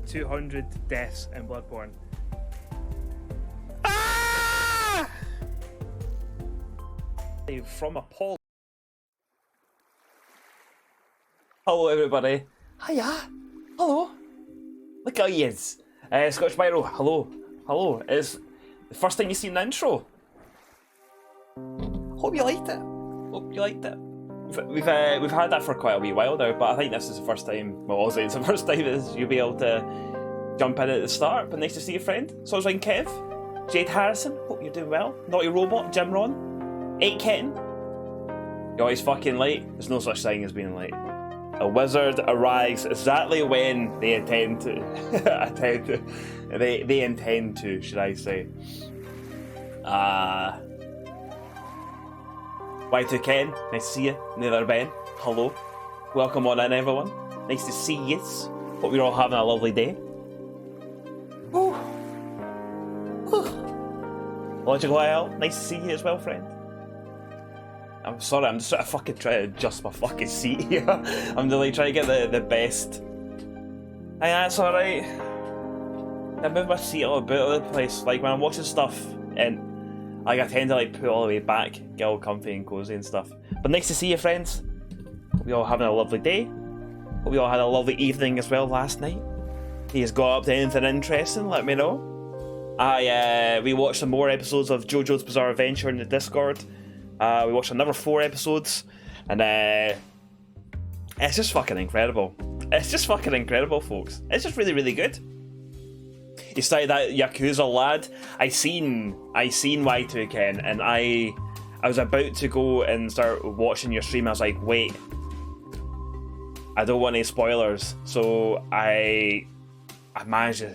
200 deaths in Bloodborne. Ah! From a pole. Hello everybody. Hiya. Hello. Look how he is. Scotch Biro, hello. Hello. It's the first thing you see in the intro. Hope you liked it. Hope you liked it. We've had that for quite a wee while now, but I think this is the first time, well obviously it's the first time that you'll be able to jump in at the start, but nice to see your friend. So I was like Kev, Jade Harrison, hope you're doing well. Naughty Robot, Jim Ron, 8 Kitten. You're always fucking late. There's no such thing as being late. A wizard arrives exactly when they intend to. They intend to, should I say. Y2Ken, nice to see you. Nether Ben, hello. Welcome on in everyone. Nice to see you. Hope you're all having a lovely day. Ooh. Ooh. Logical IL, nice to see you as well, friend. I'm sorry, I'm just sort of fucking trying to adjust my fucking seat here. I'm really trying to get the best. Hey, that's alright. I move my seat all about the place. Like when I'm watching stuff and like I tend to like put all the way back, get all comfy and cozy and stuff. But nice to see you, friends. Hope you all having a lovely day. Hope you all had a lovely evening as well last night. If you got up to anything interesting, let me know. We watched some more episodes of JoJo's Bizarre Adventure in the Discord. We watched another 4 episodes, and it's just fucking incredible. It's just fucking incredible, folks. It's just really, really good. You started that Yakuza lad. I seen Y2Ken, and I was about to go and start watching your stream. I was like, wait, I don't want any spoilers, so I managed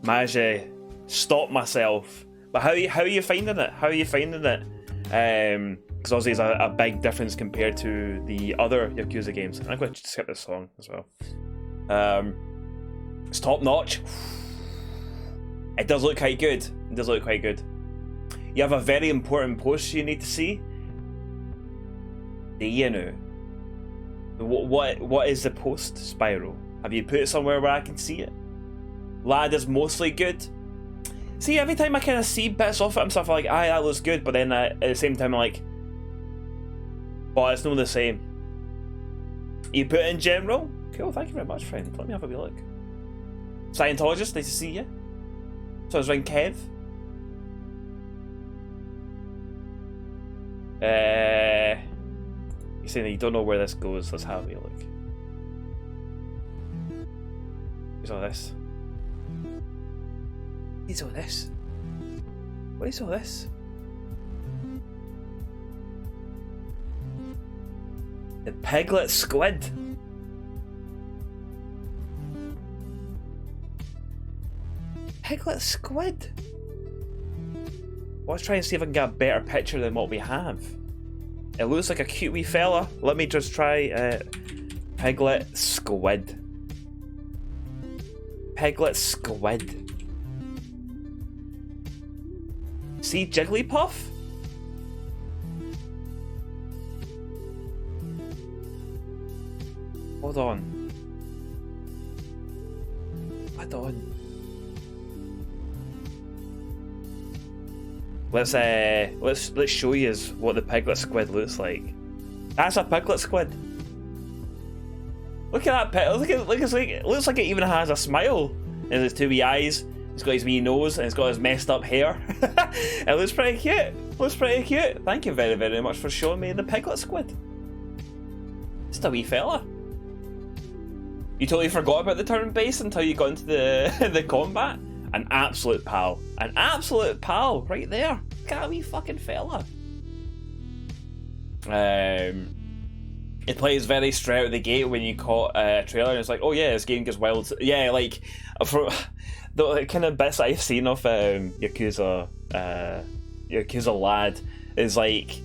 to stop myself. But how are you finding it? How are you finding it? Because obviously it's a big difference compared to the other Yakuza games. I'm going to skip this song as well. It's top notch. It does look quite good. It does look quite good. You have a very important post you need to see. Do you know? What is the post, Spyro? Have you put it somewhere where I can see it? Lad is mostly good. See, every time I kind of see bits of it, I'm sort of like, aye, that looks good, but then at the same time I'm like, but it's not the same. You put it in general? Cool, thank you very much, friend. Let me have a wee look. Scientologist, nice to see you. So I was ringing Kev. You're saying that you don't know where this goes. Let's have a wee look. What's all this? What is all this? What is all this? The piglet squid. Piglet squid. Let's try and see if I can get a better picture than what we have. It looks like a cute wee fella. Let me just try piglet squid. Piglet squid. See Jigglypuff? Hold on. Hold on. Let's show you what the piglet squid looks like. That's a piglet squid. Look at that pig. It looks like it even has a smile. And his 2 wee eyes. He's got his wee nose and he's got his messed up hair. It looks pretty cute. Looks pretty cute. Thank you very, very much for showing me the piglet squid. Just a wee fella. You totally forgot about the turn base until you got into the combat. An absolute pal. An absolute pal right there. Look at that wee fucking fella. It plays very straight out of the gate when you caught a trailer and it's like, oh yeah, this game gets wild. Yeah, like for the kind of bits I've seen of Yakuza Lad is like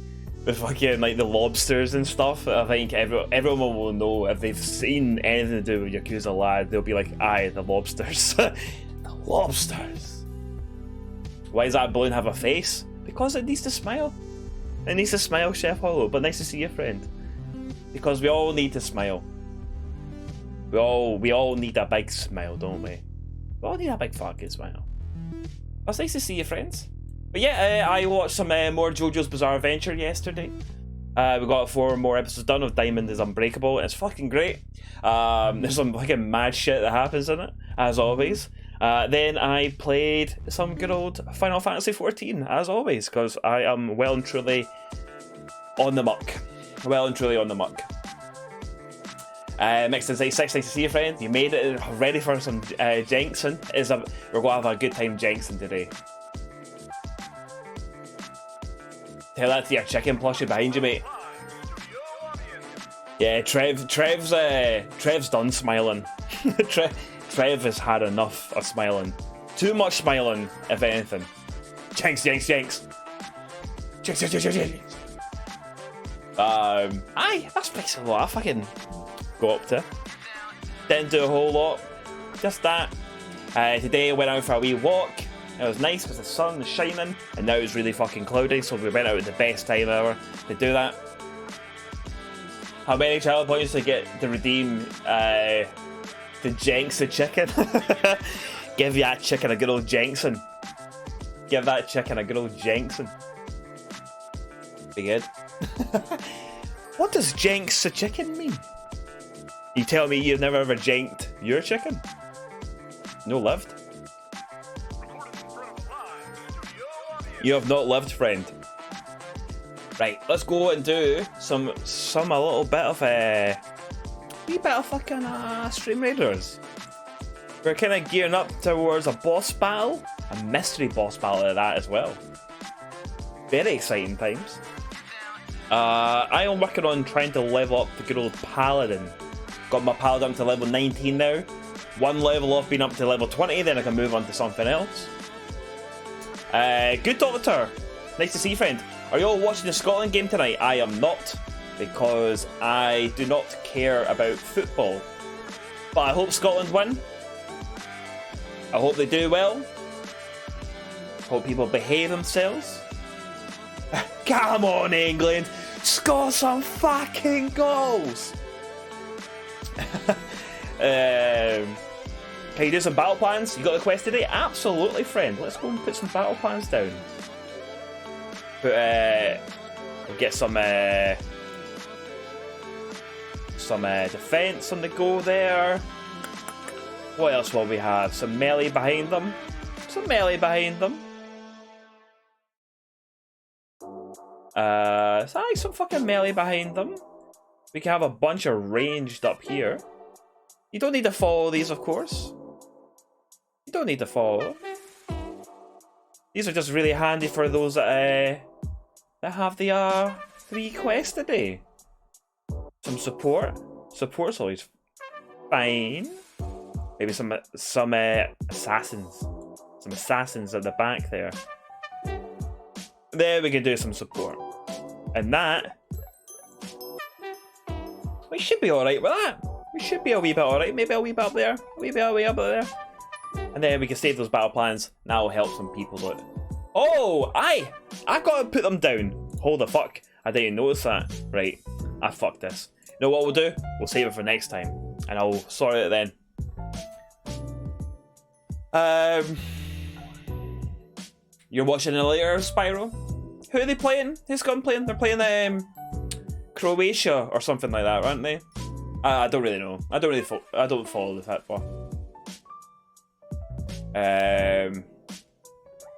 the fucking like the lobsters and stuff. I think everyone will know if they've seen anything to do with Yakuza Lad, they'll be like, aye, the lobsters. The lobsters. Why does that balloon have a face? Because it needs to smile. It needs to smile, Chef Hollow. But nice to see you, friend. Because we all need to smile. We all need a big smile, don't we? We all need a big fucking smile. It's nice to see you, friends. But yeah, I watched some more JoJo's Bizarre Adventure yesterday. We got 4 more episodes done of Diamond is Unbreakable. It's fucking great. There's some fucking mad shit that happens in it, as always. Then I played some good old Final Fantasy XIV, as always, because I am well and truly on the muck. Well and truly on the muck. Mixed in 6, nice to see you, friend. You made it, ready for some Jenksing. We're going to have a good time Jenksing today. Tell that to your chicken plushie behind you, mate. Yeah, Trev's done smiling. Trev has had enough of smiling. Too much smiling, if anything. Jenks. Jenks. Aye, that's basically what I fucking go up to. Didn't do a whole lot. Just that. Today I went out for a wee walk. It was nice because the sun was shining and now it's really fucking cloudy, so we went out at the best time ever to do that. How many child points to get to redeem the Jenks the chicken? Give that chicken a good old Jenksing. Give that chicken a good old Jenksing. Be good. What does Jenks the chicken mean? You tell me you've never ever jenked your chicken? No lived? You have not lived, friend. Right, let's go and do a little bit of a wee bit of fucking Stream Raiders. We're kind of gearing up towards a boss battle, a mystery boss battle at that as well. Very exciting times. I am working on trying to level up the good old Paladin. Got my Paladin up to level 19 now. One level off being up to level 20, then I can move on to something else. Good Doctor. Nice to see you, friend. Are you all watching the Scotland game tonight? I am not, because I do not care about football. But I hope Scotland win. I hope they do well. Hope people behave themselves. Come on, England! Score some fucking goals! Can you do some battle plans? You got the quest today? Absolutely, friend. Let's go and put some battle plans down. We'll get some defense on the go there. What else will we have? Some melee behind them. Some melee behind them. Some fucking melee behind them. We can have a bunch of ranged up here. You don't need to follow these, of course. You don't need to follow. These are just really handy for those that have the 3 quests a day. Some support. Support's always fine. Maybe some assassins. Some assassins at the back there. There we can do some support. And that, we should be alright with that. We should be a wee bit alright. Maybe a wee bit up there. A wee up there. And then we can save those battle plans. That will help some people out. Oh, I gotta put them down. Hold the fuck. I didn't notice that. Right. I fucked this. You know what we'll do? We'll save it for next time. And I'll sort it then. You're watching a later, Spyro? Who are they playing? Who's Scotland playing? They're playing Croatia or something like that, aren't they? I don't really know. I don't follow the football.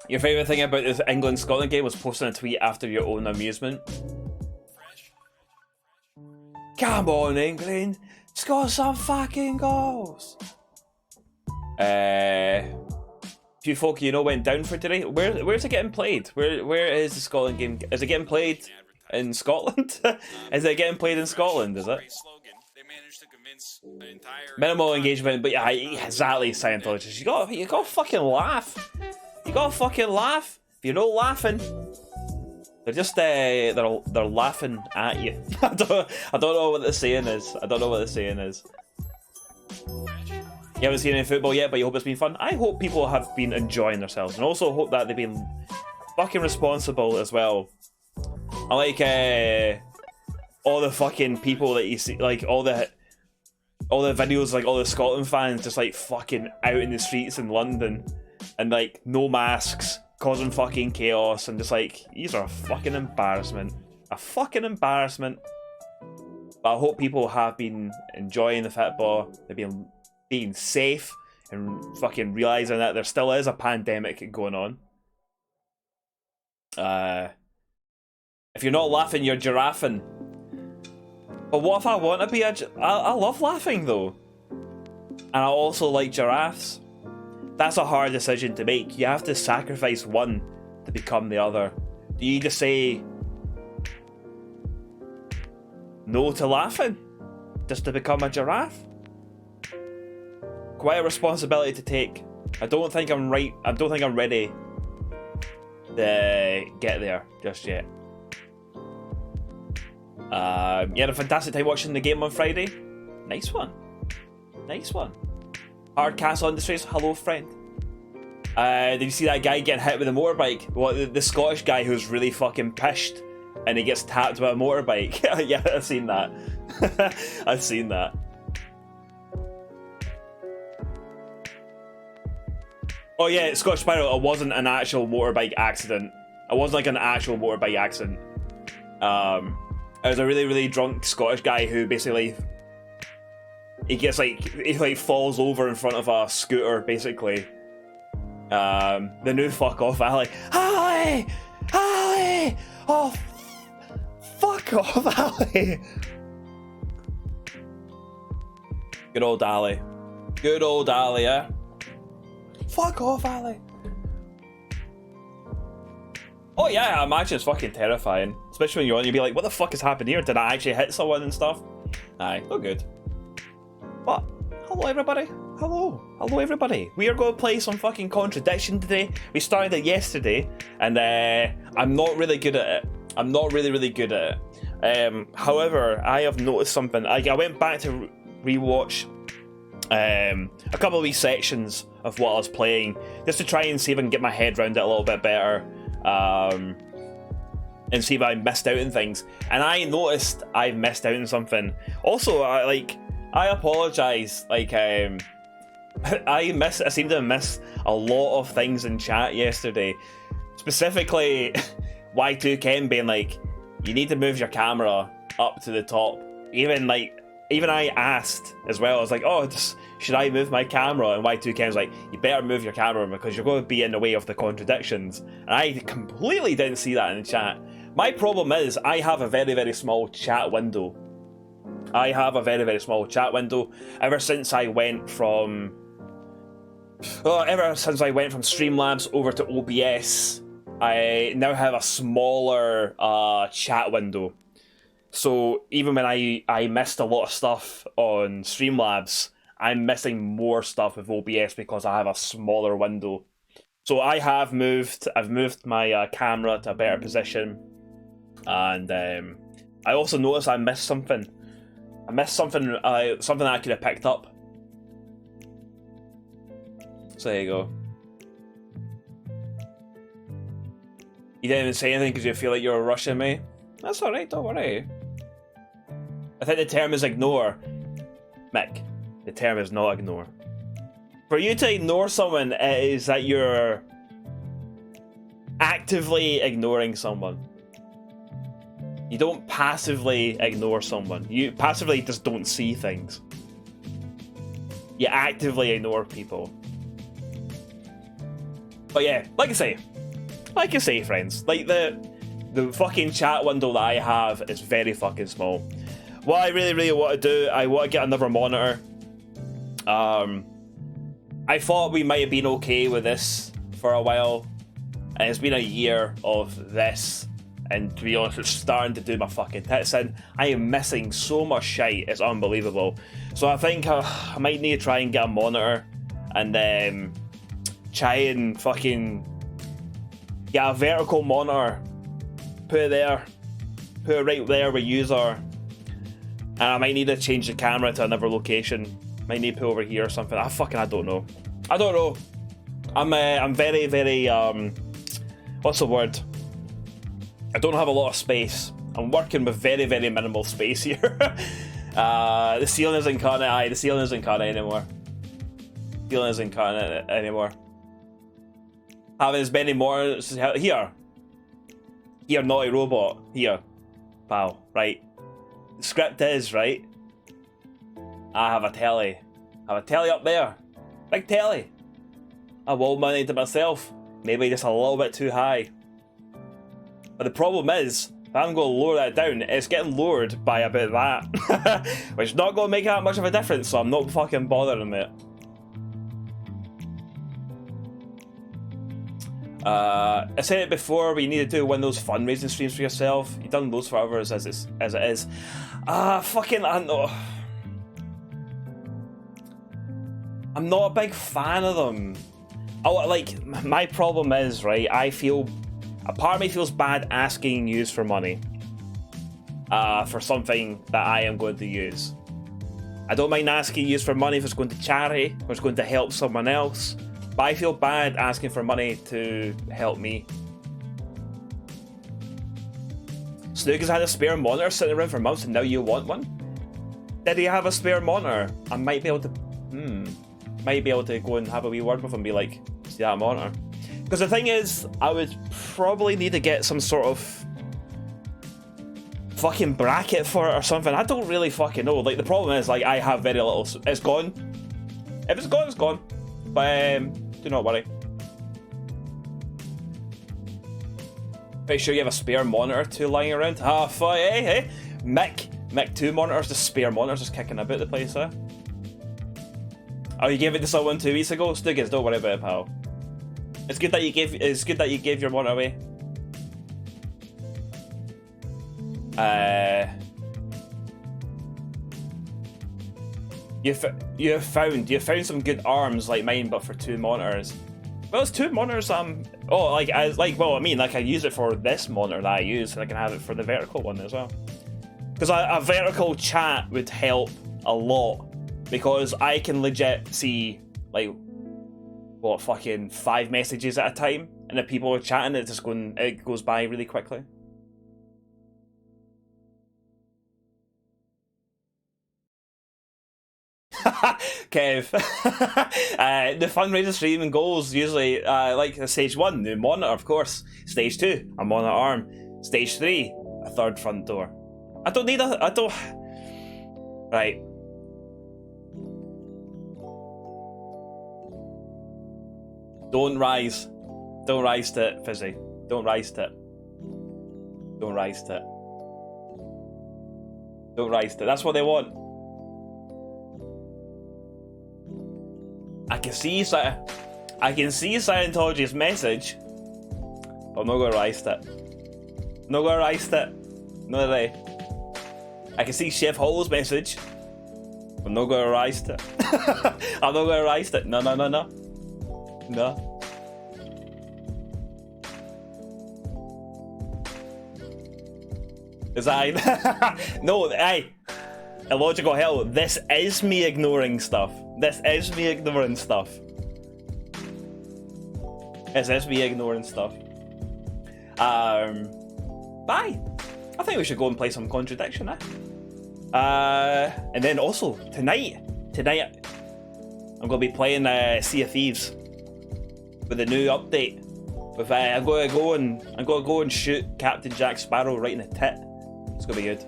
Your favourite thing about this England-Scotland game was posting a tweet after your own amusement. Come on, England! Score some fucking goals! Few folk you know went down for today. Where's it getting played? Where is the Scotland game? Is it getting played in Scotland? Is it getting played in Scotland, is it? Minimal engagement, but yeah, exactly, Scientologists. You gotta fucking laugh. You gotta fucking laugh. If you're not laughing, they're just they're laughing at you. I don't know what the saying is. You haven't seen any football yet, but you hope it's been fun. I hope people have been enjoying themselves, and also hope that they've been fucking responsible as well. I like all the fucking people that you see, like all the all the videos, like all the Scotland fans just like fucking out in the streets in London and like no masks, causing fucking chaos, and just like, these are a fucking embarrassment. A fucking embarrassment. But I hope people have been enjoying the football. They've been being safe and fucking realising that there still is a pandemic going on. If you're not laughing, you're giraffing. But what if I want to be I love laughing though. And I also like giraffes. That's a hard decision to make. You have to sacrifice one to become the other. Do you just say no to laughing just to become a giraffe? Quite a responsibility to take. I don't think I'm ready to get there just yet. You had a fantastic time watching the game on Friday. Nice one. Nice one. Hardcastle Industries, hello friend. Did you see that guy getting hit with a motorbike? Well, the Scottish guy who's really fucking pissed and he gets tapped with a motorbike. Yeah, I've seen that. I've seen that. Oh yeah, Scottish Spiral, it wasn't an actual motorbike accident. It wasn't like an actual motorbike accident. It was a really, really drunk Scottish guy who basically he falls over in front of a scooter, basically. The new fuck off Ali. Ali! Ali! Oh, fuck off, Ali! Good old Ali. Good old Ali, yeah? Fuck off, Ali. Oh yeah, I imagine it's fucking terrifying. Especially when you're on, you'd be like, what the fuck has happened here? Did I actually hit someone and stuff? Aye, no good. But, hello everybody. Hello. Hello everybody. We are going to play some fucking Contradiction today. We started it yesterday, and I'm not really good at it. I'm not really good at it. However, I have noticed something. I went back to rewatch a couple of these sections of what I was playing, just to try and see if I can get my head around it a little bit better. And see if I missed out on things. And I noticed I missed out on something. Also, I apologise. I seem to have missed a lot of things in chat yesterday. Specifically, Y2Ken being like, you need to move your camera up to the top. Even I asked as well. I was like, oh, should I move my camera? And Y2Ken was like, you better move your camera because you're going to be in the way of the contradictions. And I completely didn't see that in the chat. My problem is I have a very, very small chat window. Ever since I went from Streamlabs over to OBS, I now have a smaller chat window. So even when I missed a lot of stuff on Streamlabs, I'm missing more stuff with OBS because I have a smaller window. So I've moved my camera to a better position. And I also noticed I missed something. Something that I could have picked up. So there you go. You didn't even say anything because you feel like you were rushing me. That's alright, don't worry. I think the term is ignore. Mick, the term is not ignore. For you to ignore someone, it is that you're actively ignoring someone. You don't passively ignore someone. You passively just don't see things. You actively ignore people. But yeah, like I say, friends, like the fucking chat window that I have is very fucking small. What I really want to do, I want to get another monitor. I thought we might have been okay with this for a while, and it's been a year of this. And to be honest, it's starting to do my fucking tits in. I am missing so much shite, it's unbelievable. So I think I might need to try and get a monitor and try and fucking get a vertical monitor, put it there, put it right there where yous are. And I might need to change the camera to another location. Might need to put over here or something. I don't know. I don't know. I'm very, very, what's the word? I don't have a lot of space. I'm working with very, very minimal space here. The ceiling isn't cutting it. Aye, the ceiling isn't cutting it anymore. The ceiling isn't cutting it anymore. Having as many more here. Here, naughty robot. Here, pal. Right. The script is right. I have a telly. I have a telly up there. Big telly. I want money to myself. Maybe just a little bit too high. But the problem is, if I'm going to lower that down, it's getting lowered by about that. Which is not going to make that much of a difference, so I'm not fucking bothering it. I said it before, but you need to do one of those fundraising streams for yourself. You've done those for others as it is. Fucking, I don't know. I'm not a big fan of them. Like, my problem is, right, I feel, a part of me feels bad asking you for money for something that I am going to use. I don't mind asking you for money if it's going to charity, if it's going to help someone else, but I feel bad asking for money to help me. Snook has had a spare monitor sitting around for months and now you want one? Did he have a spare monitor? I might be able to, might be able to go and have a wee word with him and be like, see that monitor? Because the thing is, I would probably need to get some sort of fucking bracket for it or something. I don't really fucking know. Like, the problem is, like, I have very little. It's gone. If it's gone, it's gone. But do not worry. Pretty sure you have a spare monitor or two lying around. Hey, Mick 2 monitors, the spare monitors just kicking about the place, huh? Oh, you gave it to someone 2 weeks ago? Stiggers, don't worry about it, pal. It's good that you gave your monitor away. You have found some good arms like mine, but for 2 monitors. Well, it's 2 monitors. Well, I mean, like, I use it for this monitor that I use, and I can have it for the vertical one as well. Because a vertical chat would help a lot, because I can legit see, like, what, fucking 5 messages at a time, and if people are chatting, it goes by really quickly. Kev. The fundraiser stream and goals usually, like stage 1, new monitor, of course. Stage 2, a monitor arm. Stage 3, a 3rd front door. Right. Don't rise to it, Fizzy. Don't rise to it. Don't rise to it. Don't rise to it. That's what they want. I can see Scientology's message, but I'm not going to rise to it. Not going to rise to it. No way. I can see Chef Hollow's message, but I'm not going to rise to it. I'm not going to rise to it. No. No. Is that no? Hey, illogical hell. This is me ignoring stuff. This is me ignoring stuff. This is me ignoring stuff. Bye. I think we should go and play some Contradiction, and then also tonight, I'm gonna be playing Sea of Thieves with the new update. With I'm gonna go and shoot Captain Jack Sparrow right in the tit. It's gonna be good.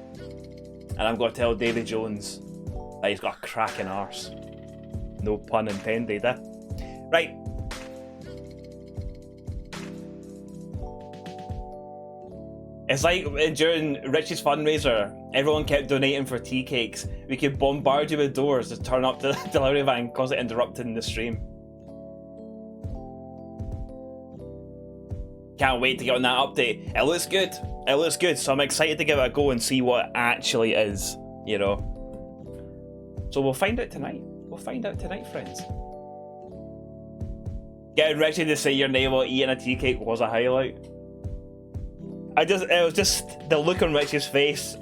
And I'm gonna tell Davy Jones that he's got a cracking arse. No pun intended, eh? Right. It's like during Richie's fundraiser, everyone kept donating for tea cakes. We could bombard you with doors to turn up the delivery van, cause it interrupting the stream. Can't wait to get on that update. It looks good. It looks good, so I'm excited to give it a go and see what it actually is, you know. So we'll find out tonight. We'll find out tonight, friends. Getting Richie to say your name while eating a tea cake was a highlight. It was just the look on Richie's face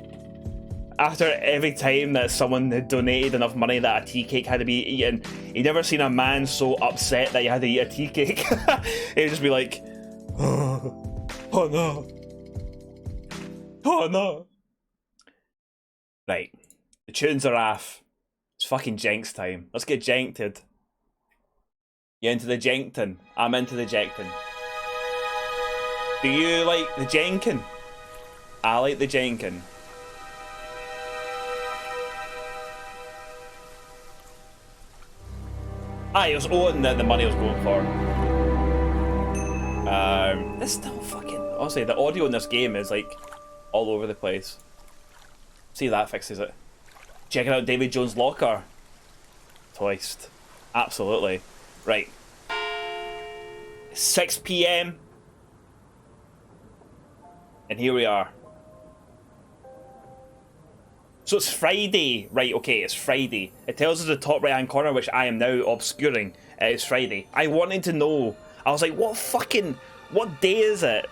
after every time that someone had donated enough money that a tea cake had to be eaten. He'd never seen a man so upset that he had to eat a tea cake. He'd just be like, oh no. Oh no. Right. The tunes are off. It's fucking Jenks time. Let's get janked. You into the jankton? I'm into the jankton. Do you like the jankin? I like the jankin. It was Owen that the money was going for. This still fucking... Honestly, the audio in this game is like all over the place. See if that fixes it. Checking out David Jones' locker. Toist. Absolutely. Right. 6 PM. And here we are. So it's Friday. Right, okay, it's Friday. It tells us the top right hand corner, which I am now obscuring. It's Friday. I wanted to know. I was like, what day is it?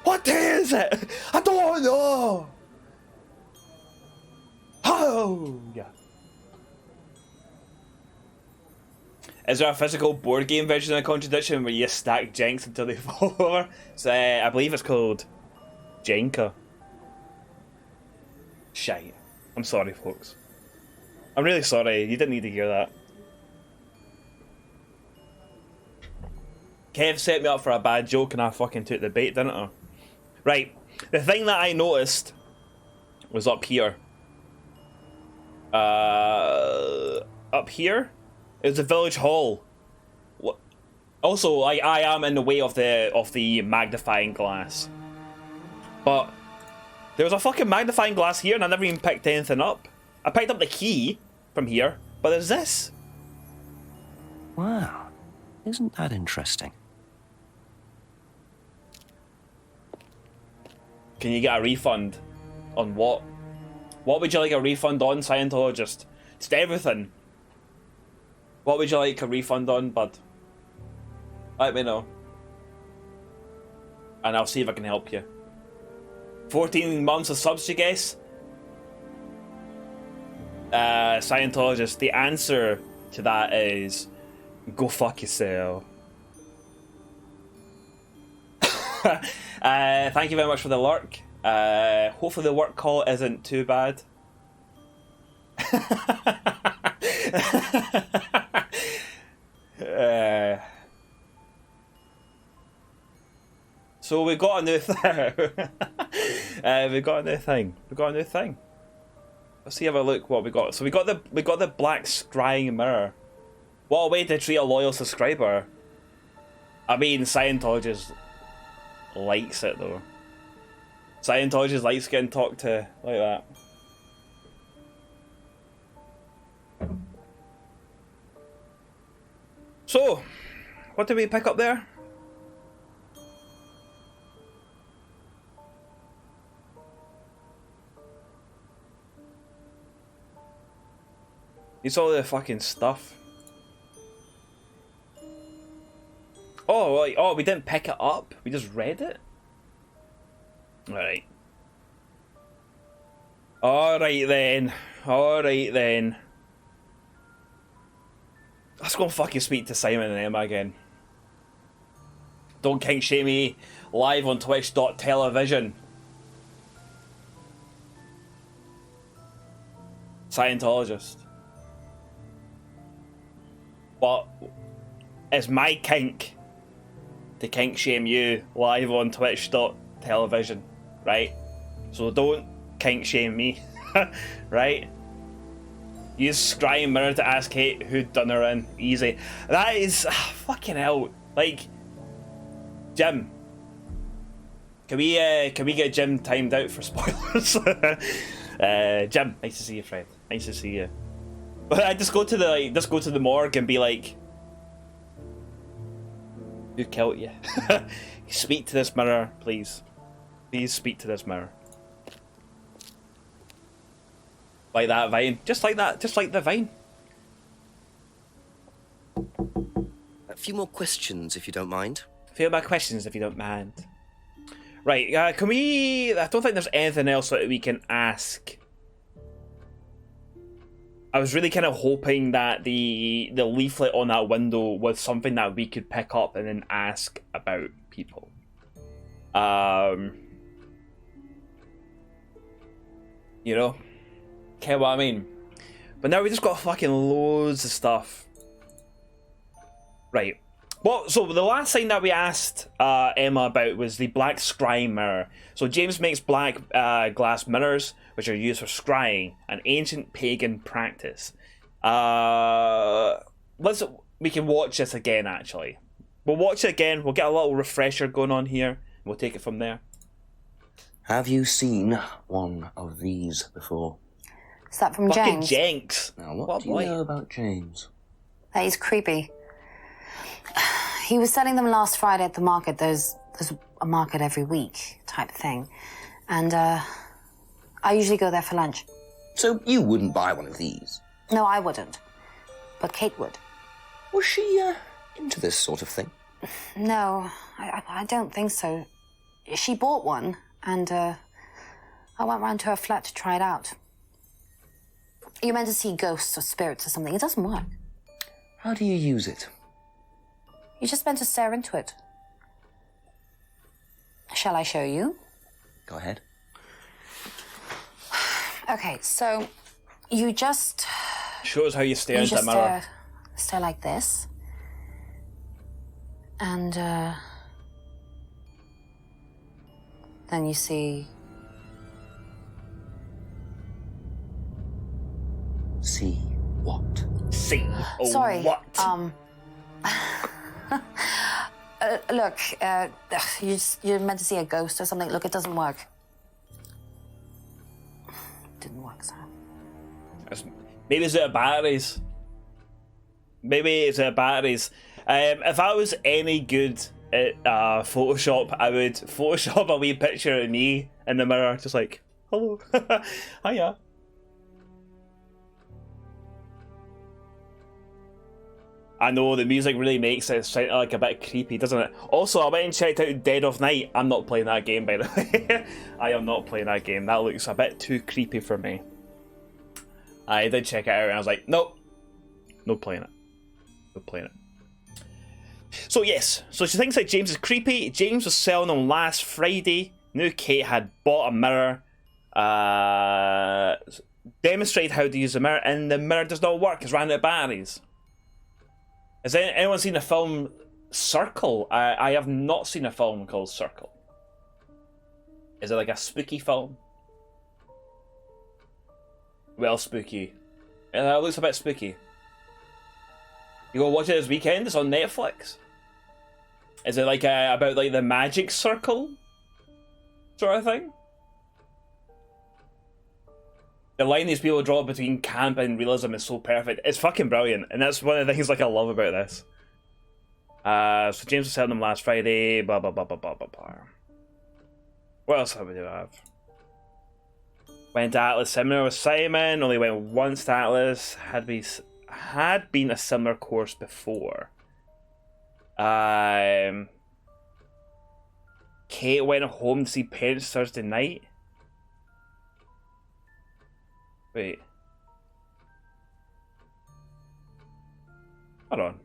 What day is it? I don't know. Oh, yeah. Is there a physical board game version of Contradiction where you stack janks until they fall over? So, I believe it's called Jenka. Shite. I'm sorry, folks. I'm really sorry. You didn't need to hear that. Kev set me up for a bad joke and I fucking took the bait, didn't I? Right. The thing that I noticed was up here. Up here is the village hall. Also, I am in the way of the magnifying glass. But there was a fucking magnifying glass here and I never even picked anything up. I picked up the key from here, but there's this. Wow, isn't that interesting? Can you get a refund? On what? What would you like a refund on, Scientologist? Just everything. What would you like a refund on, bud? Let me know. And I'll see if I can help you. 14 months of subs, you guess? Scientologist, the answer to that is go fuck yourself. Thank you very much for the lurk. Hopefully the work call isn't too bad. So we got a new thing. We got a new thing. Let's see, have a look what we got. So we got the black scrying mirror. What a way to treat a loyal subscriber. I mean, Scientologist likes it though. Scientologist likes getting talked to like that. So, what did we pick up there? It's all the fucking stuff. Oh, we didn't pick it up. We just read it. Alright. Alright then. Let's go and fucking speak to Simon and Emma again. Don't kink shame me live on twitch.television. Scientologist. But it's my kink to kink shame you live on twitch.television, right? So don't kink shame me, right? Use scrying mirror to ask Kate who'd done her in. Easy. That is fucking hell. Like, Jim. Can we get Jim timed out for spoilers? Jim, nice to see you, friend. Nice to see you. But I just go to the morgue and be like, who killed you? Speak to this mirror, please. Please speak to this mirror. Like that vine. Just like that. Just like the vine. A few more questions, if you don't mind. A few more questions, if you don't mind. Right, can we... I don't think there's anything else that we can ask. I was really kind of hoping that the leaflet on that window was something that we could pick up and then ask about people. You know? Okay, what I mean? But now we just got fucking loads of stuff. Right. Well, so the last thing that we asked Emma about was the black scrying mirror. So James makes black glass mirrors, which are used for scrying, an ancient pagan practice. We can watch this again, actually. We'll watch it again. We'll get a little refresher going on here. And we'll take it from there. Have you seen one of these before? Is that from Fucking James? Jenks. Now, what do you know about James? That he's creepy. He was selling them last Friday at the market. There's a market every week type thing. And I usually go there for lunch. So you wouldn't buy one of these? No, I wouldn't. But Kate would. Was she into this sort of thing? No, I don't think so. She bought one, and I went round to her flat to try it out. You're meant to see ghosts or spirits or something. It doesn't work. How do you use it? You're just meant to stare into it. Shall I show you? Go ahead. Okay, so you just... Show us how you stare into the mirror. Stare like this. And then you see... See what? See? Oh, Sorry. What? Look, you're meant to see a ghost or something. Look, it doesn't work. Didn't work, so. Maybe it's out of batteries. Maybe it's out of batteries. If I was any good at Photoshop, I would Photoshop a wee picture of me in the mirror, just like, hello, hiya. I know the music really makes it sound like a bit creepy, doesn't it? Also, I went and checked out Dead of Night. I'm not playing that game, by the way. I am not playing that game. That looks a bit too creepy for me. I did check it out and I was like, nope. No playing it. No playing it. So yes, so she thinks that James is creepy. James was selling them last Friday. Knew Kate had bought a mirror. Demonstrated how to use the mirror, and the mirror does not work. It's ran out of batteries. Has anyone seen the film Circle? I have not seen a film called Circle. Is it like a spooky film? Well, spooky. It looks a bit spooky. You go watch it this weekend? It's on Netflix. Is it like about like the magic circle sort of thing? The line these people draw between camp and realism is so perfect. It's fucking brilliant, and that's one of the things like I love about this. So James was selling them last Friday. Blah blah blah blah blah blah blah. What else have we do have? Went to Atlas seminar with Simon. Only went once to Atlas. Had been a similar course before. Kate went home to see parents Thursday night. Wait. Hold on.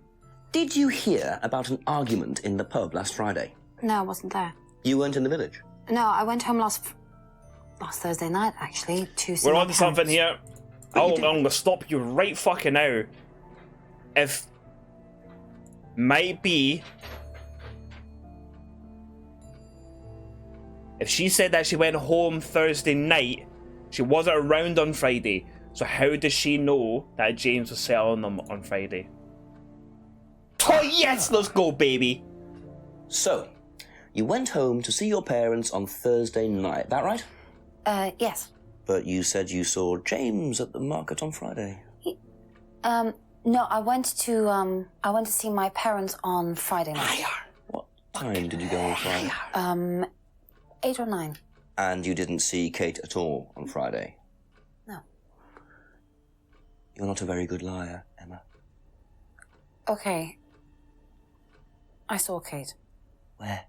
Did you hear about an argument in the pub last Friday? No, I wasn't there. You weren't in the village? No, I went home last Thursday night, actually, to see We're my on to something parents. here. I'm gonna stop you right fucking now. If she said that she went home Thursday night, she wasn't around on Friday. So how does she know that James was selling them on Friday? Oh yes, let's go, baby. So, you went home to see your parents on Thursday night, that right? Yes. But you said you saw James at the market on Friday. No, I went to see my parents on Friday night. What time did you go on Friday? 8 or 9. And you didn't see Kate at all on Friday? No. You're not a very good liar, Emma. Okay. I saw Kate. Where?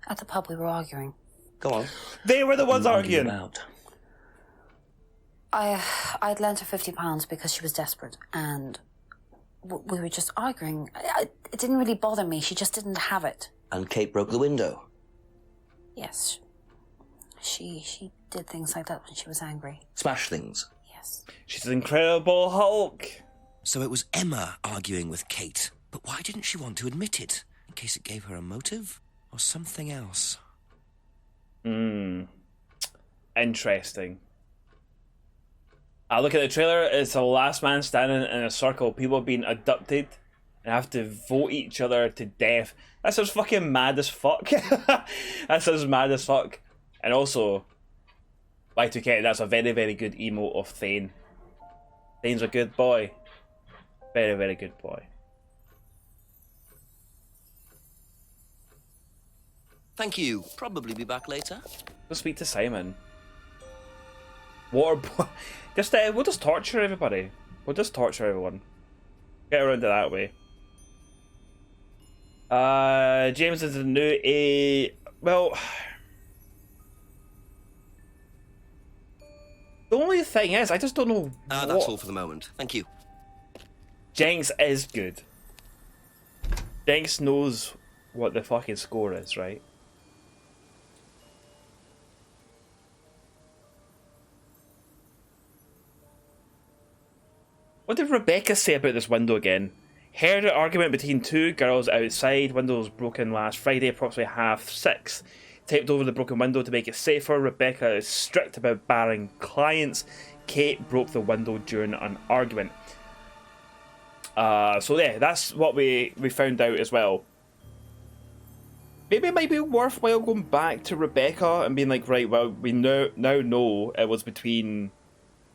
At the pub. We were arguing. Go on. They were the ones What are you arguing. about? I'd lent her £50 because she was desperate, and we were just arguing. It didn't really bother me. She just didn't have it. And Kate broke the window? Yes. She did things like that when she was angry. Smash things? Yes. Yes. She's an Incredible Hulk. So it was Emma arguing with Kate. But why didn't she want to admit it? In case it gave her a motive? Or something else? Interesting. I look at the trailer, it's the last man standing in a circle, people being abducted and have to vote each other to death. That sounds fucking mad as fuck. That sounds mad as fuck. And also, Y2K, that's a very, very good emote of Thane. Thane's a good boy. Very, very good boy. Thank you. Probably be back later. Go speak to Simon. We'll just torture everybody. We'll just torture everyone. Get around it that way. James is a new well. The only thing is, I just don't know. That's all for the moment. Thank you. Jenks is good. Jenks knows what the fucking score is, right? What did Rebecca say about this window again? Heard an argument between two girls outside. Window was broken last Friday, approximately 6:30. Taped over the broken window to make it safer. Rebecca is strict about barring clients. Kate broke the window during an argument. So yeah, that's what we found out as well. Maybe it might be worthwhile going back to Rebecca and being like, right, well, we now know it was between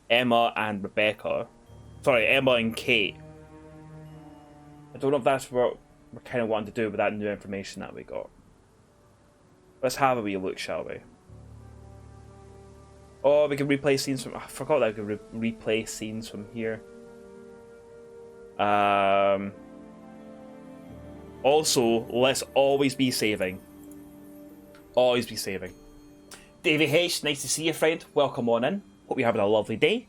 Emma and Rebecca. Sorry, Emma and Kate. I don't know if that's what we're kind of wanting to do with that new information that we got. Let's have a wee look, shall we? Oh, we can replay scenes from... I forgot that I could replay scenes from here. Also, let's always be saving. Always be saving. Davey H, nice to see you, friend. Welcome on in. Hope you're having a lovely day.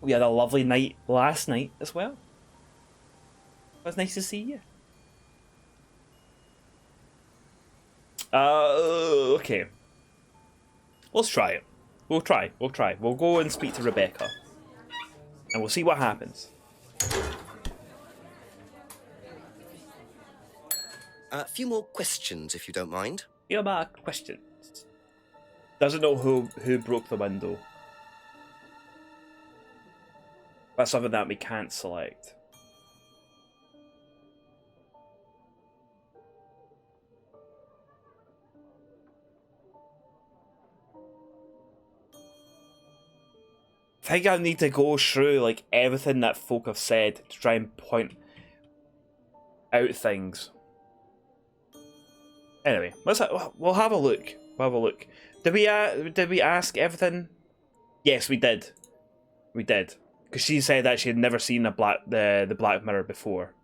We had a lovely night last night as well. It was nice to see you. Okay. Let's try it. We'll try. We'll go and speak to Rebecca. And we'll see what happens. A few more questions, if you don't mind. Here are my questions. Doesn't know who broke the window. That's something that we can't select. I think I need to go through like everything that folk have said to try and point out things. Anyway, we'll have a look. We'll have a look. Did we ask everything? Yes, we did. We did. Because she said that she had never seen the Black Mirror before.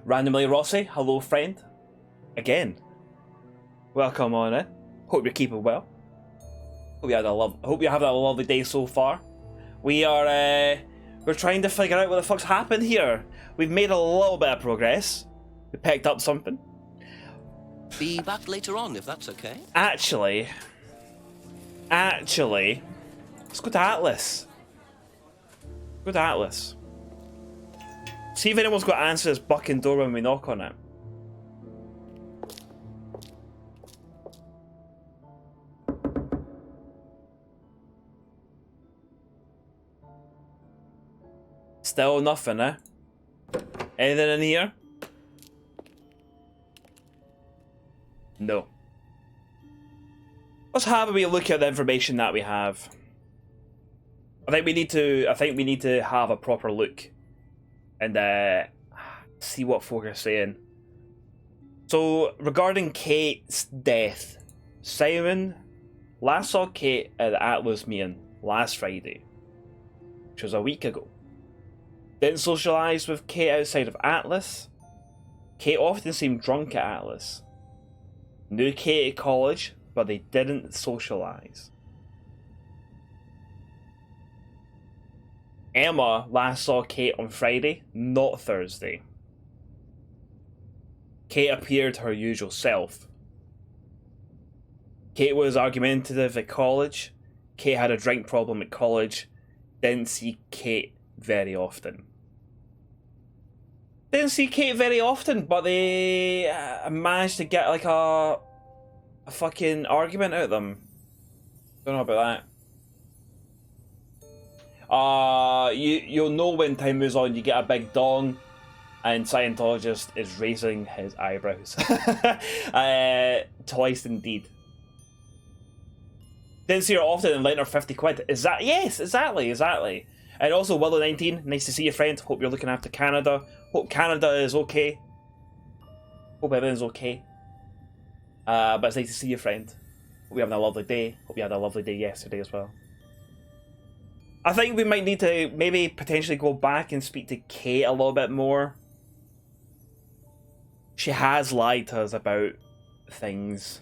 Randomly Rossi, hello friend. Again. Welcome on in. Hope you're keeping well. Hope you're having a lovely day so far. We're trying to figure out what the fuck's happened here. We've made a little bit of progress. We picked up something. Be back later on, if that's okay. Actually, let's go to Atlas. Go to Atlas. See if anyone's got to answer this bucking door when we knock on it. Still nothing, eh? Anything in here? No. Let's have a wee look at the information that we have. I think we need to have a proper look and see what folk are saying. So regarding Kate's death, Simon last saw Kate at the Atlas meeting last Friday, which was a week ago. Didn't socialise with Kate outside of Atlas. Kate often seemed drunk at Atlas. Knew Kate at college, but they didn't socialise. Emma last saw Kate on Friday, not Thursday. Kate appeared her usual self. Kate was argumentative at college. Kate had a drink problem at college. Didn't see Kate very often. Didn't see Kate very often, but they managed to get like a fucking argument out of them. Don't know about that. You'll know when time moves on. You get a big dong, and Scientologist is raising his eyebrows. Twice indeed. Didn't see her often and lent her 50 quid. Is that? Yes, exactly. And also, Willow19, nice to see you, friend. Hope you're looking after Canada. Hope Canada is okay. Hope everything's okay. But it's nice to see you, friend. Hope you're having a lovely day. Hope you had a lovely day yesterday as well. I think we might need to maybe potentially go back and speak to Kate a little bit more. She has lied to us about things.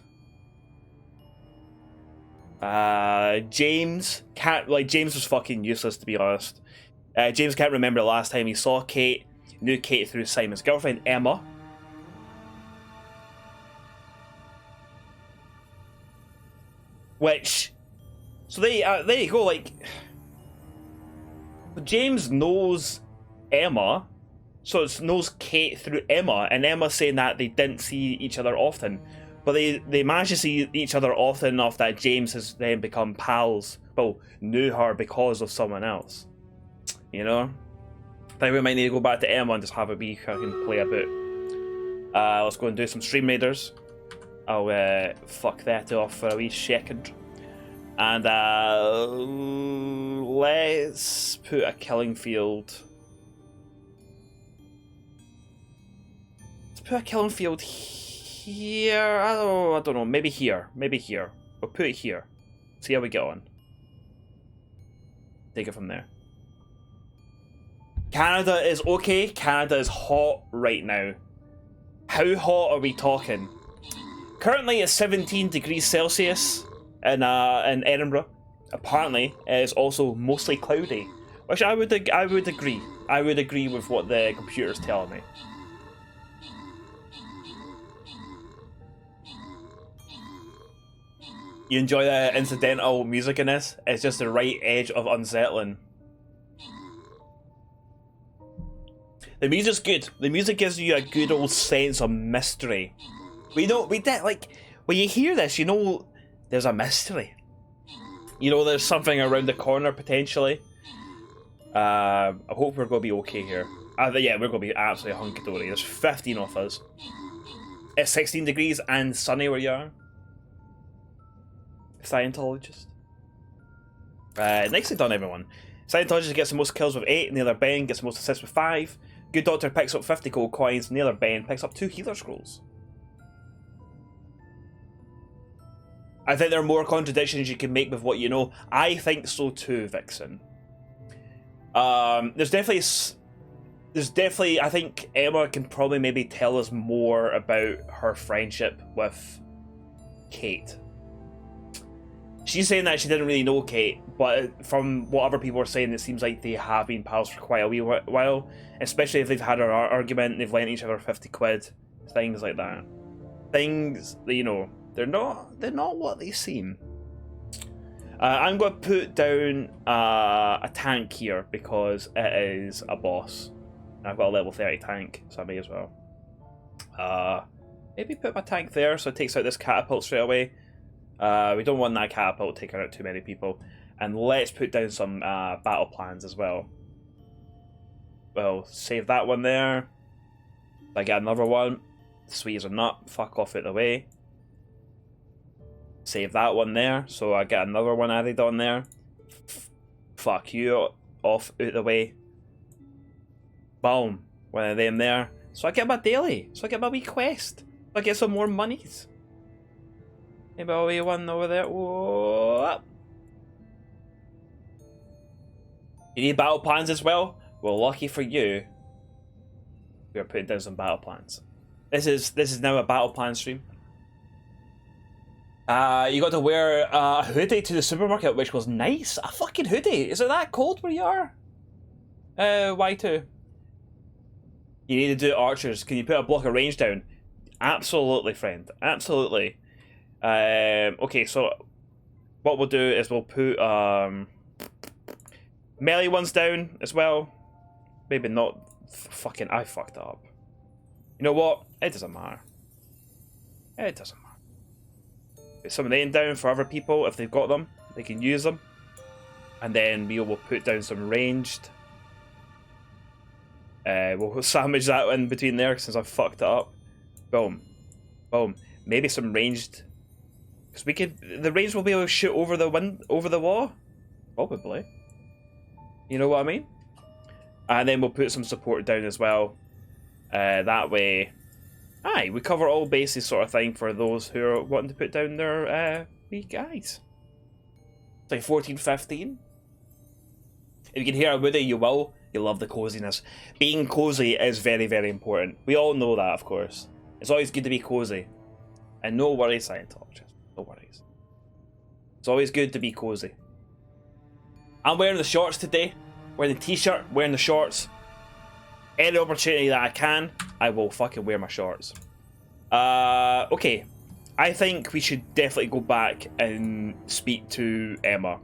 James was fucking useless, to be honest. James can't remember the last time he saw Kate. Knew Kate through Simon's girlfriend, Emma. So there you go, like... James knows Emma, so it knows Kate through Emma, and Emma's saying that they didn't see each other often. But they managed to see each other often enough that James has then become pals. Well, knew her because of someone else. You know? I think we might need to go back to Emma and just have a wee fucking play about. Let's go and do some Stream Raiders. I'll fuck that off for a wee second. And let's put a killing field. Let's put a killing field here. I don't know. Maybe here. We'll put it here. See how we get on. Take it from there. Canada is okay. Canada is hot right now. How hot are we talking? Currently it's 17 degrees Celsius in Edinburgh. Apparently it is also mostly cloudy, which I would agree. I would agree with what the computer's telling me. You enjoy the incidental music in this? It's just the right edge of unsettling. The music's good. The music gives you a good old sense of mystery. We did, like, when you hear this, you know there's a mystery. You know there's something around the corner, potentially. I hope we're going to be okay here. Yeah, we're going to be absolutely hunky-dory. There's 15 of us. It's 16 degrees and sunny where you are. Scientologist. Nicely done, everyone. Scientologist gets the most kills with 8, Naylor Ben gets the most assists with 5. Good Doctor picks up 50 gold coins, Naylor Ben picks up 2 healer scrolls. I think there are more contradictions you can make with what you know. I think so too, Vixen. There's definitely, I think Emma can probably maybe tell us more about her friendship with Kate. She's saying that she didn't really know Kate, but from what other people are saying, it seems like they have been pals for quite a wee while, especially if they've had an argument, they've lent each other 50 quid, things like that. Things that, you know, they're not what they seem. I'm going to put down a tank here because it is a boss. I've got a level 30 tank, so I may as well. Maybe put my tank there so it takes out this catapult straight away. We don't want that catapult taking out too many people. And let's put down some battle plans as well. Well, save that one there. I get another one. Sweet as a nut. Fuck off out the way. Save that one there. So I get another one added on there. Fuck you off out the way. Boom. One of them there. So I get my daily. So I get my wee quest. So I get some more monies. Maybe a wee one over there. Whoa. You need battle plans as well? Well, lucky for you, we are putting down some battle plans. This is now a battle plan stream. You got to wear a hoodie to the supermarket, which was nice. A fucking hoodie. Is it that cold where you are? Y2. You need to do archers. Can you put a block of range down? Absolutely, friend. Absolutely. Okay, so what we'll do is we'll put melee ones down as well. Maybe not. Fucking, I fucked up. You know what? It doesn't matter. It doesn't matter. Put some of them down for other people if they've got them. They can use them. And then we will put down some ranged. We'll sandwich that in between there since I fucked it up. Boom. Boom. Maybe some ranged. Because we could. The range will be able to shoot over the wall. Probably. You know what I mean? And then we'll put some support down as well. That way. Aye, we cover all bases sort of thing for those who are wanting to put down their wee guys. It's like 14, 15. If you can hear a woody, you will. You love the coziness. Being cozy is very, very important. We all know that, of course. It's always good to be cozy. And no worries, Scientologists. No worries. It's always good to be cozy. I'm wearing the shorts today. Wearing the t-shirt, wearing the shorts. Any opportunity that I can, I will fucking wear my shorts. Okay. I think we should definitely go back and speak to Emma.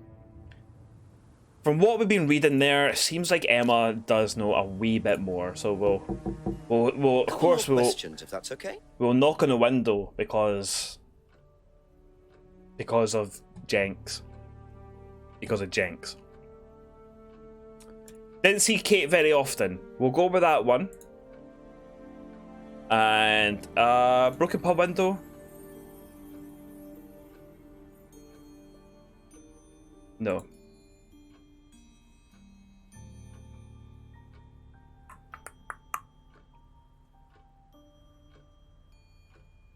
From what we've been reading there, it seems like Emma does know a wee bit more. So we'll of course we'll questions, if that's okay. We'll knock on the window because of Jenks. Because of Jenks. Didn't see Kate very often. We'll go with that one. And broken pub window. No.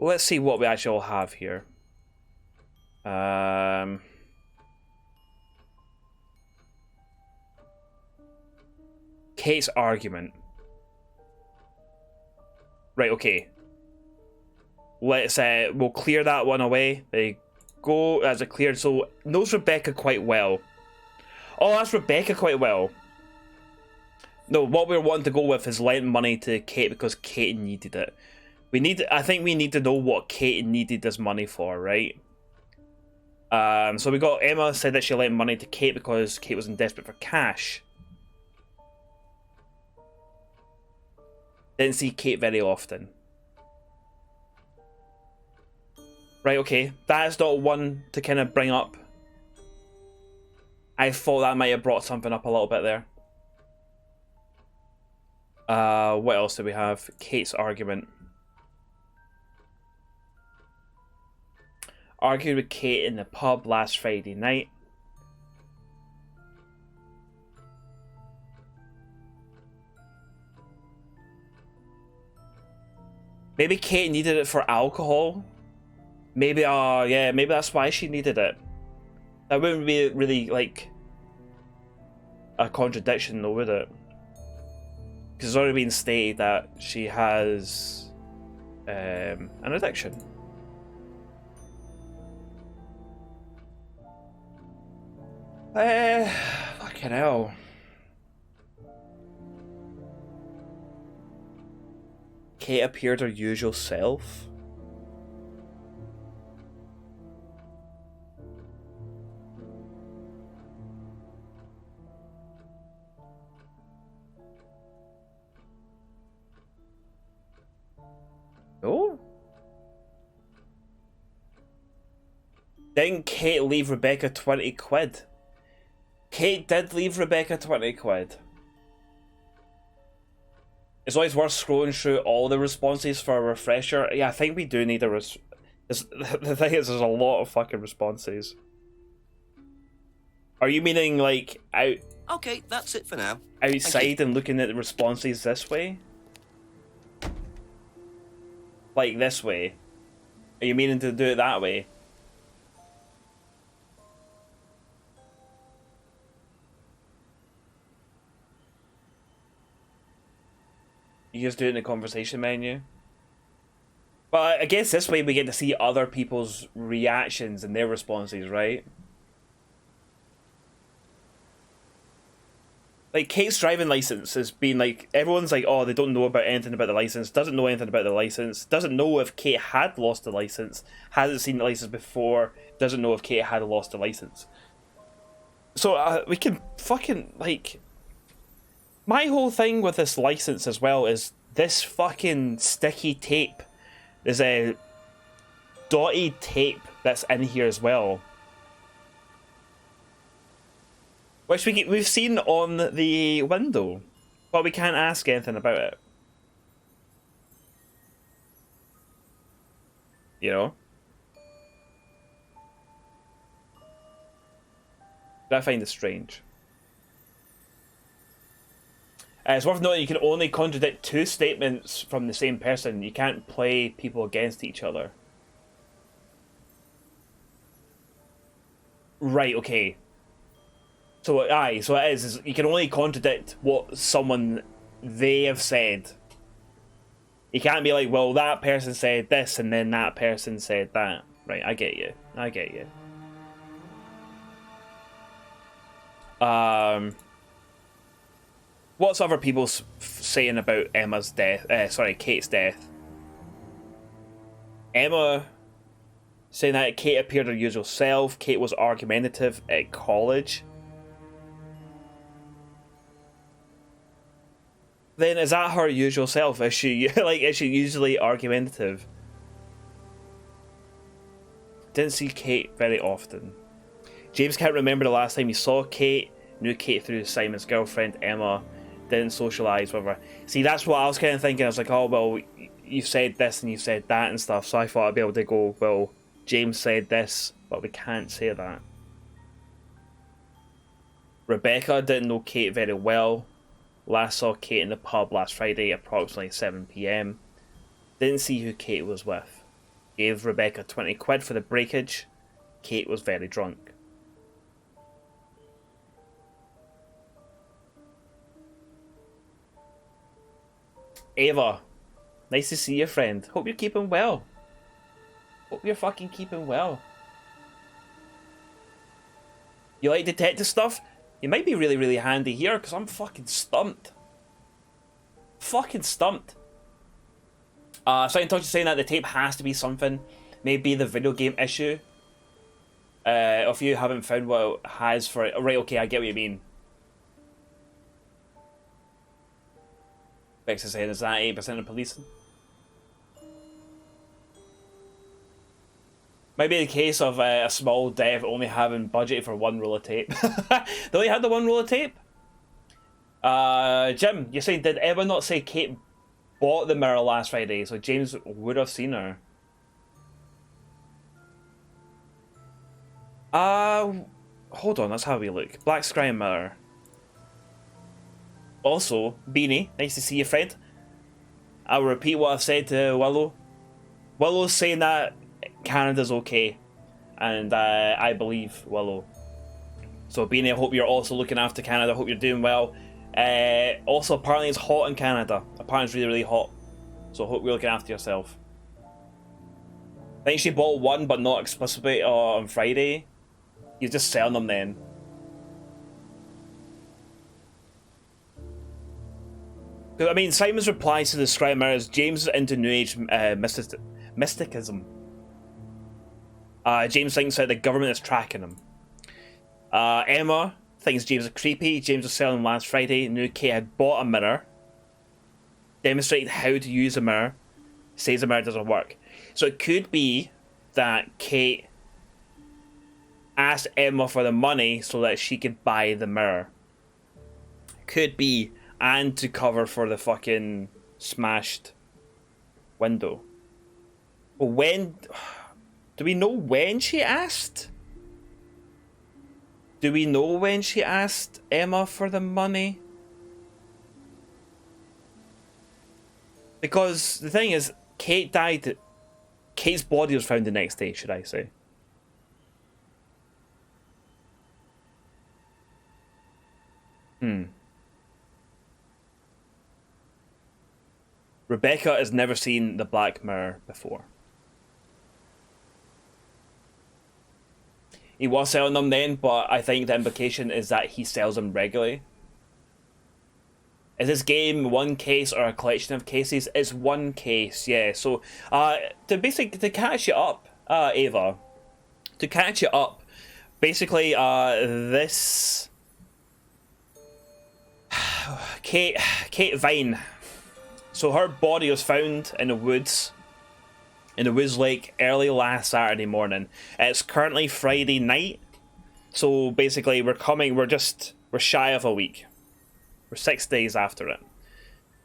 Let's see what we actually have here. Kate's argument. Right, okay. Let's we'll clear that one away. There you go, as a cleared. So knows Rebecca quite well. Oh, that's Rebecca quite well. No, what we're wanting to go with is lending money to Kate because Kate needed it. I think we need to know what Kate needed this money for, right? So we got Emma said that she lent money to Kate because Kate was in desperate for cash. Didn't see Kate very often. Right, okay. That's not one to kind of bring up. I thought that might have brought something up a little bit there. What else do we have? Kate's argument. Argued with Kate in the pub last Friday night. Maybe Kate needed it for alcohol. Maybe, yeah, maybe that's why she needed it. That wouldn't be really, like, a contradiction, though, would it? Because it's already been stated that she has an addiction. Fucking hell. Kate appeared her usual self. Oh? Didn't Kate leave Rebecca 20 quid? Kate did leave Rebecca 20 quid. It's always worth scrolling through all the responses for a refresher. Yeah, I think we do need a the thing is, there's a lot of fucking responses. Are you meaning, like, out... Okay, that's it for now. Outside and looking at the responses this way? Like this way? Are you meaning to do it that way? You just do it in the conversation menu? But I guess this way we get to see other people's reactions and their responses, right? Like, Kate's driving license has been like, everyone's like, oh, they don't know about anything about the license, doesn't know anything about the license, doesn't know if Kate had lost the license, hasn't seen the license before, doesn't know if Kate had lost the license. So we can fucking, like, my whole thing with this license as well is this fucking sticky tape. There's a dotted tape that's in here as well, which we've seen on the window, but we can't ask anything about it. You know? I find it strange. It's worth noting you can only contradict two statements from the same person. You can't play people against each other. Right, okay. So it is you can only contradict what someone they have said. You can't be like, well, that person said this and then that person said that. Right, I get you. I get you. What's other people saying about Emma's death? Kate's death. Emma saying that Kate appeared her usual self. Kate was argumentative at college. Then is that her usual self? Is she is she usually argumentative? Didn't see Kate very often. James can't remember the last time he saw Kate. Knew Kate through Simon's girlfriend Emma. Didn't socialise with her. See, that's what I was kind of thinking. I was like, oh, well, you've said this and you've said that and stuff. So I thought I'd be able to go, well, James said this, but we can't say that. Rebecca didn't know Kate very well. Last saw Kate in the pub last Friday, approximately 7 PM. Didn't see who Kate was with. Gave Rebecca 20 quid for the breakage. Kate was very drunk. Ava, nice to see you, friend. Hope you're keeping well. Hope you're fucking keeping well. You like detective stuff? You might be really, really handy here, because I'm fucking stumped. Fucking stumped. Scientology saying that the tape has to be something. Maybe the video game issue. If you haven't found what it has for it. Right, okay, I get what you mean. Bex is saying, is that 8% of policing? Might be the case of a small dev only having budget for one roll of tape. They only had the one roll of tape? Jim, you're saying, did Emma not say Kate bought the mirror last Friday, so James would have seen her? Hold on, let's have a look. Black screen mirror. Also, Beanie, nice to see you, friend. I'll repeat what I've said to Willow. Willow's saying that Canada's okay, and I believe Willow. So Beanie, I hope you're also looking after Canada. I hope you're doing well. Also, apparently it's hot in Canada. Apparently it's really, really hot. So I hope you're looking after yourself. I think she bought one, but not explicitly on Friday. You're just selling them then. I mean, Simon's replies to the Scry Mirrors, James is into New Age mysticism. James thinks that the government is tracking him. Emma thinks James is creepy. James was selling last Friday. Knew Kate had bought a mirror. Demonstrated how to use a mirror. Says the mirror doesn't work. So it could be that Kate asked Emma for the money so that she could buy the mirror. Could be. And to cover for the fucking smashed window. But when... Do we know when she asked? Do we know when she asked Emma for the money? Because the thing is, Kate died... Kate's body was found the next day, should I say. Rebecca has never seen the Black Mirror before. He was selling them then, but I think the implication is that he sells them regularly. Is this game one case or a collection of cases? It's one case, yeah. So, to catch you up, Ava, to catch you up, basically, this Kate Vine. So her body was found in the woods lake early last Saturday morning. It's currently Friday night, so basically we're shy of a week. We're 6 days after it.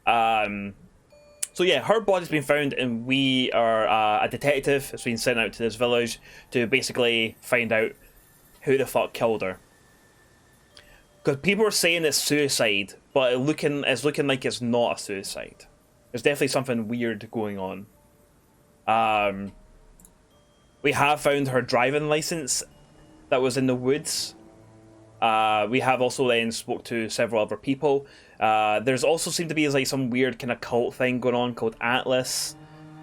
So yeah, her body's been found, and we are a detective has been sent out to this village to basically find out who the fuck killed her. Because people are saying it's suicide, but it's looking like it's not a suicide. There's definitely something weird going on. We have found her driving license that was in the woods. We have also then spoke to several other people. There's also seemed to be like some weird kind of cult thing going on called Atlas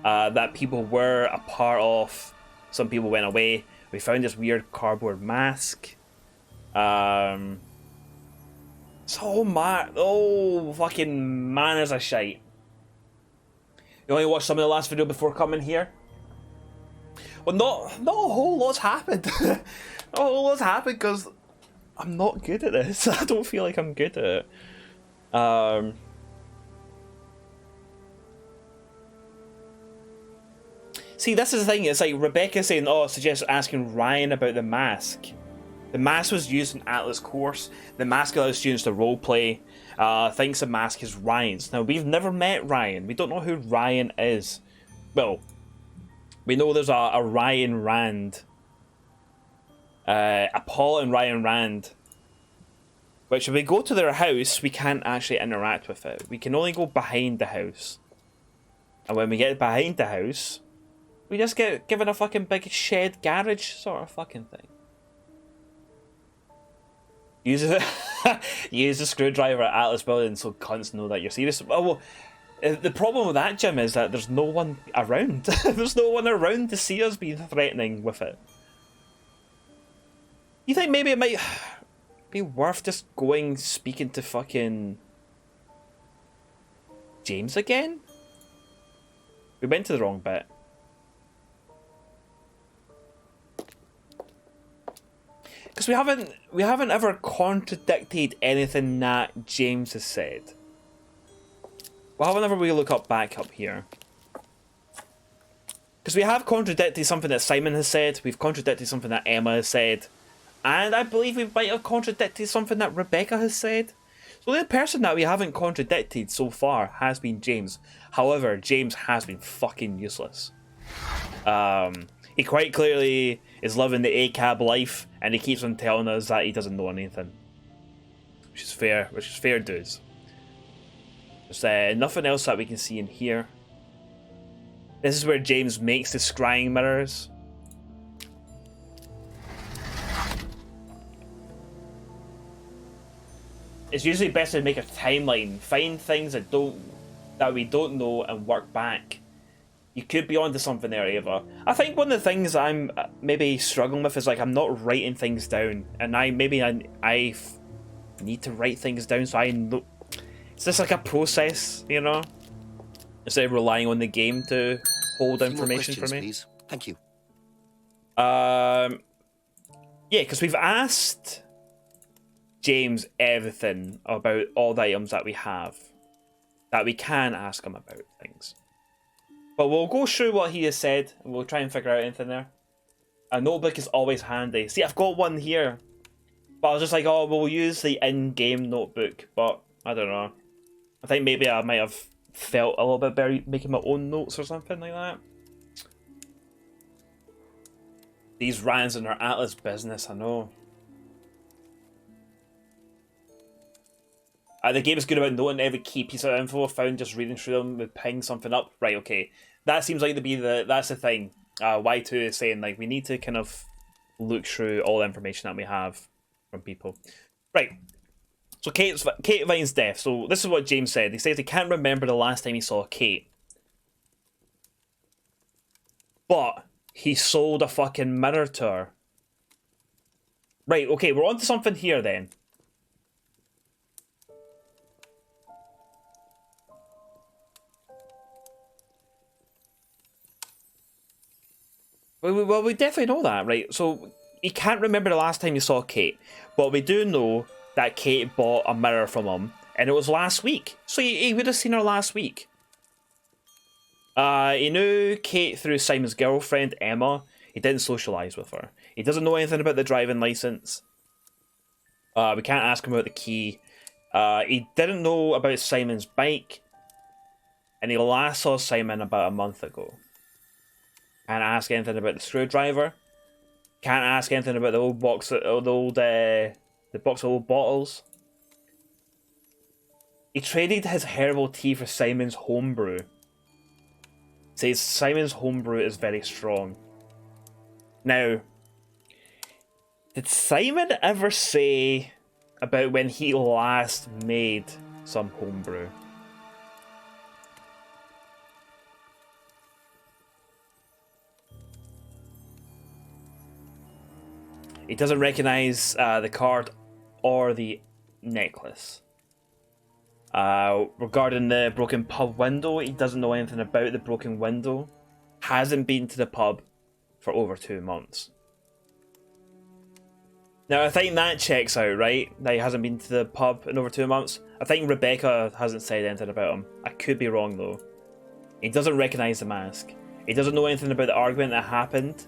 that people were a part of. Some people went away. We found this weird cardboard mask. Fucking manners of shite. You only watched some of the last video before coming here? Well, not a whole lot's happened. Not a whole lot's happened because I'm not good at this. I don't feel like I'm good at it. See, this is the thing. It's like Rebecca saying, "Oh, suggest asking Ryan about the mask." The mask was used in Atlas course. The mask allows students to roleplay. Thinks the mask is Ryan's. Now, we've never met Ryan. We don't know who Ryan is. Well, we know there's a Ryan Rand. A Paul and Ryan Rand. Which, if we go to their house, we can't actually interact with it. We can only go behind the house. And when we get behind the house, we just get given a fucking big shed garage sort of fucking thing. Use a screwdriver at Atlas Building so cunts know that you're serious. Well, the problem with that, Jim, is that there's no one around. There's no one around to see us being threatening with it. You think maybe it might be worth just speaking to fucking James again? We went to the wrong bit. Because we haven't ever contradicted anything that James has said. Well, whenever we look back up here. Because we have contradicted something that Simon has said, we've contradicted something that Emma has said, and I believe we might have contradicted something that Rebecca has said. So the person that we haven't contradicted so far has been James. However, James has been fucking useless. He quite clearly is living the ACAB life, and he keeps on telling us that he doesn't know anything. Which is fair dues. There's nothing else that we can see in here. This is where James makes the scrying mirrors. It's usually best to make a timeline, find things that we don't know and work back. You could be onto something there, Ava. I think one of the things I'm maybe struggling with is like I'm not writing things down, and I need to write things down so I know. It's just like a process, you know, instead of relying on the game to hold information for me. Please. Thank you. Yeah, because we've asked James everything about all the items that we have, that we can ask him about things. But we'll go through what he has said, and we'll try and figure out anything there. A notebook is always handy. See, I've got one here. But I was just like, oh, we'll use the in-game notebook. But, I don't know. I think maybe I might have felt a little bit better making my own notes or something like that. These Ryans and their Atlas business, I know. The game is good about knowing every key piece of info found, just reading through them would ping something up. Right, okay. That seems like that's the thing. Y2 is saying, like, we need to kind of look through all the information that we have from people. Right. So Kate Vine's death. So this is what James said. He says he can't remember the last time he saw Kate. But he sold a fucking mirror to her. Right, okay, we're on to something here then. Well, we definitely know that, right? So, he can't remember the last time he saw Kate. But we do know that Kate bought a mirror from him. And it was last week. So he would have seen her last week. He knew Kate through Simon's girlfriend, Emma. He didn't socialise with her. He doesn't know anything about the driving licence. We can't ask him about the key. He didn't know about Simon's bike. And he last saw Simon about a month ago. Can't ask anything about the screwdriver. Can't ask anything about the old box, the box of old bottles. He traded his herbal tea for Simon's homebrew. Says Simon's homebrew is very strong. Now, did Simon ever say about when he last made some homebrew? He doesn't recognise the card or the necklace. Regarding the broken pub window, he doesn't know anything about the broken window. Hasn't been to the pub for over 2 months. Now, I think that checks out, right? That he hasn't been to the pub in over 2 months. I think Rebecca hasn't said anything about him. I could be wrong, though. He doesn't recognise the mask. He doesn't know anything about the argument that happened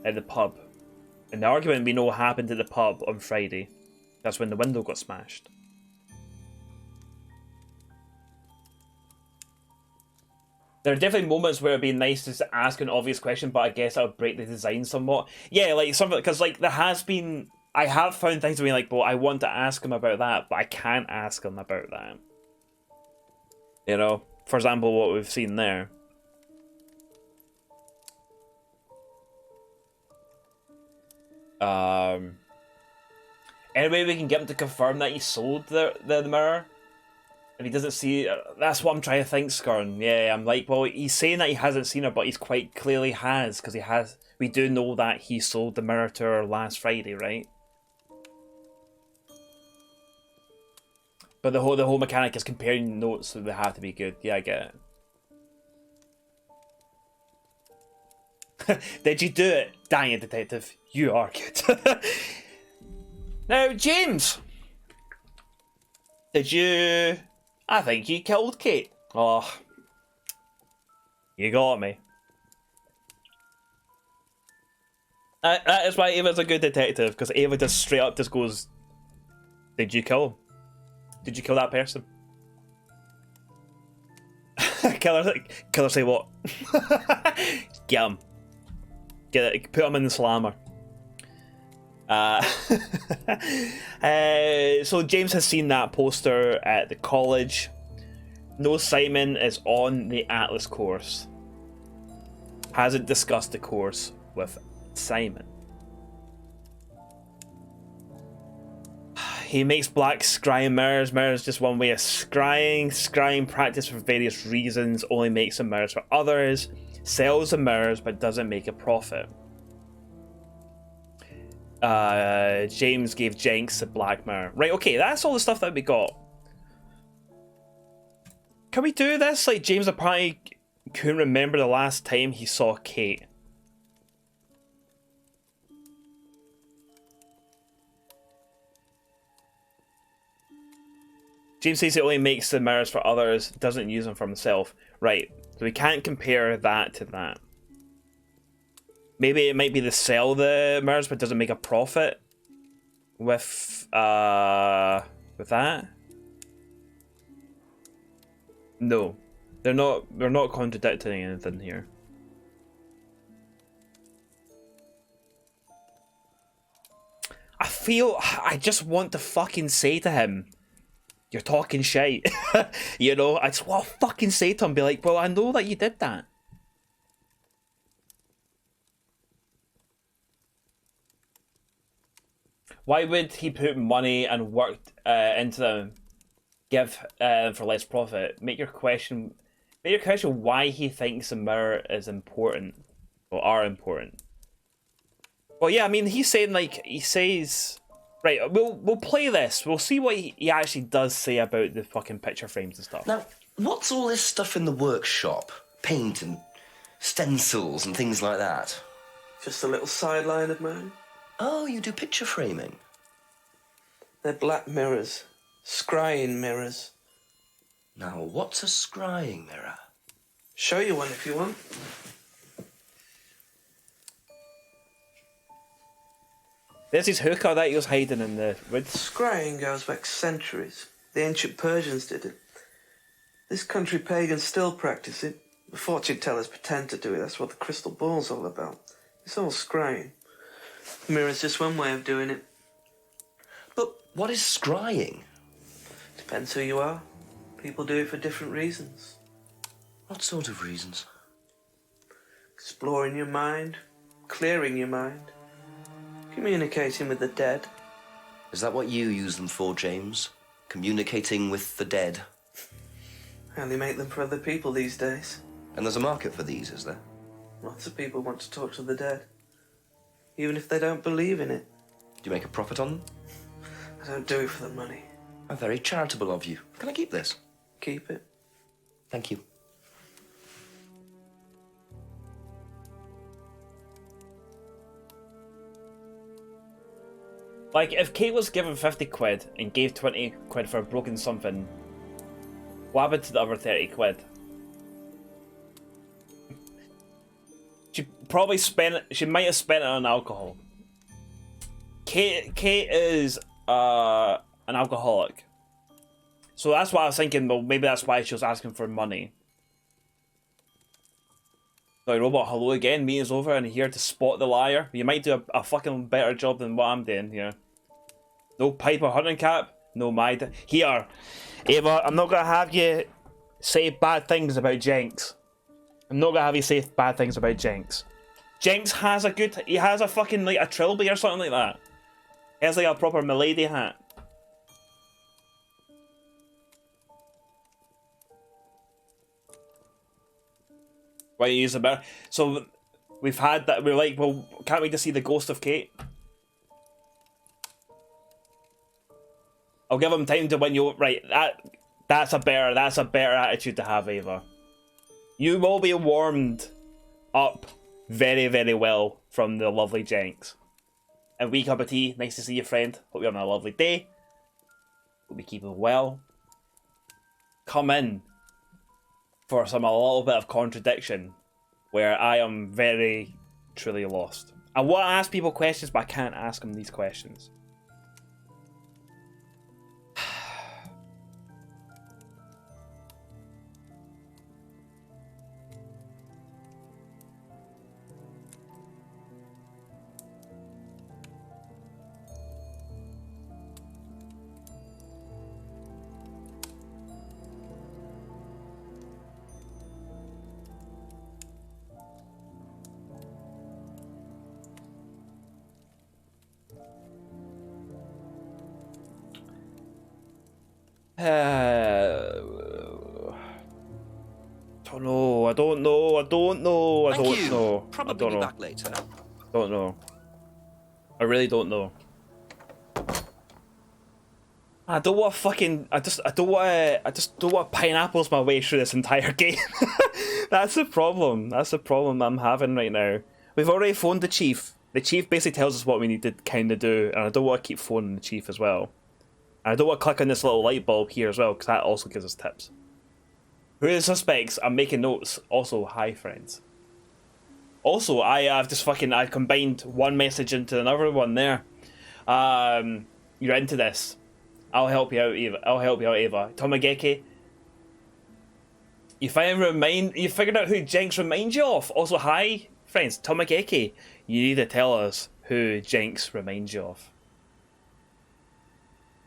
at the pub. And the argument we know happened at the pub on Friday. That's when the window got smashed. There are definitely moments where it'd be nice to ask an obvious question, but I guess that would break the design somewhat. Yeah, like something, because like there has been, I have found things to be like, well, I want to ask him about that, but I can't ask him about that. You know, for example, what we've seen there. Anyway, we can get him to confirm that he sold the mirror. If he doesn't see it, that's what I'm trying to think, Skurn. Yeah, I'm like, well, he's saying that he hasn't seen her, but he's quite clearly has, because he has. We do know that he sold the mirror to her last Friday, right? But the whole mechanic is comparing notes, so they have to be good. Yeah, I get it. Did you do it? Dang it, detective. You are good. Now, James. Did you... I think you killed Kate. Oh. You got me. That is why Ava's a good detective, because Ava just straight up just goes, did you kill him? Did you kill that person? Killer say what? Get him. Get it. Put him in the slammer. So James has seen that poster at the college. Knows Simon is on the Atlas course. Hasn't discussed the course with Simon. He makes black scrying mirrors. Mirrors just one way of scrying. Scrying practice for various reasons. Only makes some mirrors for others. Sells the mirrors but doesn't make a profit. James gave Jenks a black mirror. Right, okay, that's all the stuff that we got. Can we do this? Like, James apparently couldn't remember the last time he saw Kate. James says he only makes the mirrors for others, doesn't use them for himself. Right, so we can't compare that to that. Maybe it might be to sell the mirrors but doesn't make a profit with that. No. They're not contradicting anything here. I just want to fucking say to him, you're talking shite. You know, I just want to fucking say to him, be like, well, I know that you did that. Why would he put money and work into them, give for less profit? Make your question why he thinks the mirror is important or are important. Well, yeah, I mean, he's saying like he says, right? We'll play this. We'll see what he actually does say about the fucking picture frames and stuff. Now, what's all this stuff in the workshop? Paint and stencils and things like that? Just a little sideline of mine. Oh, you do picture framing? They're black mirrors. Scrying mirrors. Now, what's a scrying mirror? Show you one if you want. There's his hookah that he was hiding in the woods. Scrying goes back centuries. The ancient Persians did it. This country pagans still practice it. The fortune tellers pretend to do it. That's what the crystal ball's all about. It's all scrying. The mirror's just one way of doing it. But what is scrying? Depends who you are. People do it for different reasons. What sort of reasons? Exploring your mind, clearing your mind, communicating with the dead. Is that what you use them for, James? Communicating with the dead? I only make them for other people these days. And there's a market for these, is there? Lots of people want to talk to the dead, even if they don't believe in it. Do you make a profit on them? I don't do it for the money. How very charitable of you. Can I keep this? Keep it. Thank you. Like, if Kate was given 50 quid and gave 20 quid for broken something, what happened to the other 30 quid? She might have spent it on alcohol. Kate is an alcoholic. So that's why I was thinking, well, maybe that's why she was asking for money. Sorry, Robot, hello again. Meeting's over and here to spot the liar. You might do a fucking better job than what I'm doing here. No pipe or hunting cap. No here. Ava, I'm not gonna have you say bad things about Jenks. I'm not gonna have you say bad things about Jenks. Jenks has he has a fucking, like, a trilby or something like that. He has, like, a proper milady hat. Why you use the mirror? So we've had that. We're like, well, can't we just see the ghost of Kate? I'll give him time to win you. Right, that's a better attitude to have, Ava. You will be warmed up very, very well from the lovely Jenks. A wee cup of tea. Nice to see you, friend. Hope you're having a lovely day. Hope you keep it well. Come in for a little bit of contradiction, where I am very, truly lost. I want to ask people questions, but I can't ask them these questions. I don't know. Thank you. Know. Probably be back later. Don't know. I really don't know. I don't want fucking. I just don't want pineapples my way through this entire game. That's the problem. That's the problem I'm having right now. We've already phoned the chief. The chief basically tells us what we need to kind of do, and I don't want to keep phoning the chief as well. And I don't want to click on this little light bulb here as well, because that also gives us tips. Who are the suspects? I'm making notes. Also, hi friends. Also, I've combined one message into another one there. You're into this. I'll help you out, Ava. Tomageki. You figured out who Jenks reminds you of. Also, hi friends. Tomageki. You need to tell us who Jenks reminds you of.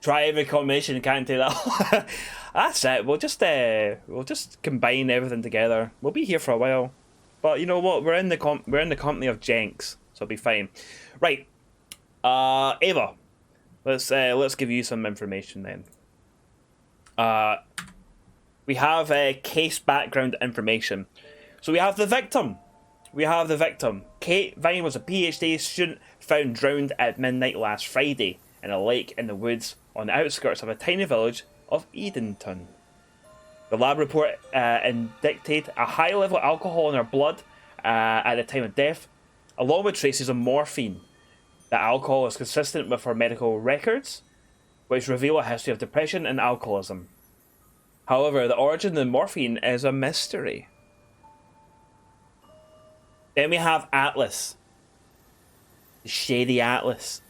Try every combination, can't do that. That's it. We'll just combine everything together. We'll be here for a while, but you know what? We're in the company of Jenks, so it'll be fine. Right, Ava, Let's give you some information then. We have case background information. So we have the victim. Kate Vine was a PhD student found drowned at midnight last Friday in a lake in the woods on the outskirts of a tiny village of Edenton. The lab report indicated a high level of alcohol in her blood at the time of death, along with traces of morphine. The alcohol is consistent with her medical records, which reveal a history of depression and alcoholism. However, the origin of the morphine is a mystery. Then we have Atlas. The shady Atlas.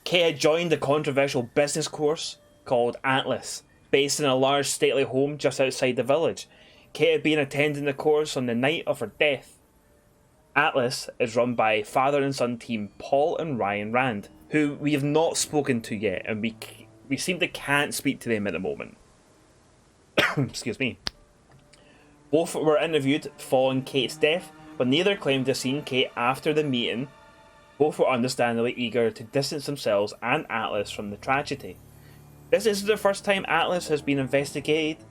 Kate had joined a controversial business course called Atlas, based in a large stately home just outside the village. Kate had been attending the course on the night of her death. Atlas is run by father and son team Paul and Ryan Rand, who we have not spoken to yet, and we seem to can't speak to them at the moment. Excuse me. Both were interviewed following Kate's death, but neither claimed to have seen Kate after the meeting. Both were understandably eager to distance themselves and Atlas from the tragedy. This isn't the first time Atlas has been investigated.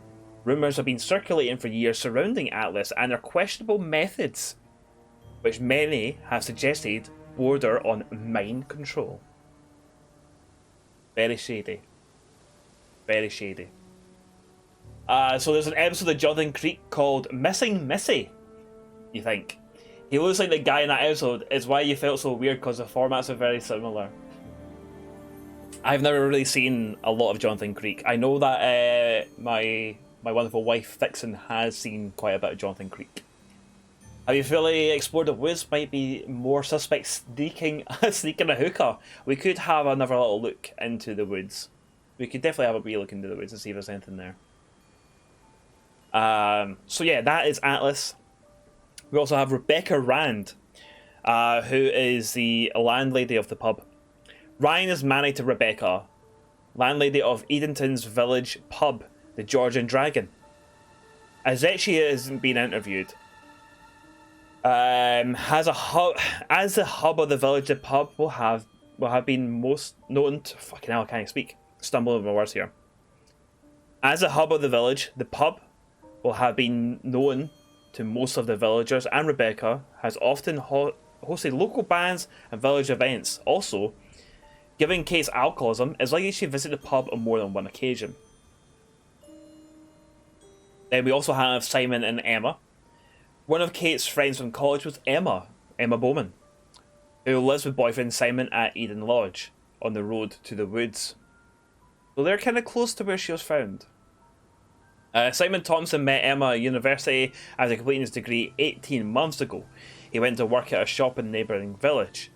Rumours have been circulating for years surrounding Atlas and their questionable methods, which many have suggested border on mind control. Very shady. Very shady. So there's an episode of Jonathan Creek called Missing Missy, you think. He looks like the guy in that episode. It's why you felt so weird, because the formats are very similar. I've never really seen a lot of Jonathan Creek. I know that my wonderful wife Vixen has seen quite a bit of Jonathan Creek. Have you fully explored the woods? Might be more suspects sneaking a hookah. We could have another little look into the woods. We could definitely have a wee look into the woods and see if there's anything there. So yeah, that is Atlas. We also have Rebecca Rand, who is the landlady of the pub. Ryan is married to Rebecca, landlady of Edenton's village pub, the Georgian Dragon. As she hasn't been interviewed, as the hub of the village, the pub will have been most known to, fucking hell, I can't speak. Stumble over my words here. As a hub of the village, the pub will have been known to most of the villagers, and Rebecca has often hosted local bands and village events. Also, given Kate's alcoholism, it's likely she visited the pub on more than one occasion. Then we also have Simon and Emma. One of Kate's friends from college was Emma Bowman, who lives with boyfriend Simon at Eden Lodge on the road to the woods. So they're kind of close to where she was found. Simon Thompson met Emma at university after completing his degree 18 months ago. He went to work at a shop in the neighbouring village.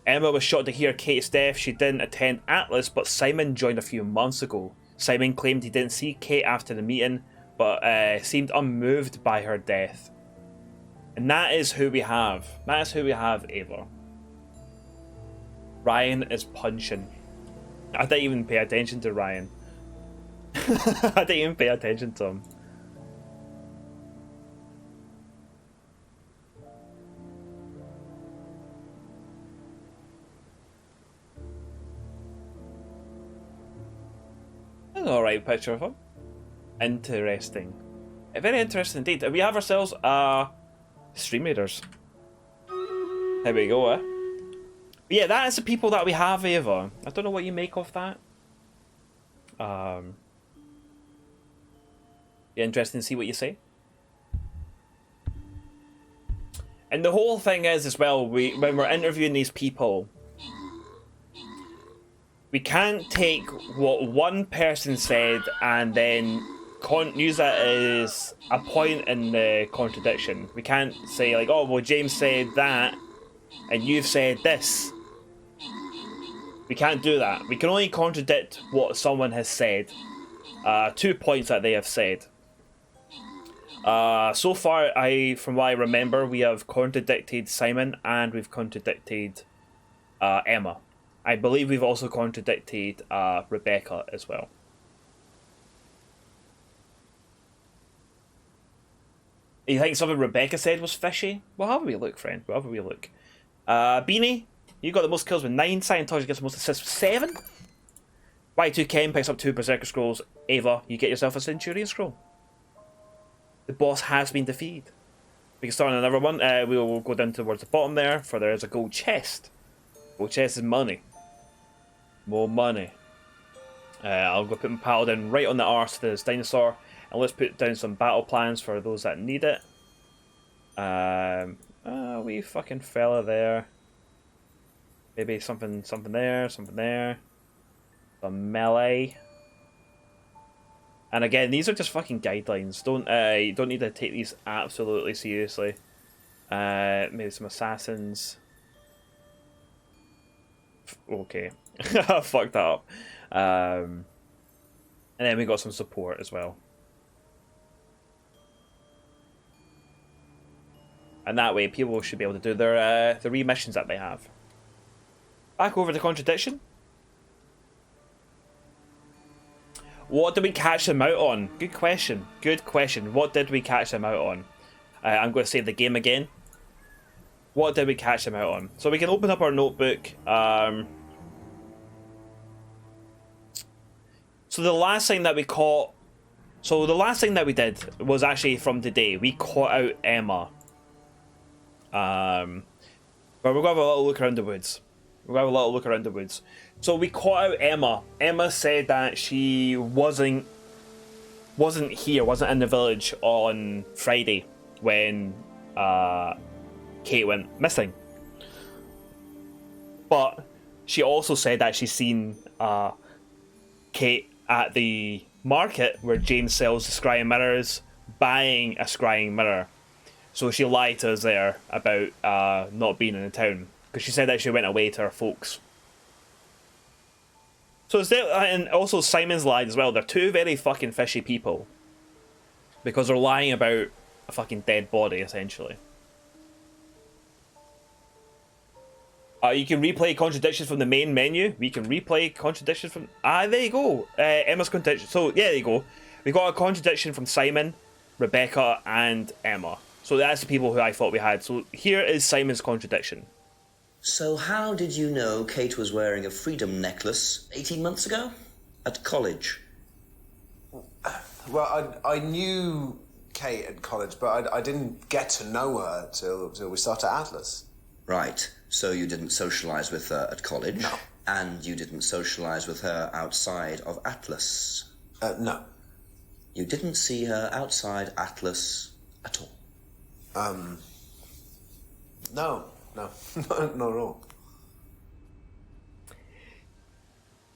Emma was shocked to hear Kate's death. She didn't attend Atlas, but Simon joined a few months ago. Simon claimed he didn't see Kate after the meeting, but seemed unmoved by her death. And that is who we have. That is who we have, Ava. Ryan is punching. I didn't even pay attention to Ryan. I didn't even pay attention to him. That's an alright picture of him. Interesting. Very interesting indeed. We have ourselves Stream Raiders. There we go, But yeah, that is the people that we have, Ava. I don't know what you make of that. Yeah, interesting to see what you say. And the whole thing is, as well, when we're interviewing these people, we can't take what one person said and then use that as a point in the contradiction. We can't say, like, oh, well, James said that, and you've said this. We can't do that. We can only contradict what someone has said. 2 points that they have said. So far, from what I remember, we have contradicted Simon and we've contradicted Emma. I believe we've also contradicted Rebecca as well. You think something Rebecca said was fishy? Well, have a wee look, friend. We'll have a wee look. Beanie, you got the most kills with 9. Scientology gets the most assists with 7. Y2 Ken picks up 2 Berserker Scrolls. Ava, you get yourself a Centurion Scroll. The boss has been defeated. We can start on another one. We will go down towards the bottom there, for there is a gold chest. Gold chest is money. More money. I'll go put my paladin right on the arse of this dinosaur, and let's put down some battle plans for those that need it. Wee fucking fella there. Maybe something there, something there. Some melee. And again, these are just fucking guidelines. You don't need to take these absolutely seriously. Maybe some assassins. Okay. I fucked that up. And then we got some support as well. And that way people should be able to do their the remissions that they have. Back over to Contradiction. What did we catch them out on? Good question. Good question. What did we catch them out on? I'm going to save the game again. What did we catch them out on? So we can open up our notebook. So the last thing that we caught... So the last thing that we did was actually from today. We caught out Emma. But we're going to have a little look around the woods. So we caught out Emma. Emma said that she wasn't here, wasn't in the village on Friday when Kate went missing. But she also said that she's seen Kate at the market where James sells the scrying mirrors, buying a scrying mirror. So she lied to us there about not being in the town, because she said that she went away to her folks. So it's there, and also Simon's lied as well. They're two very fucking fishy people, because they're lying about a fucking dead body, essentially. You can replay Contradiction from the main menu. We can replay Contradiction from... there you go. Emma's Contradiction. So, yeah, there you go. We got a Contradiction from Simon, Rebecca, and Emma. So that's the people who I thought we had. So here is Simon's Contradiction. So how did you know Kate was wearing a freedom necklace 18 months ago? At college? Well, I knew Kate at college, but I didn't get to know her till we started Atlas. Right. So you didn't socialise with her at college? No. And you didn't socialise with her outside of Atlas? No. You didn't see her outside Atlas at all? No, not at all.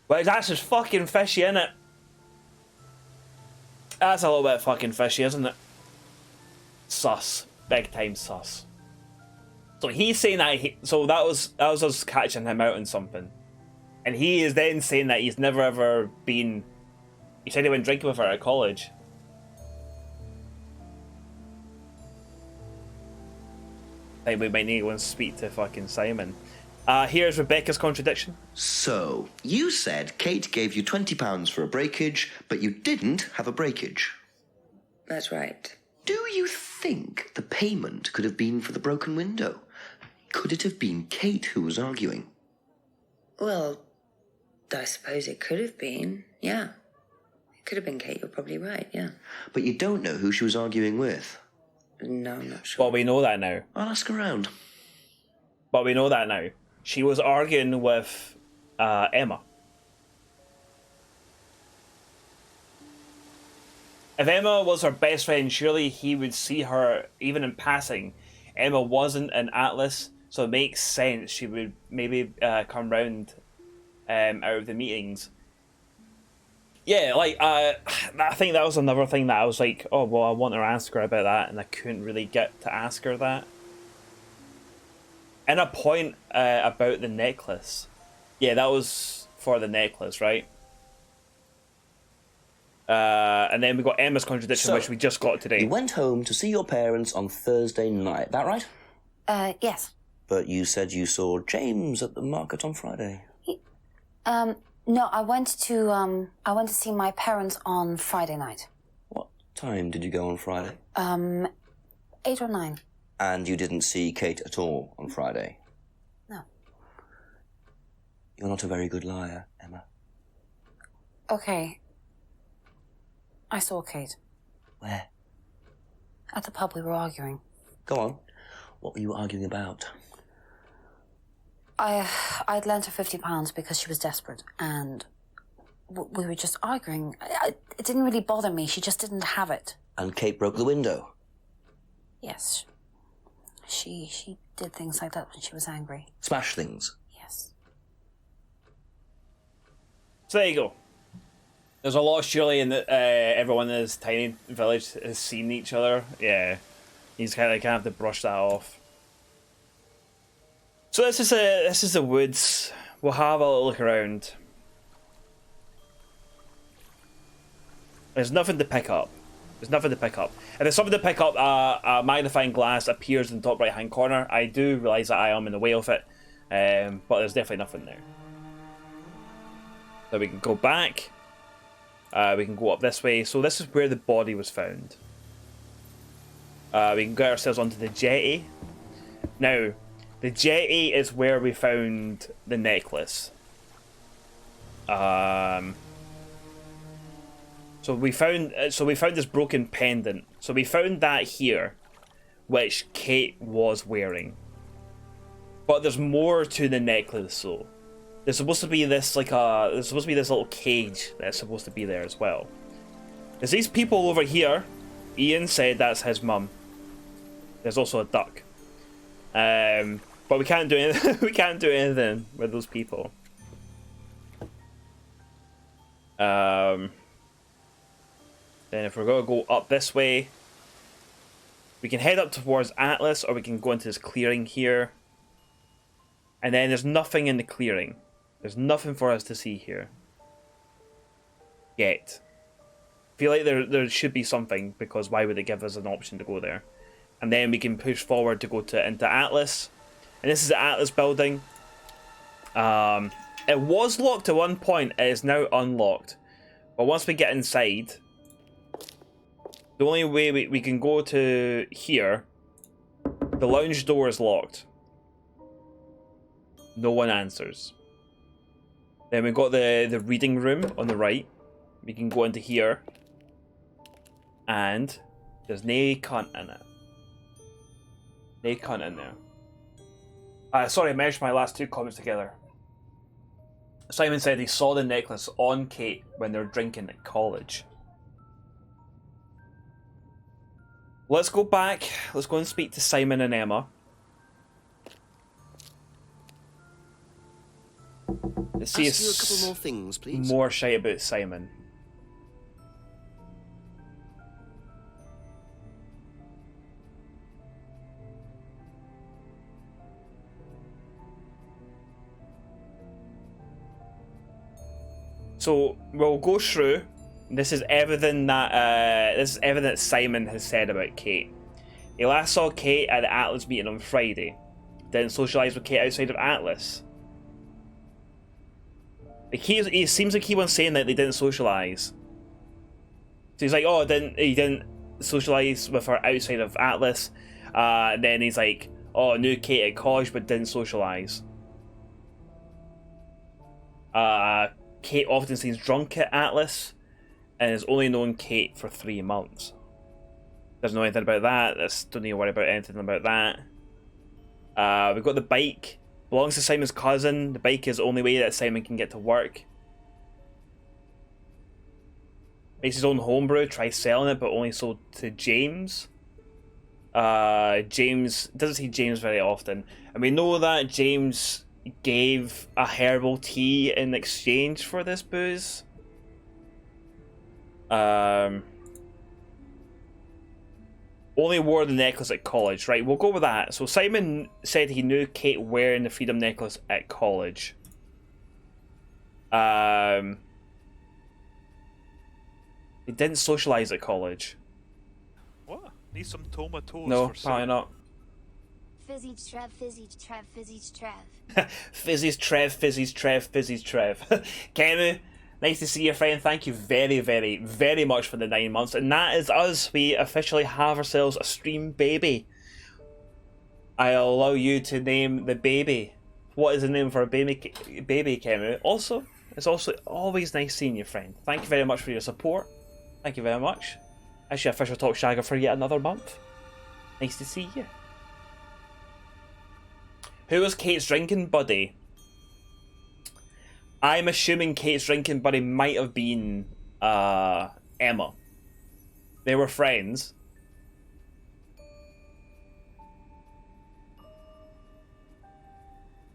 Well, that's just fucking fishy, isn't it? That's a little bit fucking fishy, isn't it? Sus. Big time sus. So he's saying that so that was us catching him out on something. And he is then saying that he's never ever been... He said he went drinking with her at college. I think we might need to go and speak to fucking Simon. Here's Rebecca's Contradiction. So, you said Kate gave you £20 for a breakage, but you didn't have a breakage. That's right. Do you think the payment could have been for the broken window? Could it have been Kate who was arguing? Well, I suppose it could have been, yeah. It could have been Kate, you're probably right, yeah. But you don't know who she was arguing with? No, I'm not sure. Well, we know that now. I'll ask around. But we know that now. She was arguing with Emma. If Emma was her best friend, surely he would see her, even in passing. Emma wasn't an Atlas, so it makes sense she would maybe come round out of the meetings. Yeah, like, I think that was another thing that I was like, oh, well, I want to ask her about that, and I couldn't really get to ask her that. And a point about the necklace. Yeah, that was for the necklace, right? And then we got Emma's Contradiction, which we just got today. You went home to see your parents on Thursday night, that right? Yes. But you said you saw James at the market on Friday. No, I went to see my parents on Friday night. What time did you go on Friday? 8 or 9. And you didn't see Kate at all on Friday? No. You're not a very good liar, Emma. Okay. I saw Kate. Where? At the pub we were arguing. Go on. What were you arguing about? I'd lent her £50 because she was desperate, and we were just arguing. It didn't really bother me. She just didn't have it. And Kate broke the window? Yes. She did things like that when she was angry. Smash things? Yes. So there you go. There's a lot, surely, in everyone in this tiny village has seen each other. Yeah. He's kind of have to brush that off. So this is the woods. We'll have a little look around. There's nothing to pick up. There's nothing to pick up. If there's something to pick up, a magnifying glass appears in the top right hand corner. I do realise that I am in the way of it, but there's definitely nothing there. So we can go back. We can go up this way. So this is where the body was found. We can get ourselves onto the jetty. Now, the jetty is where we found the necklace. So we found this broken pendant. So we found that here, which Kate was wearing. But there's more to the necklace, though. There's supposed to be this little cage that's supposed to be there as well. There's these people over here. Ian said that's his mum. There's also a duck. But we can't do anything. We can't do anything with those people. Then if we're gonna go up this way, we can head up towards Atlas, or we can go into this clearing here. And then there's nothing in the clearing. There's nothing for us to see here. Yet. I feel like there should be something, because why would it give us an option to go there? And then we can push forward to go into Atlas. And this is the Atlas building. It was locked at one point. It is now unlocked. But once we get inside, the only way we can go to here, the lounge door is locked. No one answers. Then we've got the reading room on the right. We can go into here. And there's nae cunt in it. Nae cunt in there. Sorry, I merged my last two comments together. Simon said he saw the necklace on Kate when they were drinking at college. Let's go back. Let's go and speak to Simon and Emma. Let's see Ask you a couple more things, please. More shite about Simon. So we'll go through. This is everything that Simon has said about Kate. He last saw Kate at the Atlas meeting on Friday. Didn't socialise with Kate outside of Atlas. He seems to keep on saying that they didn't socialise. So he's like, oh, he didn't socialise with her outside of Atlas. Then he's like, oh, I knew Kate at college but didn't socialise. Kate often seems drunk at Atlas and has only known Kate for 3 months. Doesn't know anything about that. Don't need to worry about anything about that. We've got the bike. Belongs to Simon's cousin. The bike is the only way that Simon can get to work. Makes his own homebrew. Tries selling it, but only sold to James. James doesn't see James very often, and we know that James gave a herbal tea in exchange for this booze. Only wore the necklace at college. Right, we'll go with that. So Simon said he knew Kate wearing the Freedom necklace at college. He didn't socialise at college. What? Need some tomatoes No, for probably not. Fizzy's Trev, Fizzy's Trev, Fizzy's Trev. Fizzy's Trev, Fizzy's Trev, Fizzy's Trev. Kemu, nice to see you, friend. Thank you very, very, very much for the 9 months. And that is us. We officially have ourselves a stream baby. I'll allow you to name the baby. What is the name for a baby, Kemu? Also, It's also always nice seeing you, friend. Thank you very much for your support. Thank you very much. Actually, Official Talk Shagger for yet another month. Nice to see you. Who was Kate's drinking buddy? I'm assuming Kate's drinking buddy might have been Emma. They were friends.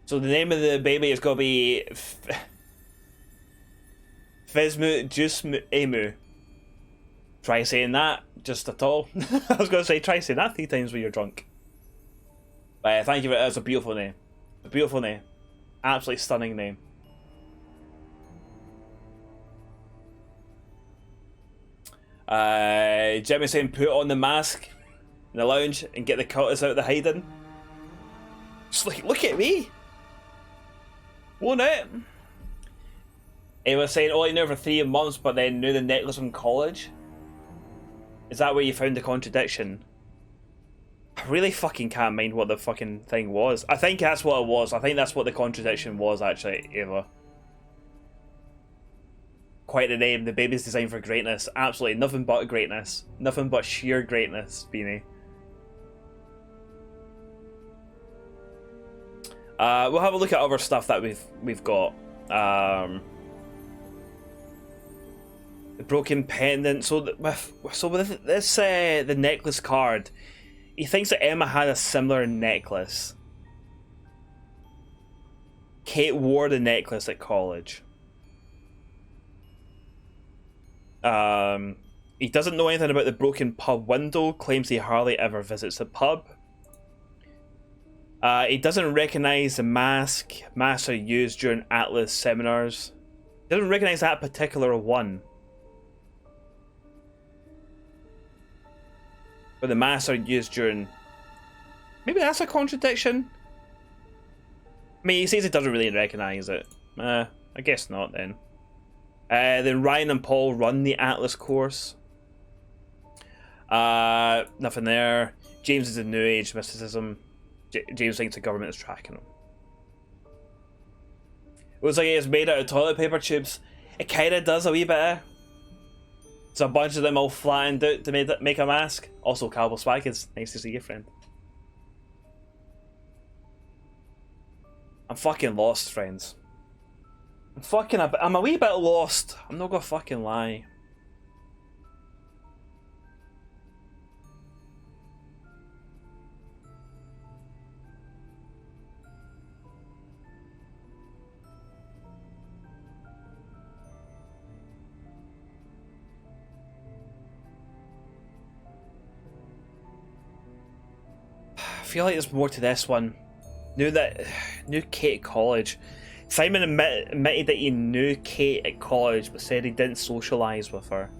So the name of the baby is going to be Fizmu Joose Emu. Try saying that just at all. I was going to say try saying that 3 times when you're drunk. But thank you. That's a beautiful name. A beautiful name. Absolutely stunning name. Jimmy saying put on the mask in the lounge and get the cultists out of the hiding. Just like, look at me. Won't it? He was saying, oh, he knew for 3 months, but then knew the necklace from college. Is that where you found the contradiction? I really fucking can't mind what the fucking thing was. I think that's what it was. I think that's what the contradiction was, actually, Ava. Quite the name. The baby's designed for greatness. Absolutely nothing but greatness. Nothing but sheer greatness, Beanie. We'll have a look at other stuff that we've got. The broken pendant. So with this the necklace card, he thinks that Emma had a similar necklace. Kate wore the necklace at college. He doesn't know anything about the broken pub window. Claims he hardly ever visits the pub. He doesn't recognise the mask masks are used during Atlas seminars. He doesn't recognise that particular one. But the masks are used during... Maybe that's a contradiction? I mean, he says he doesn't really recognise it. I guess not then. Then Ryan and Paul run the Atlas course. Nothing there. James is a new age mysticism. James thinks the government is tracking him. It looks like it's made out of toilet paper tubes. It kinda does a wee bit. It's a bunch of them all flattened out to make a mask. Also, Cowboy Swag is nice to see you, friend. I'm fucking lost, friends. I'm a wee bit lost. I'm not gonna fucking lie. I feel like there's more to this one. Knew Kate at college. Simon admitted that he knew Kate at college, but said he didn't socialise with her.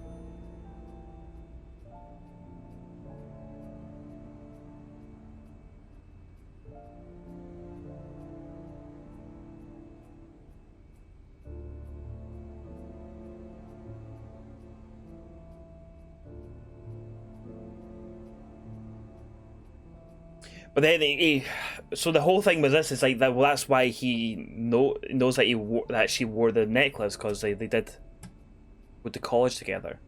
But then so the whole thing with this is like that. Well, that's why he knows that she wore the necklace, because they did go to college together.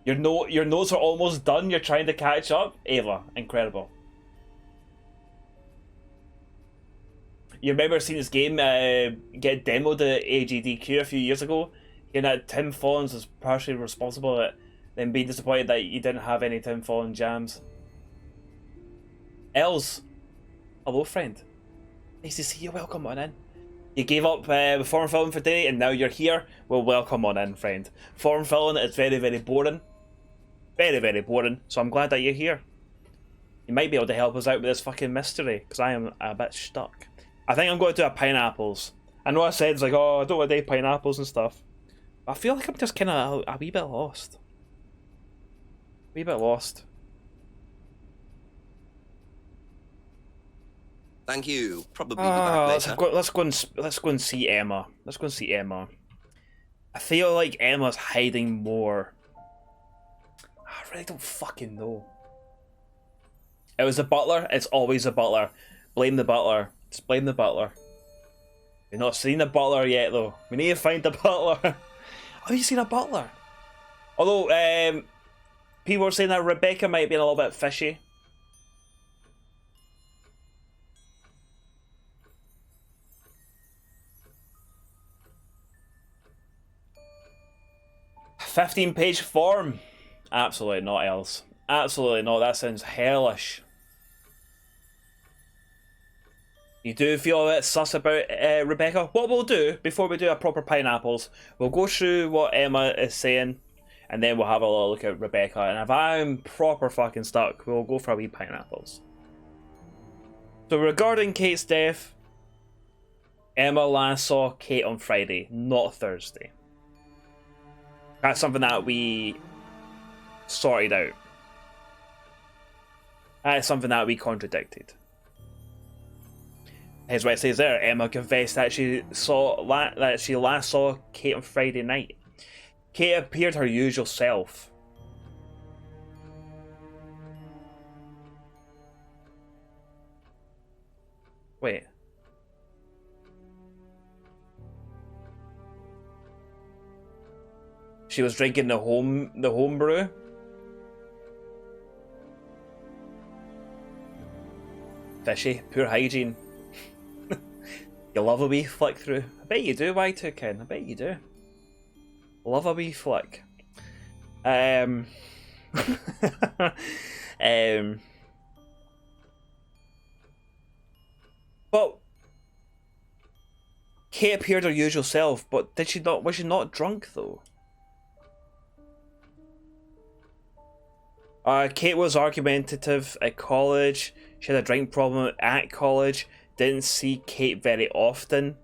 Your notes are almost done. You're trying to catch up, Ava. Incredible. You remember seeing this game get demoed at AGDQ a few years ago? You know, Tim Follins was partially responsible at then being disappointed that you didn't have any Tim Follins jams. Els, hello friend. Nice to see you, welcome on in. You gave up form filling for today and now you're here? Well, welcome on in, friend. Form filling is very, very boring. Very, very boring, so I'm glad that you're here. You might be able to help us out with this fucking mystery, because I am a bit stuck. I think I'm going to do a pineapples. I know I said it's like, oh, I don't want to do pineapples and stuff. But I feel like I'm just kind of a wee bit lost. A wee bit lost. Thank you. Probably be back later. Let's go and see Emma. Let's go and see Emma. I feel like Emma's hiding more. I really don't fucking know. It was the butler. It's always the butler. Blame the butler. Just blame the butler. We've not seen the butler yet, though. We need to find the butler. Have you seen a butler? Although, people are saying that Rebecca might be a little bit fishy. "15-page form." Absolutely not, else. Absolutely not. That sounds hellish. You do feel a bit sus about Rebecca? What we'll do, before we do a proper pineapples, we'll go through what Emma is saying, and then we'll have a little look at Rebecca. And if I'm proper fucking stuck, we'll go for a wee pineapples. So regarding Kate's death, Emma last saw Kate on Friday, not Thursday. That's something that we sorted out. That is something that we contradicted. Here's what it says there. Emma confessed that she last saw Kate on Friday night. Kate appeared her usual self. Wait. She was drinking the home brew. Fishy, poor hygiene. You love a wee flick through. I bet you do, Y2Ken. I bet you do. Love a wee flick. But Kate appeared her usual self, but did she not? Was she not drunk though? Kate was argumentative at college. She had a drink problem at college. Didn't see Kate very often.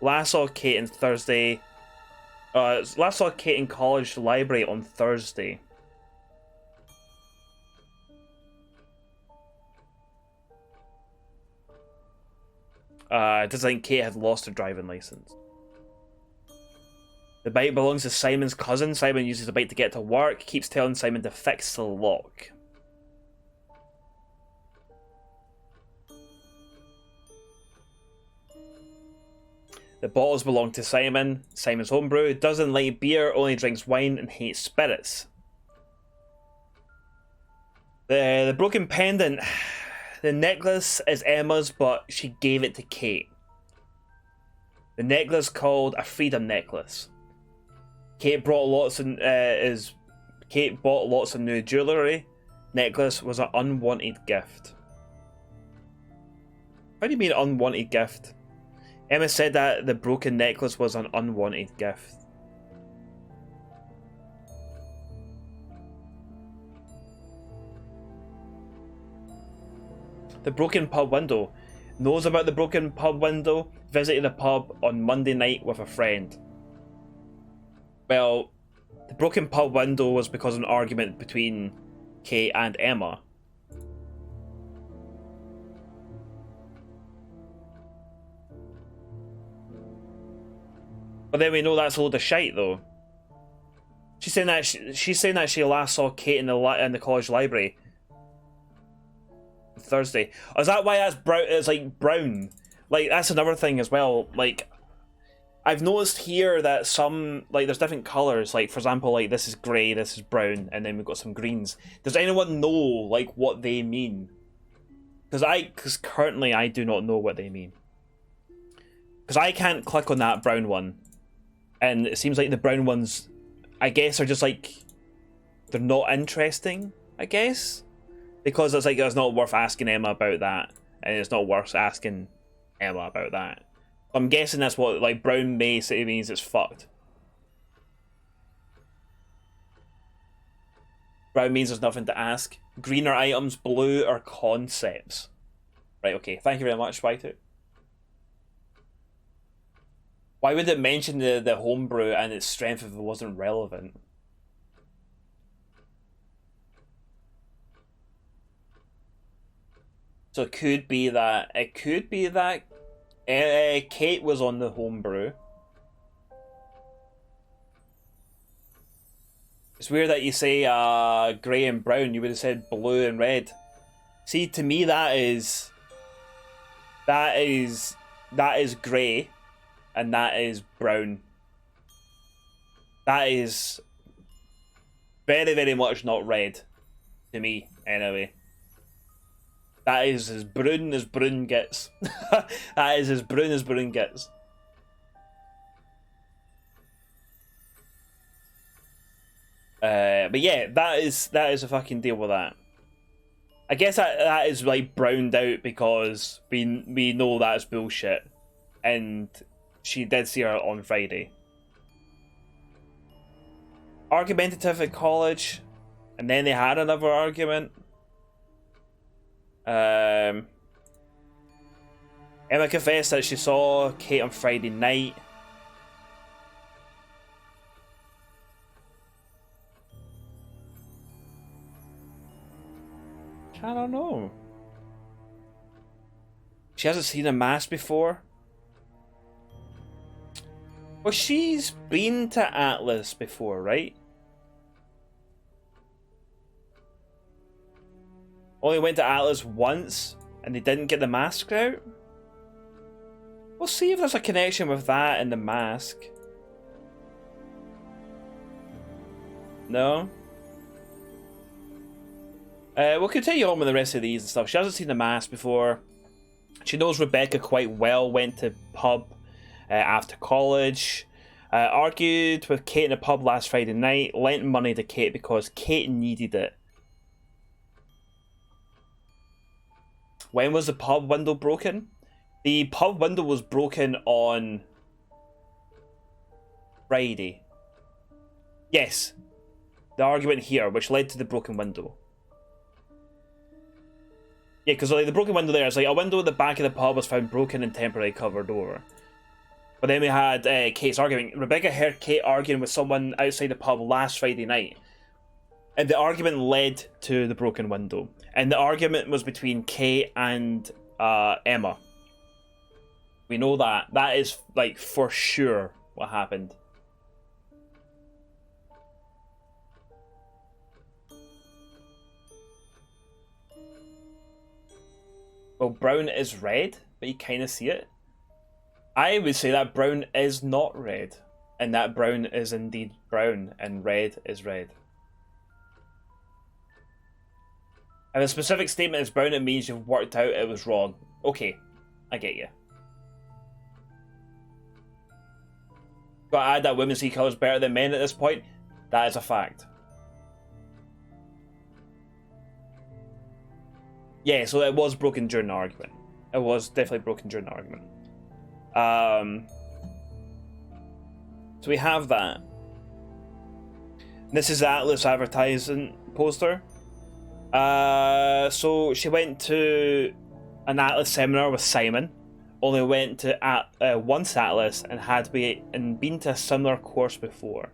Last saw Kate in Thursday. Last saw Kate in college library on Thursday. Does think Kate had lost her driving license. The bike belongs to Simon's cousin. Simon uses the bike to get to work. Keeps telling Simon to fix the lock. The bottles belong to Simon. Simon's homebrew. Doesn't like beer, only drinks wine and hates spirits. The broken pendant. The necklace is Emma's, but she gave it to Kate. The necklace called a freedom necklace. Kate brought lots of Kate bought lots of new jewellery. Necklace was an unwanted gift. How do you mean unwanted gift? Emma said that the broken necklace was an unwanted gift. The broken pub window. Knows about the broken pub window. Visited the pub on Monday night with a friend. Well, the broken pub window was because of an argument between Kate and Emma. But then we know that's a load of shite, though. She's saying that she last saw Kate in the college library Thursday. Oh, is that why that's brown? It's like brown. Like that's another thing as well. Like I've noticed here that some there's different colors. Like for example, like this is grey, this is brown, and then we've got some greens. Does anyone know like what they mean? Because currently I do not know what they mean. Because I can't click on that brown one, and it seems like the brown ones, I guess, are just like they're not interesting. I guess. Because it's like it's not worth asking Emma about that, and it's not worth asking Emma about that. I'm guessing that's what like brown basically means. It's fucked. Brown means there's nothing to ask. Green are items, blue are concepts. Right. Okay. Thank you very much, Spy2. Why would it mention the homebrew and its strength if it wasn't relevant? So it could be that Kate was on the homebrew. It's weird that you say grey and brown. You would have said blue and red. See, to me that is that is grey, and that is brown. That is very, very much not red, to me, anyway. That is as brown gets. That is as brown gets. But yeah, that is a fucking deal with that. I guess that is like browned out because we know that's bullshit, and she did see her on Friday. Argumentative at college, and then they had another argument. Emma confessed that she saw Kate on Friday night. I don't know. She hasn't seen a mask before. Well, she's been to Atlas before, right? Only went to Atlas once, and they didn't get the mask out? We'll see if there's a connection with that and the mask. No? We'll continue on with the rest of these and stuff. She hasn't seen the mask before. She knows Rebecca quite well, went to pub after college. Argued with Kate in a pub last Friday night, lent money to Kate because Kate needed it. When was the pub window broken? The pub window was broken on Friday. Yes. The argument here, which led to the broken window. Yeah, because like, the broken window there is like a window at the back of the pub was found broken and temporarily covered over. But then we had Kate's argument. Rebecca heard Kate arguing with someone outside the pub last Friday night. And the argument led to the broken window. And the argument was between Kate and Emma. We know that. That is, like, for sure what happened. Well, brown is red, but you kind of see it. I would say that brown is not red. And that brown is indeed brown, and red is red. And the specific statement is brown, it means you've worked out it was wrong. Okay, I get you. Gotta add that women see colours better than men at this point. That is a fact. Yeah, so it was broken during the argument. It was definitely broken during the argument. So we have that. This is the Atlas advertising poster. So she went to an Atlas seminar with Simon. Only went to once Atlas and had been to a similar course before.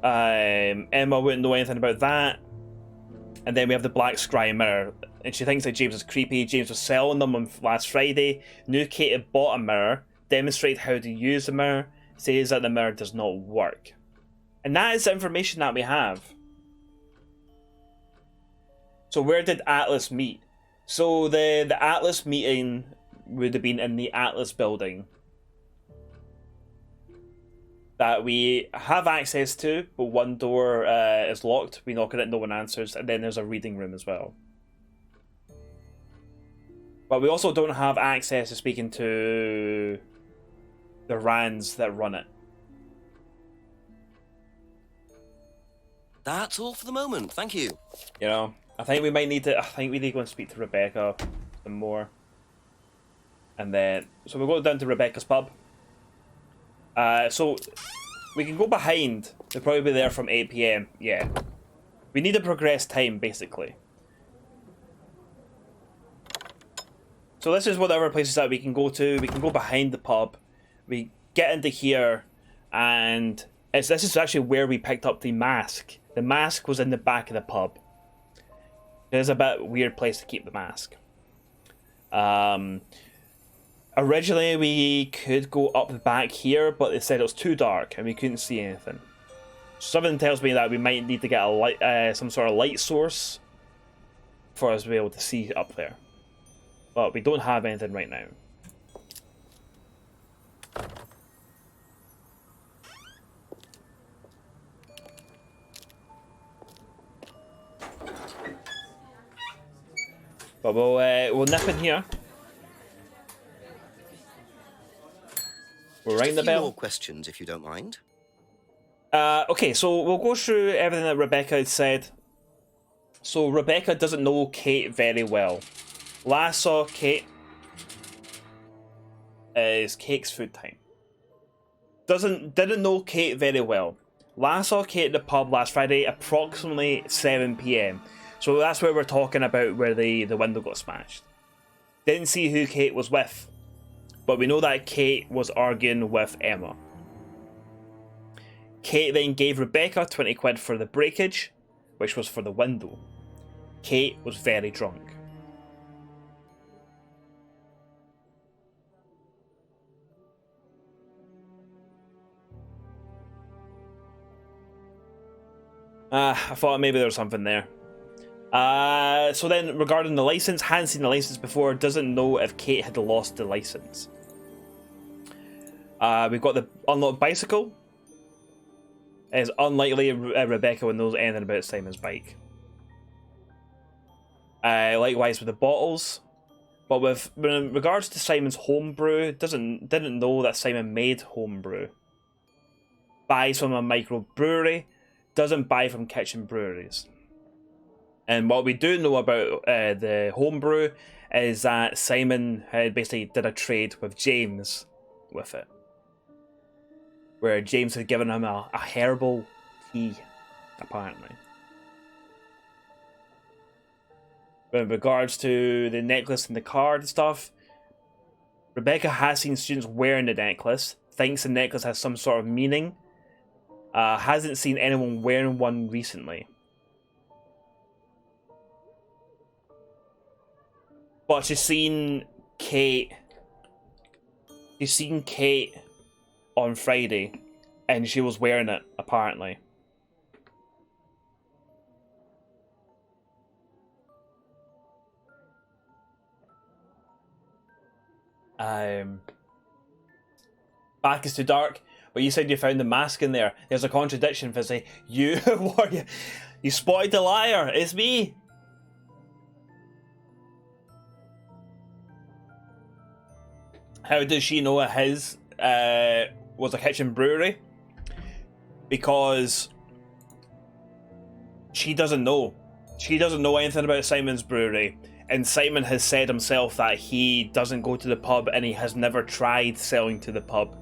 Emma wouldn't know anything about that. And then we have the black scry mirror. And she thinks that James is creepy. James was selling them on last Friday. Knew Kate had bought a mirror. Demonstrated how to use the mirror. Says that the mirror does not work. And that is the information that we have. So where did Atlas meet? So the Atlas meeting would have been in the Atlas building. That we have access to, but one door is locked. We knock on it, no one answers, and then there's a reading room as well. But we also don't have access to speaking to the Rands that run it. That's all for the moment, thank you. You know, I think we might need to. I think we need to go and speak to Rebecca some more. And then, so we'll go down to Rebecca's pub. So we can go behind. They'll probably be there from 8 PM. Yeah, we need to progress time basically. So this is one of the other places that we can go to. We can go behind the pub. We get into here, and this is actually where we picked up the mask. The mask was in the back of the pub. It is a bit weird place to keep the mask. Originally we could go up the back here, but they said it was too dark and we couldn't see anything. Something tells me that we might need to get a light, some sort of light source for us to be able to see up there. But we don't have anything right now. But we'll nip in here. We'll ring the A few bell. more questions, if you don't mind. Okay, so we'll go through everything that Rebecca had said. So Rebecca doesn't know Kate very well. Last saw Kate is Cake's food time. Didn't know Kate very well. Last saw Kate at the pub last Friday, approximately 7 PM. So that's where we're talking about where the window got smashed. Didn't see who Kate was with, but we know that Kate was arguing with Emma. Kate then gave Rebecca 20 quid for the breakage, which was for the window. Kate was very drunk. I thought maybe there was something there. So then, regarding the license, hadn't seen the license before, doesn't know if Kate had lost the license. We've got the unlocked bicycle. It's unlikely Rebecca would know anything about Simon's bike. Likewise with the bottles. But in regards to Simon's homebrew, didn't know that Simon made homebrew. Buys from a microbrewery, doesn't buy from kitchen breweries. And what we do know about the homebrew is that Simon had basically did a trade with James with it. Where James had given him a herbal tea, apparently. But in regards to the necklace and the card and stuff, Rebecca has seen students wearing the necklace, thinks the necklace has some sort of meaning, hasn't seen anyone wearing one recently. But she's seen Kate on Friday, and she was wearing it, apparently. Back is too dark, but you said you found the mask in there. There's a contradiction, Fizzy. You spotted the liar. It's me. How does she know his was a kitchen brewery? Because she doesn't know. She doesn't know anything about Simon's brewery. And Simon has said himself that he doesn't go to the pub and he has never tried selling to the pub.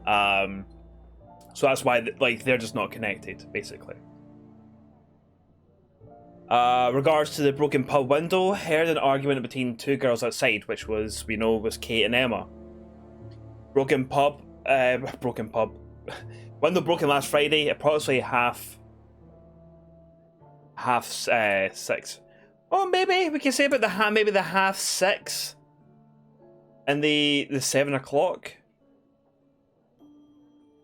So that's why they're just not connected, basically. Regards to the broken pub window, heard an argument between two girls outside, which was Kate and Emma. Broken pub. Window broken last Friday, approximately half 6. Oh, maybe we can say about the 6 and the 7 o'clock.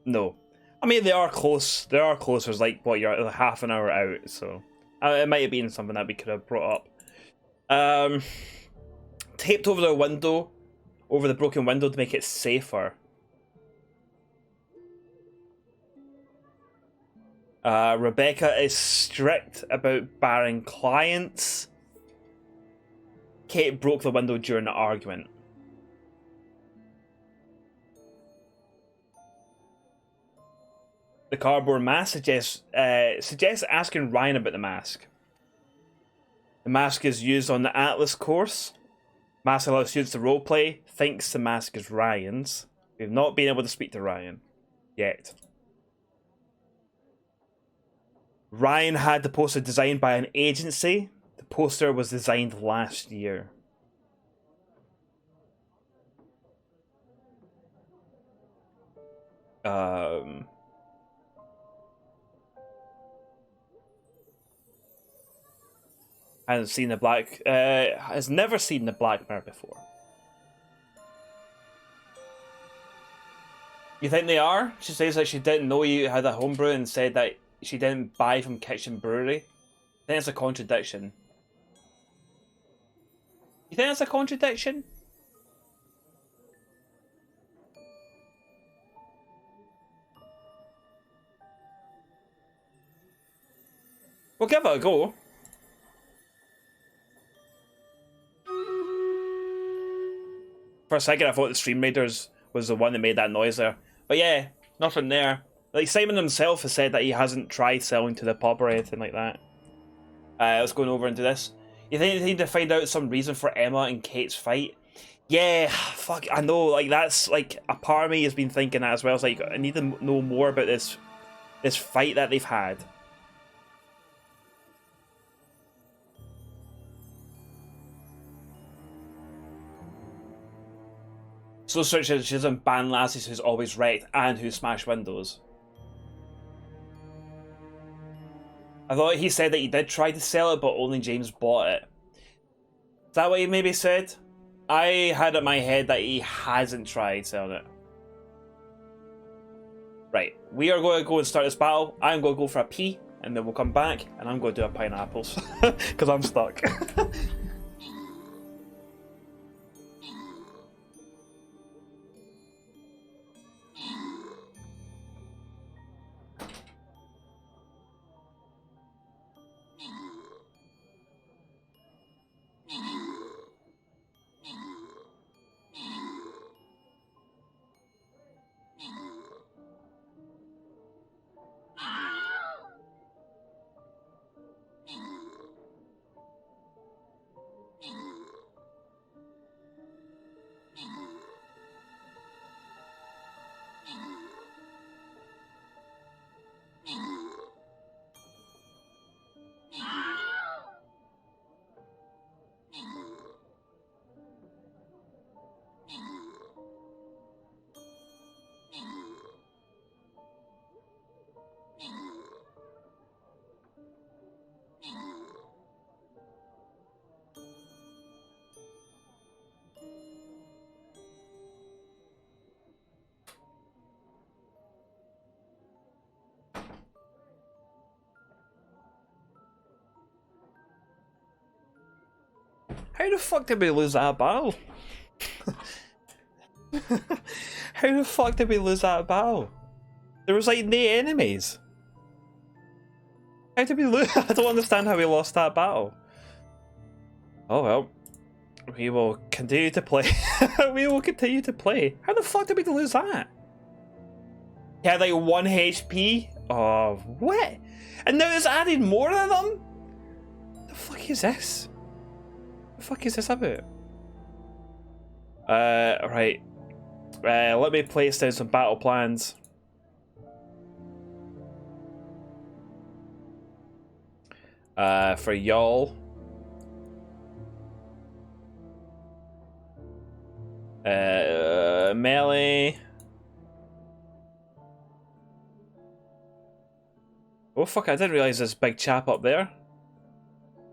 No, I mean they are close. They are close. There's you're half an hour out, so it might have been something that we could have brought up. Taped over the broken window to make it safer. Rebecca is strict about barring clients. Kate broke the window during the argument. The cardboard mask suggests asking Ryan about the mask. The mask is used on the Atlas course. Mask allows students to roleplay. Thinks the mask is Ryan's. We've not been able to speak to Ryan yet. Ryan had the poster designed by an agency. The poster was designed last year. Has never seen the Black Mirror before. You think they are? She says that she didn't know you had a homebrew and said that she didn't buy from kitchen brewery. I think it's a contradiction. You think that's a contradiction? We'll give it a go. For a second I thought the Stream Raiders was the one that made that noise there. But yeah, nothing there. Like, Simon himself has said that he hasn't tried selling to the pub or anything like that. Let's go over into this. You think they need to find out some reason for Emma and Kate's fight? Yeah, fuck, I know, like, that's, like, a part of me has been thinking that as well. It's like, I need to know more about this fight that they've had. So she doesn't ban lassies who's always wrecked and who smash windows. I thought he said that he did try to sell it, but only James bought it. Is that what he maybe said? I had in my head that he hasn't tried selling it. Right, we are going to go and start this battle. I'm going to go for a pee, and then we'll come back, and I'm going to do a pineapples. Because I'm stuck. How the fuck did we lose that battle? How the fuck did we lose that battle? There was like no enemies. How did we lose? I don't understand how we lost that battle. Oh well. We will continue to play. We will continue to play. How the fuck did we lose that? He had like 1 HP? Oh, what? And now it's added more of them? The fuck is this? The fuck is this about? Right. Let me place down some battle plans. For y'all. Melee. Oh fuck, I didn't realise this big chap up there.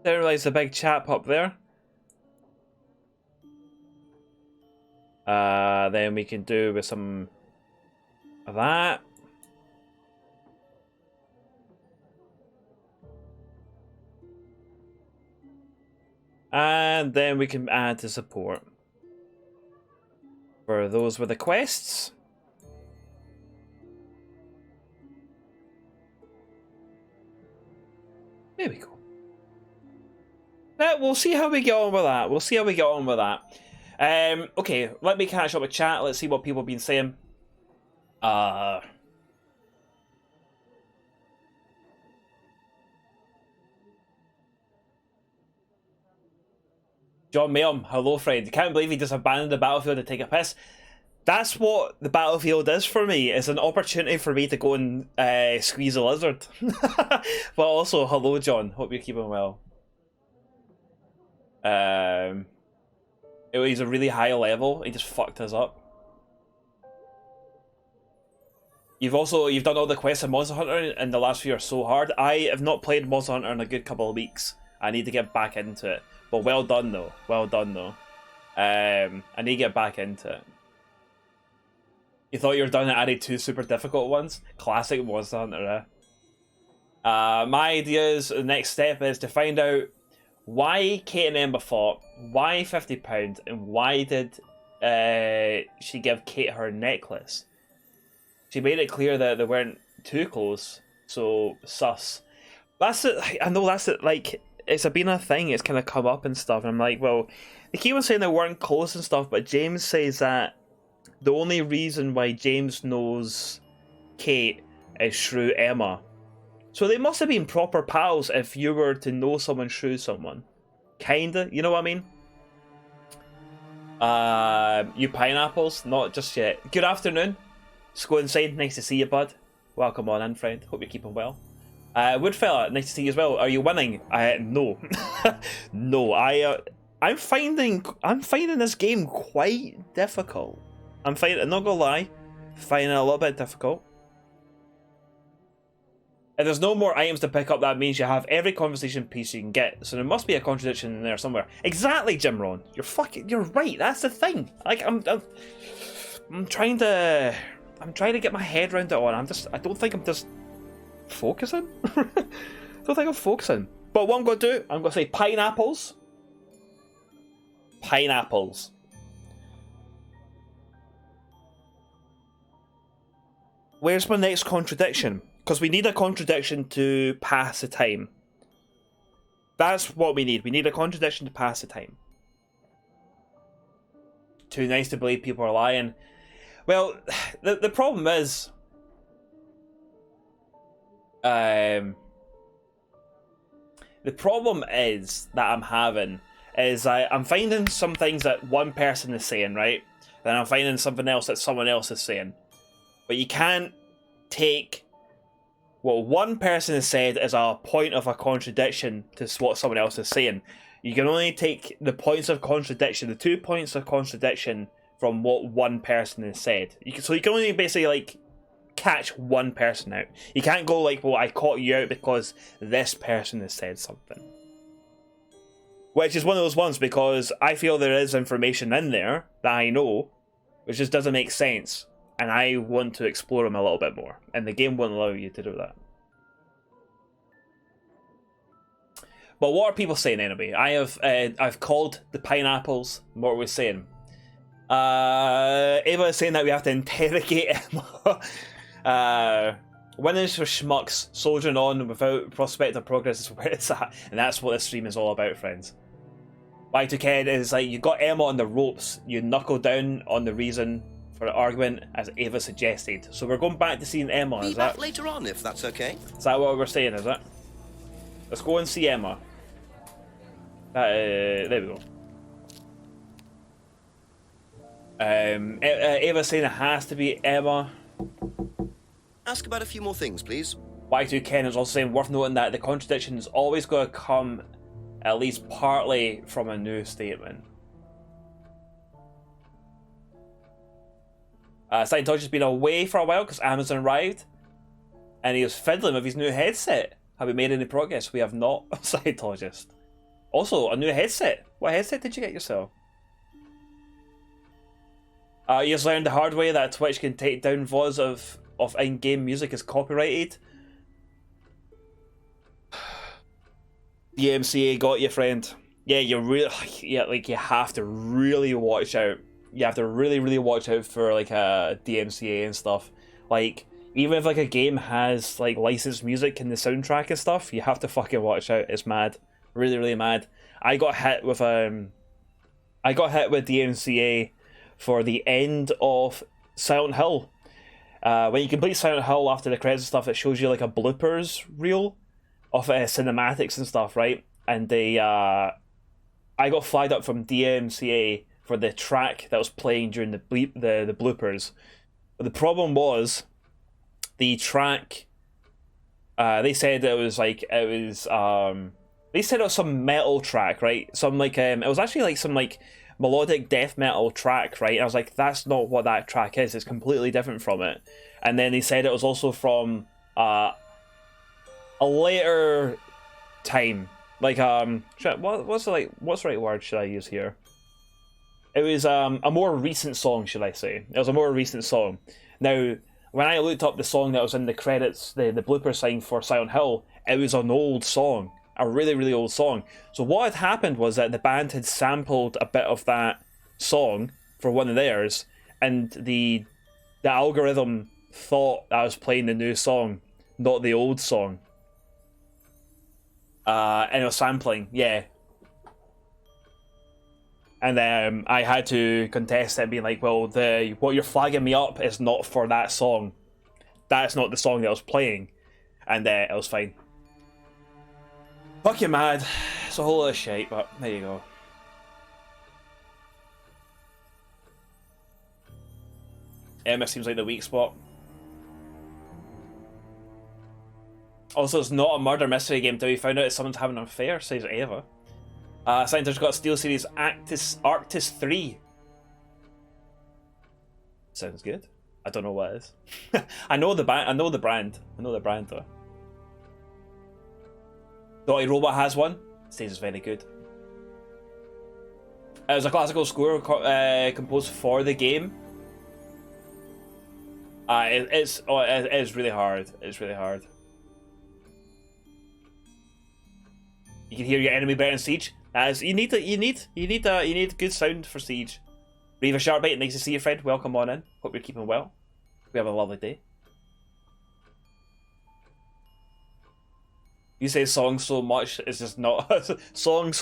Didn't realise the big chap up there. Then we can do with some of that. And then we can add to support. For those with the quests. There we go. We'll see how we get on with that. We'll see how we get on with that. Okay, let me catch up with chat. Let's see what people have been saying. John Mayhem, hello friend. Can't believe he just abandoned the battlefield to take a piss. That's what the battlefield is for me. It's an opportunity for me to go and squeeze a lizard. But also, hello John. Hope you're keeping well. He's a really high level. He just fucked us up. You've done all the quests in Monster Hunter, and the last few are so hard. I have not played Monster Hunter in a good couple of weeks. I need to get back into it. But well done though. Well done though. I need to get back into it. You thought you were done and added 2 super difficult ones? Classic Monster Hunter, eh? My idea is the next step is to find out why Kate and Emma fought, why £50, and why did she give Kate her necklace? She made it clear that they weren't too close, so sus. That's it. I know that's it. Like, it's been a thing. It's kind of come up and stuff. And I'm like, well, they keep on saying they weren't close and stuff, but James says that the only reason why James knows Kate is through Emma. So they must have been proper pals if you were to know someone through someone. Kinda, you know what I mean? You pineapples? Not just yet. Good afternoon. Just go inside. Nice to see you, bud. Welcome on in, friend. Hope you're keeping well. Woodfella, nice to see you as well. Are you winning? No. No, I'm finding this game quite difficult. I'm not gonna lie, finding it a little bit difficult. If there's no more items to pick up, that means you have every conversation piece you can get. So there must be a contradiction in there somewhere. Exactly, Jim Ron. You're right. That's the thing. Like I'm trying to get my head around it all. I don't think I'm just focusing. I don't think I'm focusing. But what I'm gonna do, I'm gonna say pineapples. Pineapples. Where's my next contradiction? Because we need a contradiction to pass the time. That's what we need. We need a contradiction to pass the time. Too nice to believe people are lying. Well, the problem is... the problem is that I'm having is I'm finding some things that one person is saying, right? Then I'm finding something else that someone else is saying. But you can't take what one person has said as a point of a contradiction to what someone else is saying. You can only take the points of contradiction, the 2 points of contradiction from what one person has said. So you can only basically like catch one person out. You can't go like, well, I caught you out because this person has said something. Which is one of those ones because I feel there is information in there that I know, which just doesn't make sense. And I want to explore them a little bit more. And the game won't allow you to do that. But what are people saying anyway? I've called the pineapples. What are we saying? Ava is saying that we have to interrogate Emma. Winners for schmucks, soldiering on without prospect of progress is where it's at. And that's what this stream is all about, friends. Y2K is like, you got Emma on the ropes, you knuckle down on the reason for the argument as Ava suggested. So we're going back to seeing Emma, is that? Later on, if that's okay. Is that what we're saying, is it? Let's go and see Emma. There we go. Ava's saying it has to be Emma. Ask about a few more things, please. Y2 Ken is also saying, worth noting that the contradiction is always going to come at least partly from a new statement. Scientologist has been away for a while because Amazon arrived and he was fiddling with his new headset. Have we made any progress? We have not. Scientologist. Also, a new headset. What headset did you get yourself? You just learned the hard way that Twitch can take down VODs of in-game music is copyrighted. The MCA got you, friend. Yeah, you have to really watch out. You have to really watch out for like a DMCA and stuff. Like, even if like a game has like licensed music in the soundtrack and stuff, you have to fucking watch out. It's mad, really mad. I got hit with DMCA for the end of Silent Hill. When you complete Silent Hill after the credits and stuff, it shows you like a bloopers reel of cinematics and stuff, right? And I got flagged up from DMCA for the track that was playing during the bloopers. But the problem was the track. They said it was some metal track, right? Some like it was actually like some like melodic death metal track, right? And I was like, that's not what that track is. It's completely different from it. And then they said it was also from a later time, like what's the right word should I use here? It was a more recent song, should I say? It was a more recent song. Now, when I looked up the song that was in the credits, the blooper sign for Silent Hill, it was an old song, a really, really old song. So what had happened was that the band had sampled a bit of that song for one of theirs, and the algorithm thought I was playing the new song, not the old song. And it was sampling, yeah. And I had to contest it, being like, well, what you're flagging me up is not for that song. That's not the song that I was playing. And it was fine. Fucking mad. It's a whole lot of shit, but there you go. Emma seems like the weak spot. Also, it's not a murder mystery game till we found out someone's having an affair, says Eva. Scientists got SteelSeries Arctis 3. Sounds good. I don't know what it is. I know the brand. I know the brand though. Dotty Robot has one. Says it's very good. It was a classical score composed for the game. It is really hard. It's really hard. You can hear your enemy better in Siege. You need good sound for Siege. Reva Sharpbite, nice to see you, friend. Welcome on in. Hope you're keeping well. We have a lovely day. You say song so much, it's just not song.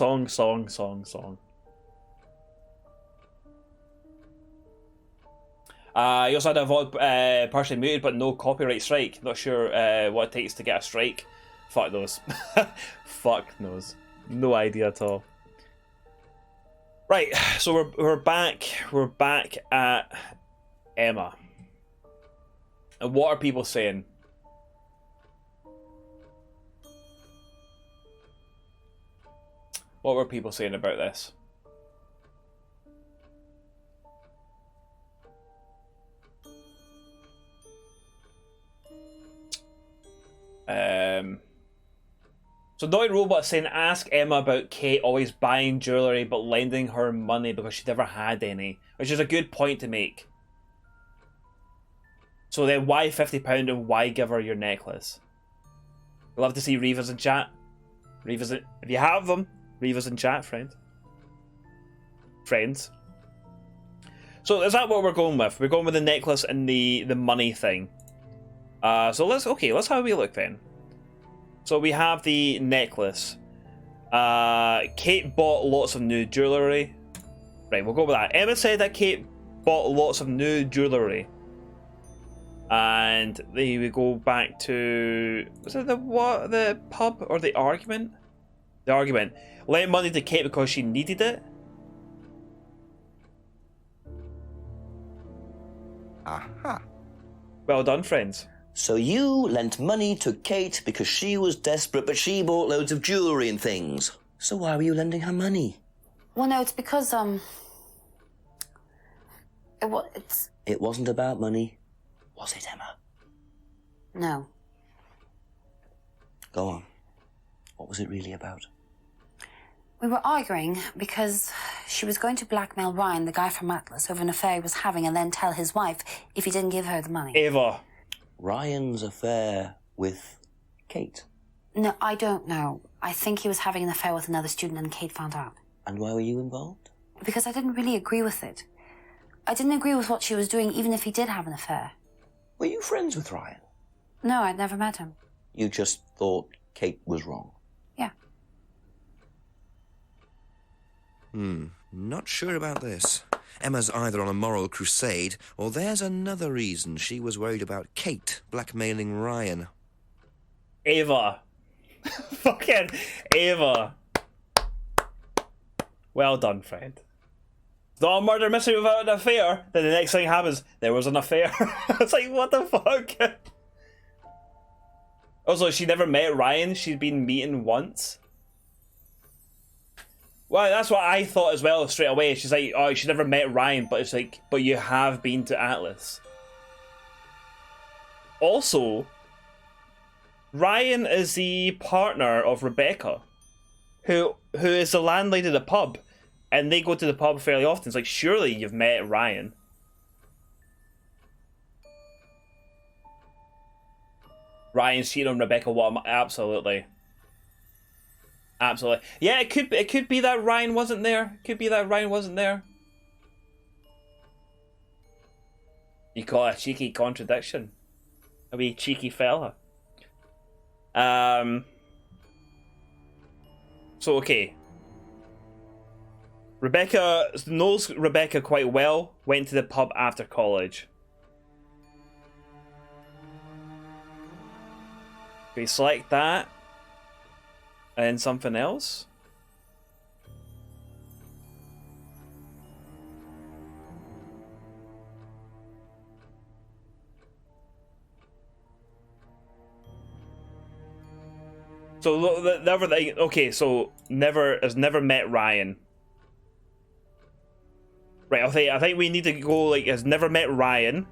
You also had a VOD partially muted, but no copyright strike. Not sure what it takes to get a strike. Fuck those. Fuck knows. No idea at all. Right, so we're back. We're back at Emma. And what are people saying? What were people saying about this? So Dotty Robot saying, ask Emma about Kate always buying jewellery but lending her money because she never had any. Which is a good point to make. So then why £50 and why give her your necklace? I'd love to see Reva's in chat. Reva's in, if you have them, Reva's in chat, friend. Friends. So is that what we're going with? We're going with the necklace and the money thing. So let's have a wee look then. So we have the necklace. Kate bought lots of new jewellery. Right, we'll go with that. Emma said that Kate bought lots of new jewellery. And then we go back to, was it the pub or the argument? The argument. Lent money to Kate because she needed it. Aha. Well done, friends. So you lent money to Kate because she was desperate, but she bought loads of jewellery and things. So why were you lending her money? Well, no, it's because, It wasn't about money, was it, Emma? No. Go on. What was it really about? We were arguing because she was going to blackmail Ryan, the guy from Atlas, over an affair he was having and then tell his wife if he didn't give her the money. Eva. Ryan's affair with Kate? No, I don't know. I think he was having an affair with another student and Kate found out. And why were you involved? Because I didn't really agree with it. I didn't agree with what she was doing, even if he did have an affair. Were you friends with Ryan? No, I'd never met him. You just thought Kate was wrong? Yeah. Not sure about this. Emma's either on a moral crusade, or there's another reason she was worried about Kate blackmailing Ryan. Eva. Fucking Eva. Well done, friend. It's not a murder mystery without an affair. Then the next thing happens, there was an affair. It's like, what the fuck? Also, she never met Ryan. She'd been meeting once. Well, that's what I thought as well straight away. She's like, oh, she never met Ryan, but it's like, but you have been to Atlas. Also, Ryan is the partner of Rebecca, who is the landlady of the pub, and they go to the pub fairly often. It's like, surely you've met Ryan. Ryan's cheating on Rebecca. What? Absolutely. Absolutely. Yeah, it could be that Ryan wasn't there. It could be that Ryan wasn't there. You call it a cheeky contradiction. A wee cheeky fella. So okay. Rebecca knows Rebecca quite well, went to the pub after college. We select that. And then something else. So the other thing, okay, so has never met Ryan. Right, I think we need to go like has never met Ryan.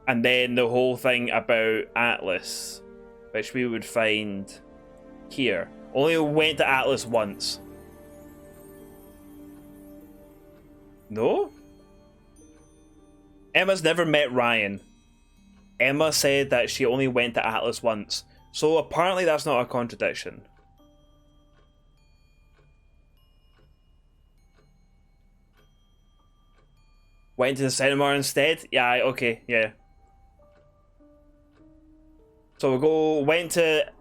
And then the whole thing about Atlas, which we would find here. Only went to Atlas once. No? Emma's never met Ryan. Emma said that she only went to Atlas once. So apparently that's not a contradiction. Went to the cinema instead? Yeah, okay, yeah. So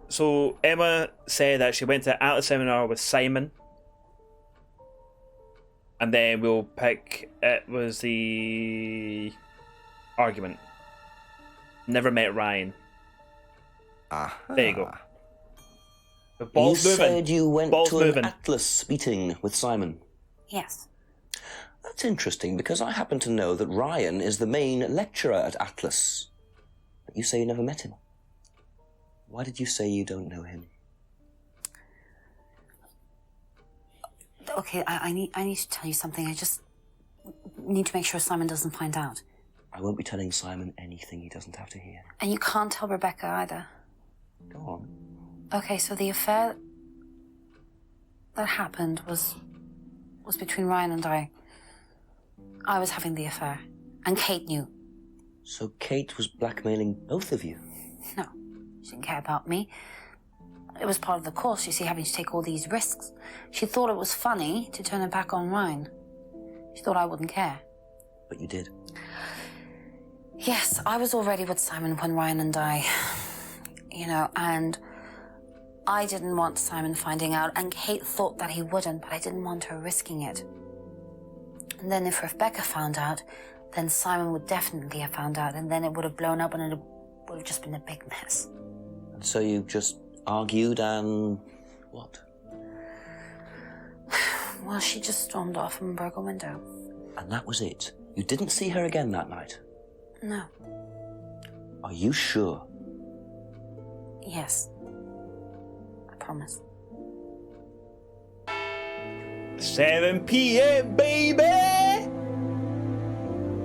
so Emma said that she went to Atlas seminar with Simon. And then we'll pick, it was the argument. Never met Ryan. There you go. The ball's moving. Said you went to moving. An Atlas meeting with Simon. Yes. That's interesting, because I happen to know that Ryan is the main lecturer at Atlas. But you say you never met him. Why did you say you don't know him? Okay, I need to tell you something. I just need to make sure Simon doesn't find out. I won't be telling Simon anything he doesn't have to hear. And you can't tell Rebecca either. Go on. Okay, so the affair that happened was between Ryan and I. I was having the affair, and Kate knew. So Kate was blackmailing both of you? No, she didn't care about me. It was part of the course, you see, having to take all these risks. She thought it was funny to turn her back on Ryan. She thought I wouldn't care. But you did. Yes, I was already with Simon when Ryan and I, and I didn't want Simon finding out, and Kate thought that he wouldn't, but I didn't want her risking it. And then if Rebecca found out, then Simon would definitely have found out, and then it would have blown up, and it would have just been a big mess. And so you just argued and what? Well, she just stormed off and broke a window. And that was it? You didn't see her again that night? No. Are you sure? Yes. I promise. 7 p.m, baby!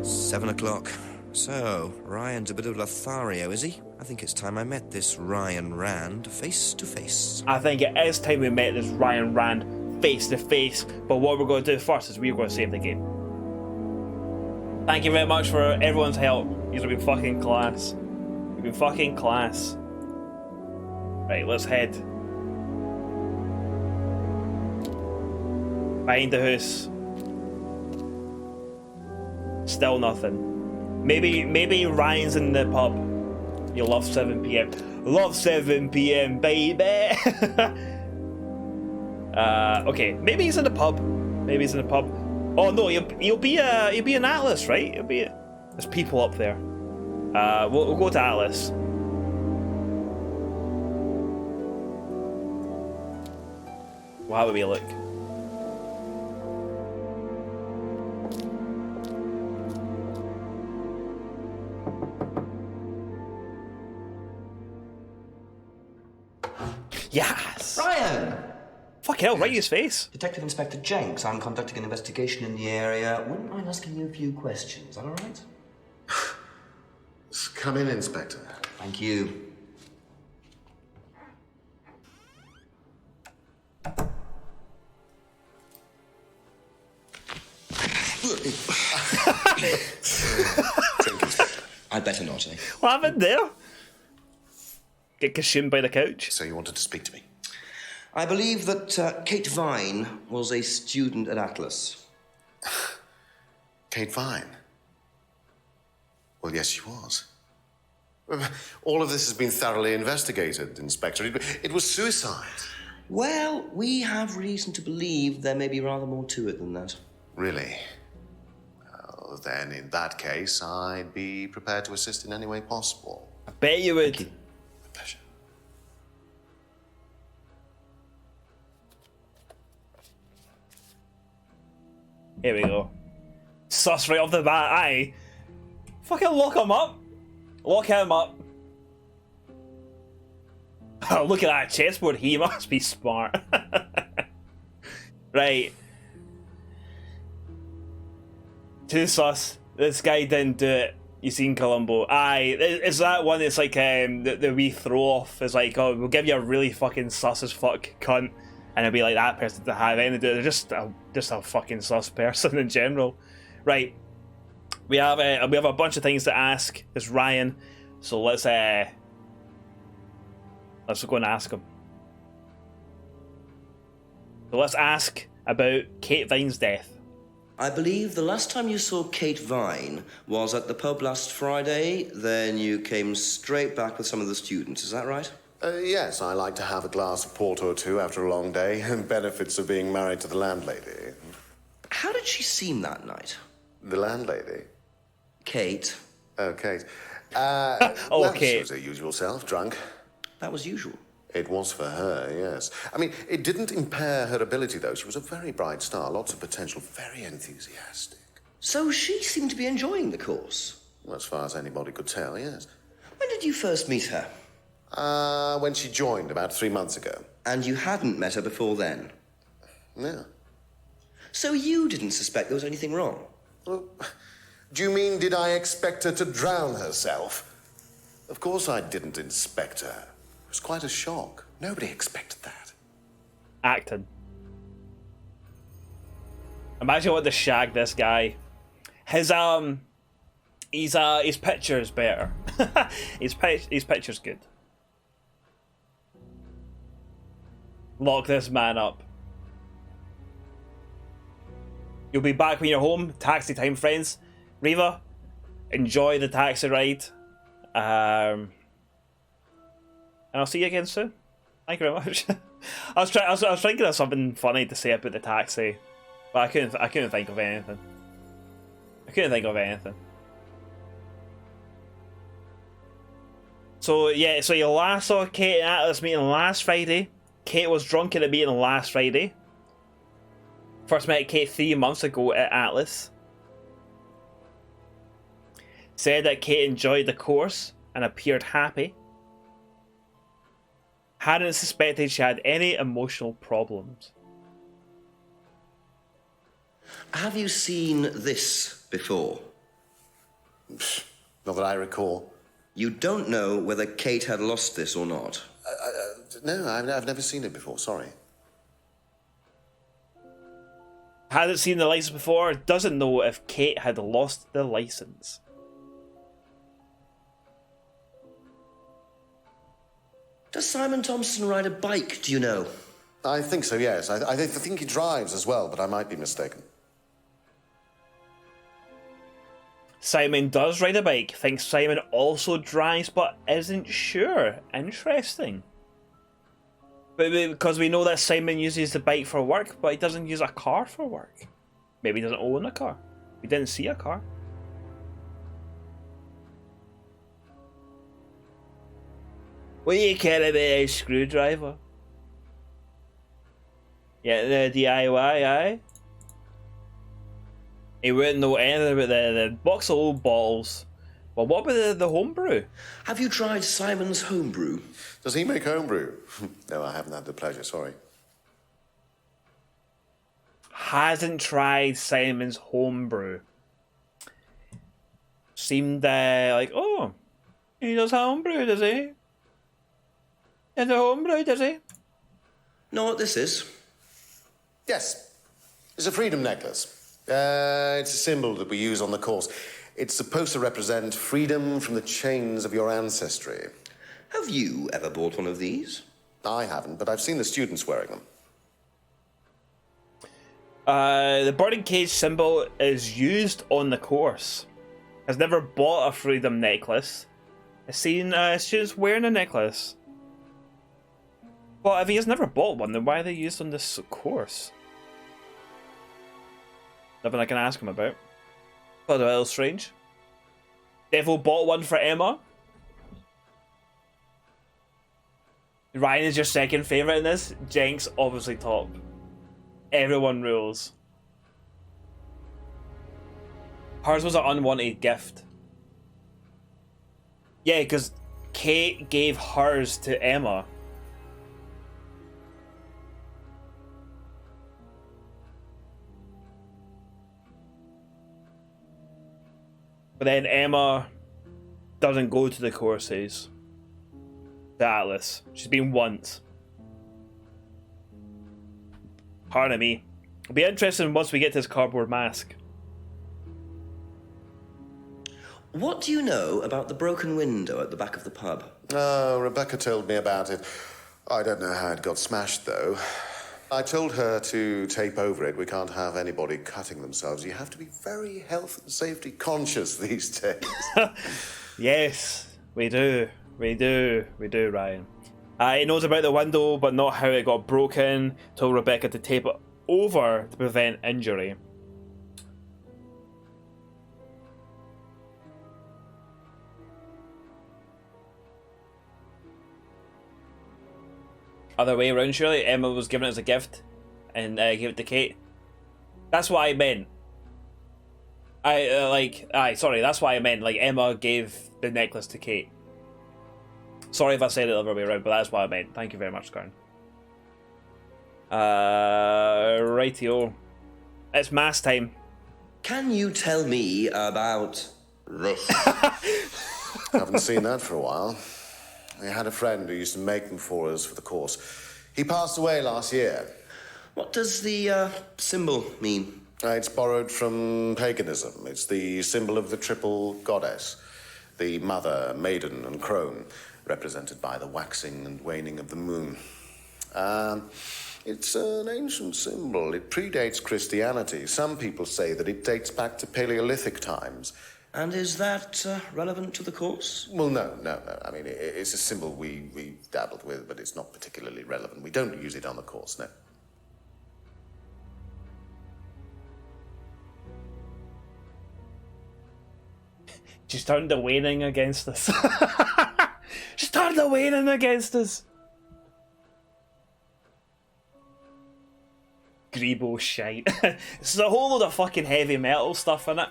7 o'clock. So, Ryan's a bit of Lothario, is he? I think it's time I met this Ryan Rand face to face. I think it is time we met this Ryan Rand face to face, but what we're going to do first is we're going to save the game. Thank you very much for everyone's help. You've been fucking class. You've been fucking class. Right, let's head. Behind the house. Still nothing. Maybe Ryan's in the pub. You love 7 p.m. Love 7 p.m, baby! Okay, maybe he's in the pub. Maybe he's in the pub. Oh no, he'll be an Atlas, right? There's people up there. We'll go to Atlas. We'll have a wee look. Yes! Ryan! Fuck hell, right in his face. Detective Inspector Jenks, I'm conducting an investigation in the area. Wouldn't mind asking you a few questions, is that all right? Come in, Inspector. Thank you. Drink, Inspector. I'd better not, eh? What happened there? Get consumed by the couch. So you wanted to speak to me? I believe that Kate Vine was a student at Atlas. Kate Vine? Well, yes, she was. All of this has been thoroughly investigated, Inspector. It was suicide. Well, we have reason to believe there may be rather more to it than that. Really? Well, then, in that case, I'd be prepared to assist in any way possible. I bet you would. My pleasure. Here we go. Sus right off the bat, aye. Fucking lock him up. Lock him up. Oh, look at that chessboard. He must be smart. Right. Too sus. This guy didn't do it. You seen Columbo? Aye. Is that one that's like the wee throw off? Is like, oh, we'll give you a really fucking sus as fuck cunt, and it'll be like that person to have anything to do. They're just a fucking sus person in general. Right. We have a bunch of things to ask this Ryan, so let's go and ask him. So let's ask about Kate Vine's death. I believe the last time you saw Kate Vine was at the pub last Friday, then you came straight back with some of the students, is that right? Yes, I like to have a glass of port or two after a long day, and benefits of being married to the landlady. How did she seem that night? The landlady? Kate. Oh, Kate. Oh, well, Kate. she was her usual self, drunk. That was usual. It was for her, yes. I mean, it didn't impair her ability, though. She was a very bright star, lots of potential, very enthusiastic. So she seemed to be enjoying the course? Well, as far as anybody could tell, yes. When did you first meet her? When she joined, about 3 months ago. And you hadn't met her before then? No. So you didn't suspect there was anything wrong? Well, do you mean, did I expect her to drown herself? Of course I didn't inspect her. It was quite a shock. Nobody expected that. Acting. Imagine what to shag this guy. His picture's better. his picture's good. Lock this man up. You'll be back when you're home. Taxi time, friends. Reva, enjoy the taxi ride. And I'll see you again soon. Thank you very much. I was thinking of something funny to say about the taxi, but I couldn't think of anything. So yeah, so you last saw Kate at this meeting last Friday. Kate was drunk at the meeting last Friday. First met Kate 3 months ago at Atlas. Said that Kate enjoyed the course and appeared happy. Hadn't suspected she had any emotional problems. Have you seen this before? Not that I recall. You don't know whether Kate had lost this or not? No, I've never seen it before, sorry. Hasn't seen the license before, doesn't know if Kate had lost the license. Does Simon Thompson ride a bike, do you know? I think so, yes. I think he drives as well, but I might be mistaken. Simon does ride a bike. Thinks Simon also drives, but isn't sure. Interesting. But because we know that Simon uses the bike for work, but he doesn't use a car for work. Maybe he doesn't own a car. We didn't see a car. What do you care about a screwdriver? Yeah, the DIY, aye? He wouldn't know anything about the box of old bottles. But what about the homebrew? Have you tried Simon's homebrew? Does he make homebrew? No, I haven't had the pleasure, sorry. Hasn't tried Simon's homebrew. Seemed like, oh, he does homebrew, does he? Is it homebrew, does he? Know what this is? Yes. It's a freedom necklace. It's a symbol that we use on the course. It's supposed to represent freedom from the chains of your ancestry. Have you ever bought one of these? I haven't, but I've seen the students wearing them. The birding cage symbol is used on the course. Has never bought a freedom necklace. I've seen students wearing a necklace. But if he has never bought one, then why are they used on this course? Nothing I can ask him about. But a little strange. Devil bought one for Emma. Ryan is your second favourite in this. Jenks obviously top. Everyone rules. Hers was an unwanted gift. Yeah, because Kate gave hers to Emma. But then Emma doesn't go to the courses. To Atlas. She's been once. Pardon me. It'll be interesting once we get to this cardboard mask. What do you know about the broken window at the back of the pub? Oh, Rebecca told me about it. I don't know how it got smashed, though. I told her to tape over it. We can't have anybody cutting themselves. You have to be very health and safety conscious these days. Yes, we do. We do, Ryan. He knows about the window, but not how it got broken. Told Rebecca to tape it over to prevent injury. Other way around, surely. Emma was given it as a gift and gave it to Kate. That's what I meant. That's what I meant. Like, Emma gave the necklace to Kate. Sorry if I said it the other way around, but that's what I meant. Thank you very much, Karen. Rightio. It's mass time. Can you tell me about this? Haven't seen that for a while. We had a friend who used to make them for us for the course. He passed away last year. What does the symbol mean? It's borrowed from paganism. It's the symbol of the triple goddess. The mother, maiden, and crone, represented by the waxing and waning of the moon. It's an ancient symbol. It predates Christianity. Some people say that it dates back to Paleolithic times. And is that relevant to the course? Well, no. I mean, it's a symbol we dabbled with, but it's not particularly relevant. We don't use it on the course, no. She's turned the waning against us. She's turned the waning against us. Grebo shite. There's a whole load of fucking heavy metal stuff in it.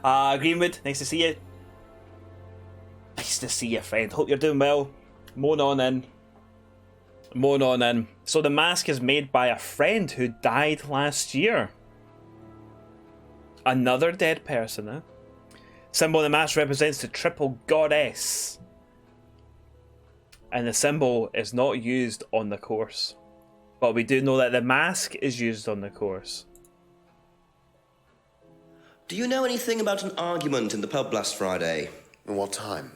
Greenwood, nice to see you. Nice to see you, friend. Hope you're doing well. Moan on in. So the mask is made by a friend who died last year. Another dead person, eh? Symbol of the mask represents the triple goddess. And the symbol is not used on the course. But we do know that the mask is used on the course. Do you know anything about an argument in the pub last Friday? What time?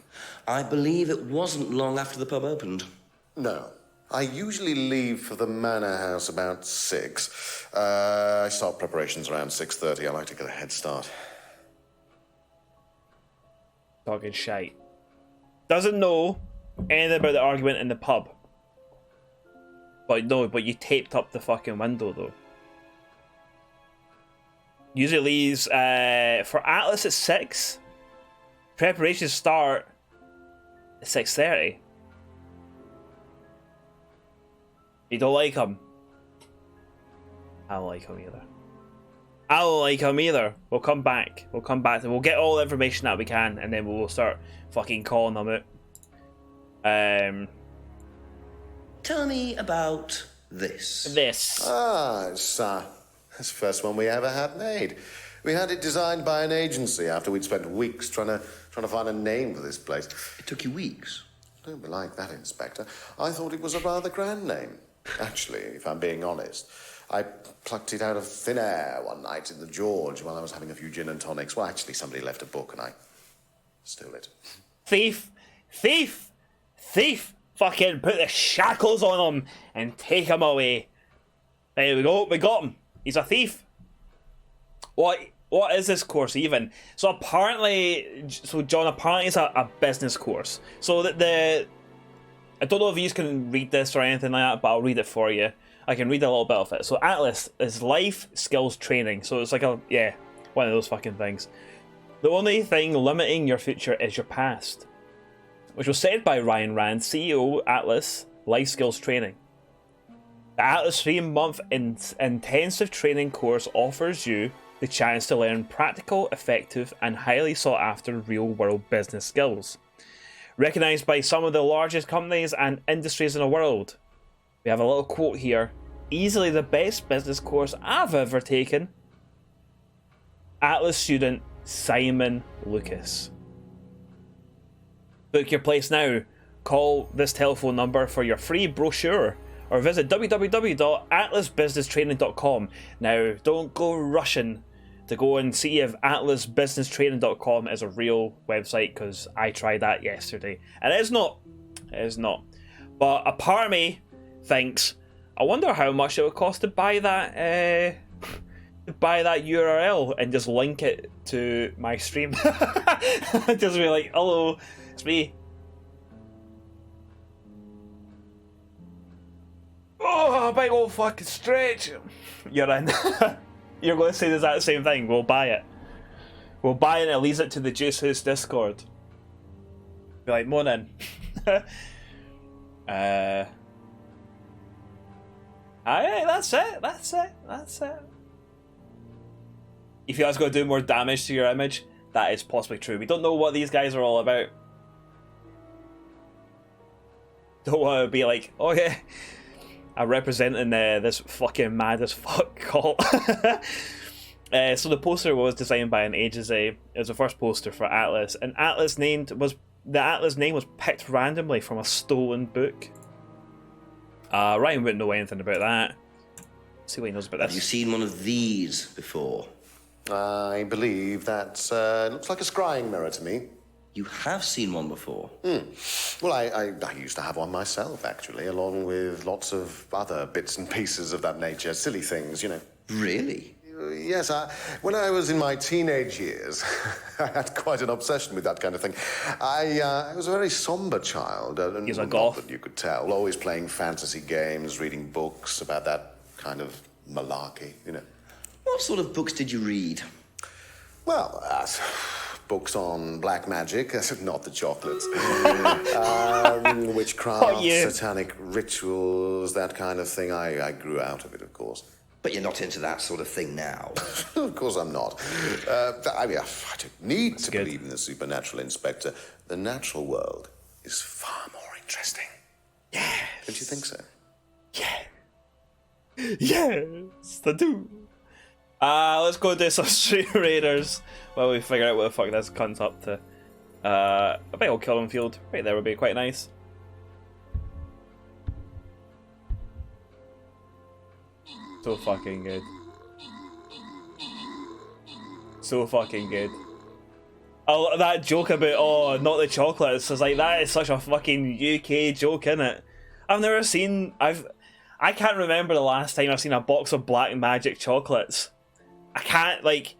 I believe it wasn't long after the pub opened. No. I usually leave for the manor house about 6. I start preparations around 6:30. I like to get a head start. Talking shite. Doesn't know anything about the argument in the pub. But you taped up the fucking window though. Usually leaves for Atlas at 6. Preparations start at 6:30. You don't like him? I don't like him either. I don't like him either. We'll come back. We'll get all the information that we can, and then we'll start fucking calling them out. Tell me about this. It's it's the first one we ever had made. We had it designed by an agency after we'd spent weeks trying to find a name for this place. It took you weeks? Don't be like that, Inspector. I thought it was a rather grand name. Actually, if I'm being honest, I plucked it out of thin air one night in the George while I was having a few gin and tonics. Well, actually, somebody left a book and I stole it. Thief! Fucking put the shackles on him and take him away. There we go, we got him. He's a thief. What is this course even? So apparently, John, apparently it's a business course. So that I don't know if you can read this or anything like that, but I'll read it for you. I can read a little bit of it. So Atlas is life skills training. So it's like one of those fucking things. The only thing limiting your future is your past, which was said by Ryan Rand, CEO Atlas Life Skills Training. The Atlas 3-month intensive training course offers you the chance to learn practical, effective, and highly sought after real-world business skills. Recognised by some of the largest companies and industries in the world. We have a little quote here. Easily the best business course I've ever taken. Atlas student Simon Lucas. Book your place now. Call this telephone number for your free brochure or visit www.atlasbusinesstraining.com. Now, don't go rushing to go and see if atlasbusinesstraining.com is a real website, because I tried that yesterday and it is not. It is not. But a part of me thinks, I wonder how much it would cost to buy that URL and just link it to my stream. Just be like, hello, it's me. Oh, big old fucking stretch. You're in. You're going to say the exact same thing. We'll buy it. We'll buy it and it leads it to the Joose Discord. Be like, moan in. Aye, that's it. If you guys got to do more damage to your image, that is possibly true. We don't know what these guys are all about. Don't want to be like, oh yeah, I'm representing this fucking mad as fuck cult. So the poster was designed by an agency. It was the first poster for Atlas, and the Atlas name was picked randomly from a stolen book. Ryan wouldn't know anything about that. Let's see what he knows about this. Have you seen one of these before? I believe that looks like a scrying mirror to me. You have seen one before? Well, I used to have one myself, actually, along with lots of other bits and pieces of that nature. Silly things, you know. Really? Yes, when I was in my teenage years, I had quite an obsession with that kind of thing. I was a very somber child. He's a goth. Not that you could tell. Always playing fantasy games, reading books about that kind of malarkey, you know. What sort of books did you read? Well, books on black magic, not the chocolates. Witchcraft, satanic rituals, that kind of thing. I grew out of it, of course. But you're not into that sort of thing now. Of course I'm not. I don't need to believe in the supernatural, Inspector. The natural world is far more interesting. Yes. Don't you think so? Yeah. Yes, I do. Let's go do some Street Raiders while we figure out what the fuck this cunt's up to. A big old killing field right there would be quite nice. So fucking good. So fucking good. Oh, that joke about, oh, not the chocolates, is like, that is such a fucking UK joke, innit? I've never seen, I can't remember the last time I've seen a box of black magic chocolates. I can't, like,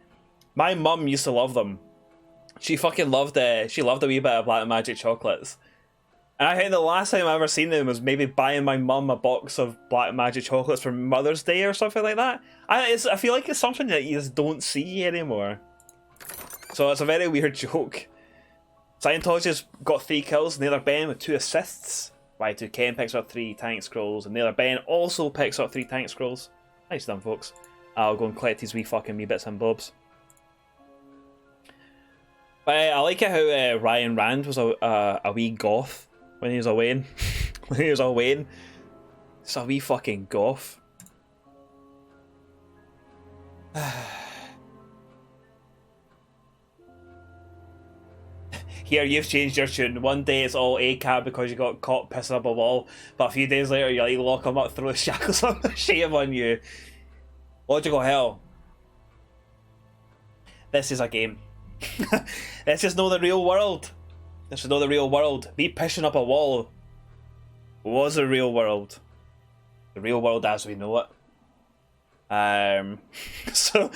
my mum used to love them. She fucking loved she loved a wee bit of black magic chocolates. And I think the last time I ever seen them was maybe buying my mum a box of black magic chocolates for Mother's Day or something like that. I feel like it's something that you just don't see anymore. So it's a very weird joke. Scientologist got 3 kills, Naylor Ben with 2 assists. Y2 Ken picks up 3 tank scrolls, and Naylor Ben also picks up 3 tank scrolls. Nice done, folks. I'll go and collect these wee fucking wee bits and bobs. But I like it how Ryan Rand was a wee goth when he was away. When he was away. It's a wee fucking goth. Here, you've changed your tune. One day it's all ACAB because you got caught pissing up a wall, but a few days later you like lock him up, throw the shackles on, shame on you. Logical hell. This is a game. This is not the real world. This is not the real world. Me pushing up a wall was the real world. The real world as we know it. So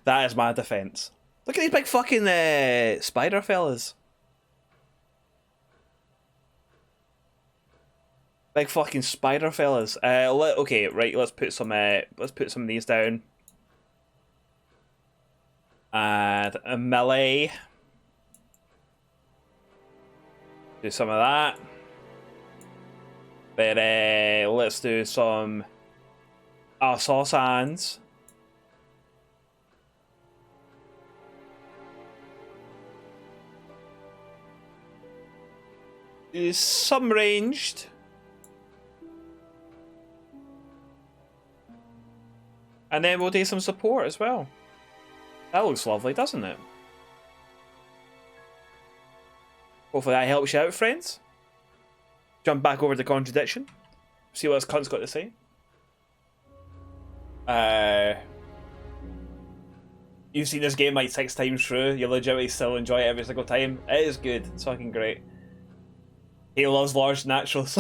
that is my defense. Look at these big fucking spider fellas. Big fucking spider fellas. Okay, right. Let's put some of these down. And a melee. Do some of that. But let's do some assassins. Do some ranged. And then we'll do some support as well. That looks lovely, doesn't it? Hopefully that helps you out, friends. Jump back over to Contradiction. See what this cunt's got to say. You've seen this game like 6 times through. You legitimately still enjoy it every single time. It is good. It's fucking great. He loves large naturals.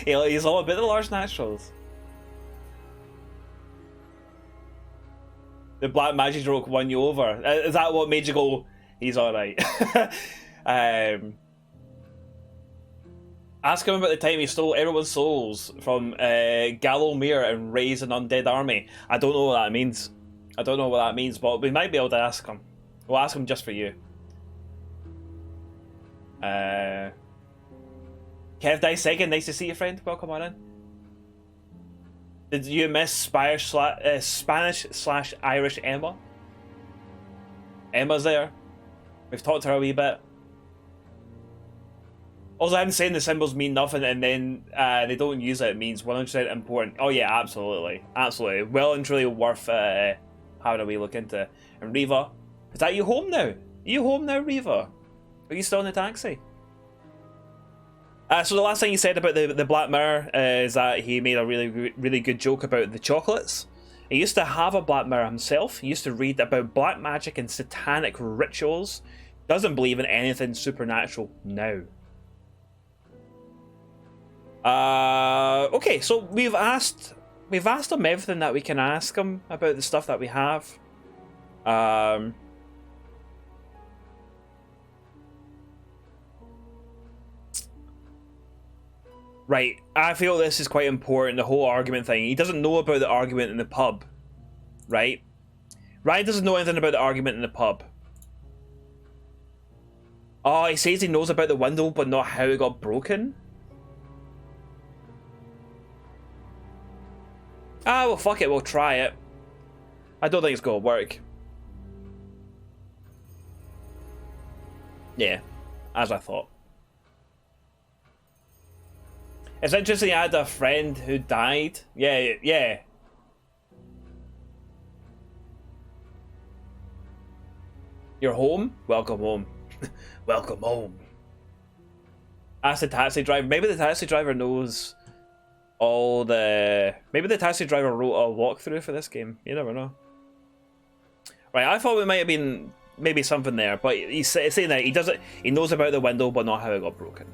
He's all about the large naturals. The black magic joke won you over. Is that what made you go, he's alright? Ask him about the time he stole everyone's souls from Gallowmere and raised an undead army. I don't know what that means. I don't know what that means, but we might be able to ask him. We'll ask him just for you. Kev Dice second, nice to see you, friend. Welcome on in. Did you miss Spanish/Irish Emma? Emma's there. We've talked to her a wee bit. Also, I'm saying the symbols mean nothing and then they don't use it. It means 100% important. Oh yeah, absolutely. Absolutely. Well and truly worth having a wee look into. And Reva, is that you home now? Are you home now, Reva? Are you still in the taxi? So the last thing he said about the Black Mirror is that he made a really good joke about the chocolates. He used to have a Black Mirror himself. He used to read about black magic and satanic rituals. Doesn't believe in anything supernatural now. Okay, so we've asked him everything that we can ask him about the stuff that we have. Right, I feel this is quite important, the whole argument thing. He doesn't know about the argument in the pub, right? Ryan doesn't know anything about the argument in the pub. Oh, he says he knows about the window, but not how it got broken? Ah, well, fuck it, we'll try it. I don't think it's gonna work. Yeah, as I thought. It's interesting, I had a friend who died. Yeah. You're home? Welcome home. Welcome home. Ask the taxi driver. Maybe the taxi driver knows all the... Maybe the taxi driver wrote a walkthrough for this game. You never know. Right, I thought we might have been maybe something there, but he's saying that he knows about the window, but not how it got broken.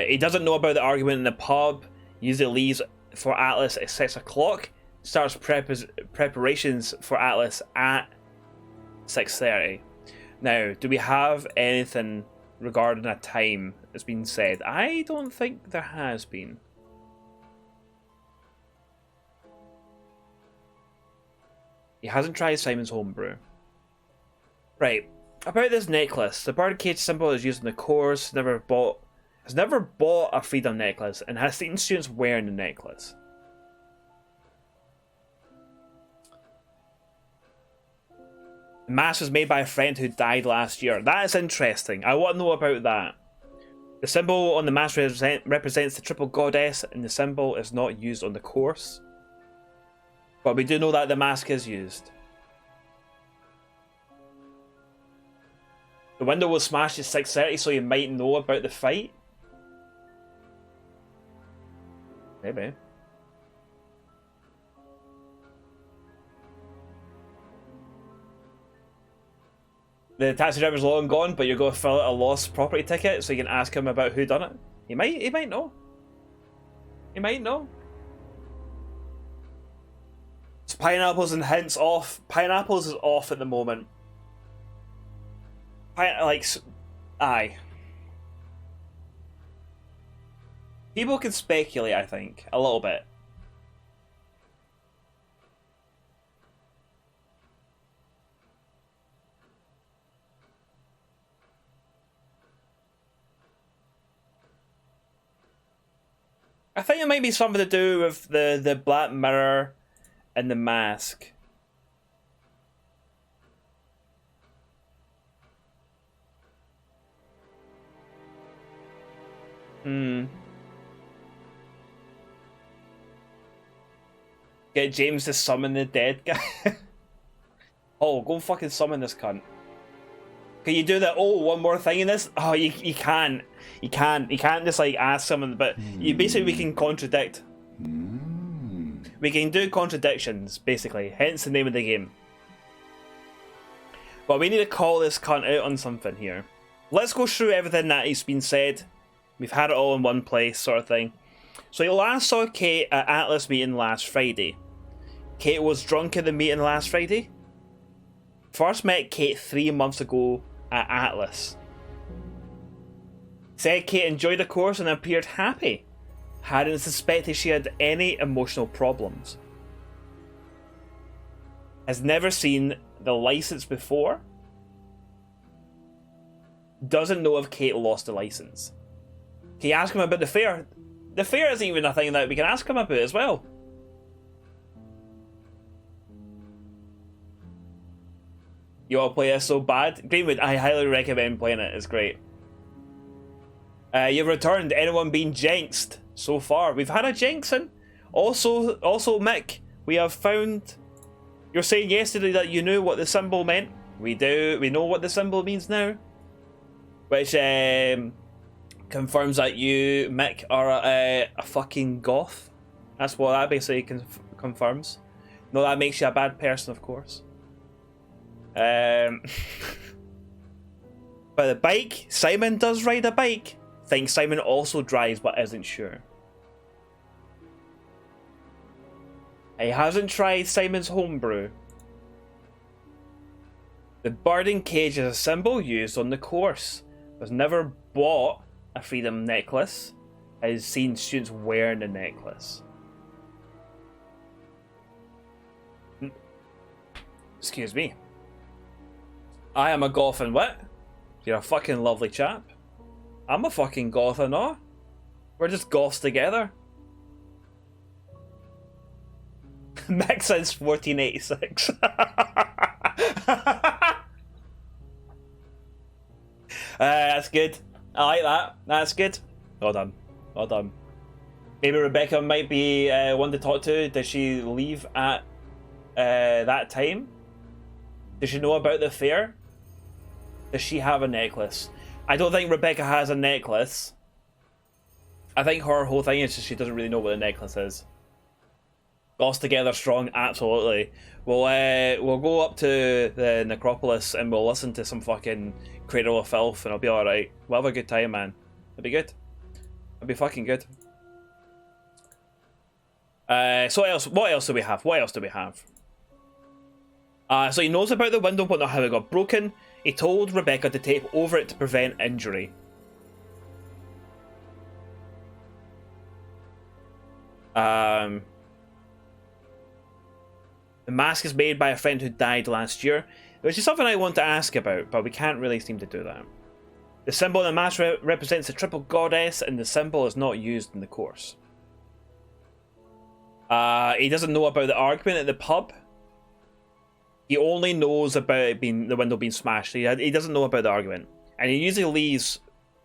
He doesn't know about the argument in the pub. Usually leaves for Atlas at 6 o'clock. Starts preparations for Atlas at 6:30. Now, do we have anything regarding a time that's been said? I don't think there has been. He hasn't tried Simon's homebrew. Right, about this necklace. The birdcage symbol is used in the course. Has never bought a freedom necklace and has seen students wearing the necklace. The mask was made by a friend who died last year. That is interesting. I want to know about that. The symbol on the mask represents the triple goddess, and the symbol is not used on the course. But we do know that the mask is used. The window was smashed at 6:30, so you might know about the fight. Maybe. The taxi driver's long gone, but you're going to fill out a lost property ticket so you can ask him about who done it. He might know. He might know. So pineapples and hints off. Pineapples is off at the moment. Aye. People can speculate, I think, a little bit. I think it might be something to do with the Black Mirror and the mask. Get James to summon the dead guy. Oh, go and fucking summon this cunt. Can you do that? Oh, one more thing in this? Oh, you can't. You can't just like ask someone, but you basically, we can contradict. We can do contradictions, basically, hence the name of the game. But we need to call this cunt out on something here. Let's go through everything that has been said. We've had it all in one place, sort of thing. So you last saw Kate at Atlas meeting last Friday. Kate was drunk at the meeting last Friday. First met Kate 3 months ago at Atlas. Said Kate enjoyed the course and appeared happy. Hadn't suspected she had any emotional problems. Has never seen the license before. Doesn't know if Kate lost the license. Can you ask him about the fair? The fair isn't even a thing that we can ask him about as well. You want to play this so bad? Greenwood, I highly recommend playing it. It's great. You've returned. Anyone been jinxed so far? We've had a jinxing. Also, Mick, we have found... You're saying yesterday that you knew what the symbol meant. We do. We know what the symbol means now. Which confirms that you, Mick, are a fucking goth. That's what that basically confirms. No, that makes you a bad person, of course. But the bike, Simon does ride a bike. Think Simon also drives but isn't sure. He hasn't tried Simon's homebrew. The birding cage is a symbol used on the course. Has never bought a freedom necklace. Has seen students wearing the necklace. Excuse me. I am a goth and what? You're a fucking lovely chap. I'm a fucking goth and all. We're just goths together. Mick since 1486. That's good. I like that. That's good. Well done. Well done. Maybe Rebecca might be one to talk to. Did she leave at that time? Does she know about the fair? Does she have a necklace? I don't think Rebecca has a necklace. I think her whole thing is just she doesn't really know what a necklace is. Goths together strong, absolutely. We'll go up to the necropolis and we'll listen to some fucking Cradle of Filth and I'll be alright. We'll have a good time, man. It'll be good. It'll be fucking good. So what else do we have? What else do we have? So he knows about the window but not how it got broken. He told Rebecca to tape over it to prevent injury. The mask is made by a friend who died last year, which is something I want to ask about, but we can't really seem to do that. The symbol in the mask represents the triple goddess, and the symbol is not used in the course. He doesn't know about the argument at the pub. He only knows about it being the window being smashed. He doesn't know about the argument, and he usually leaves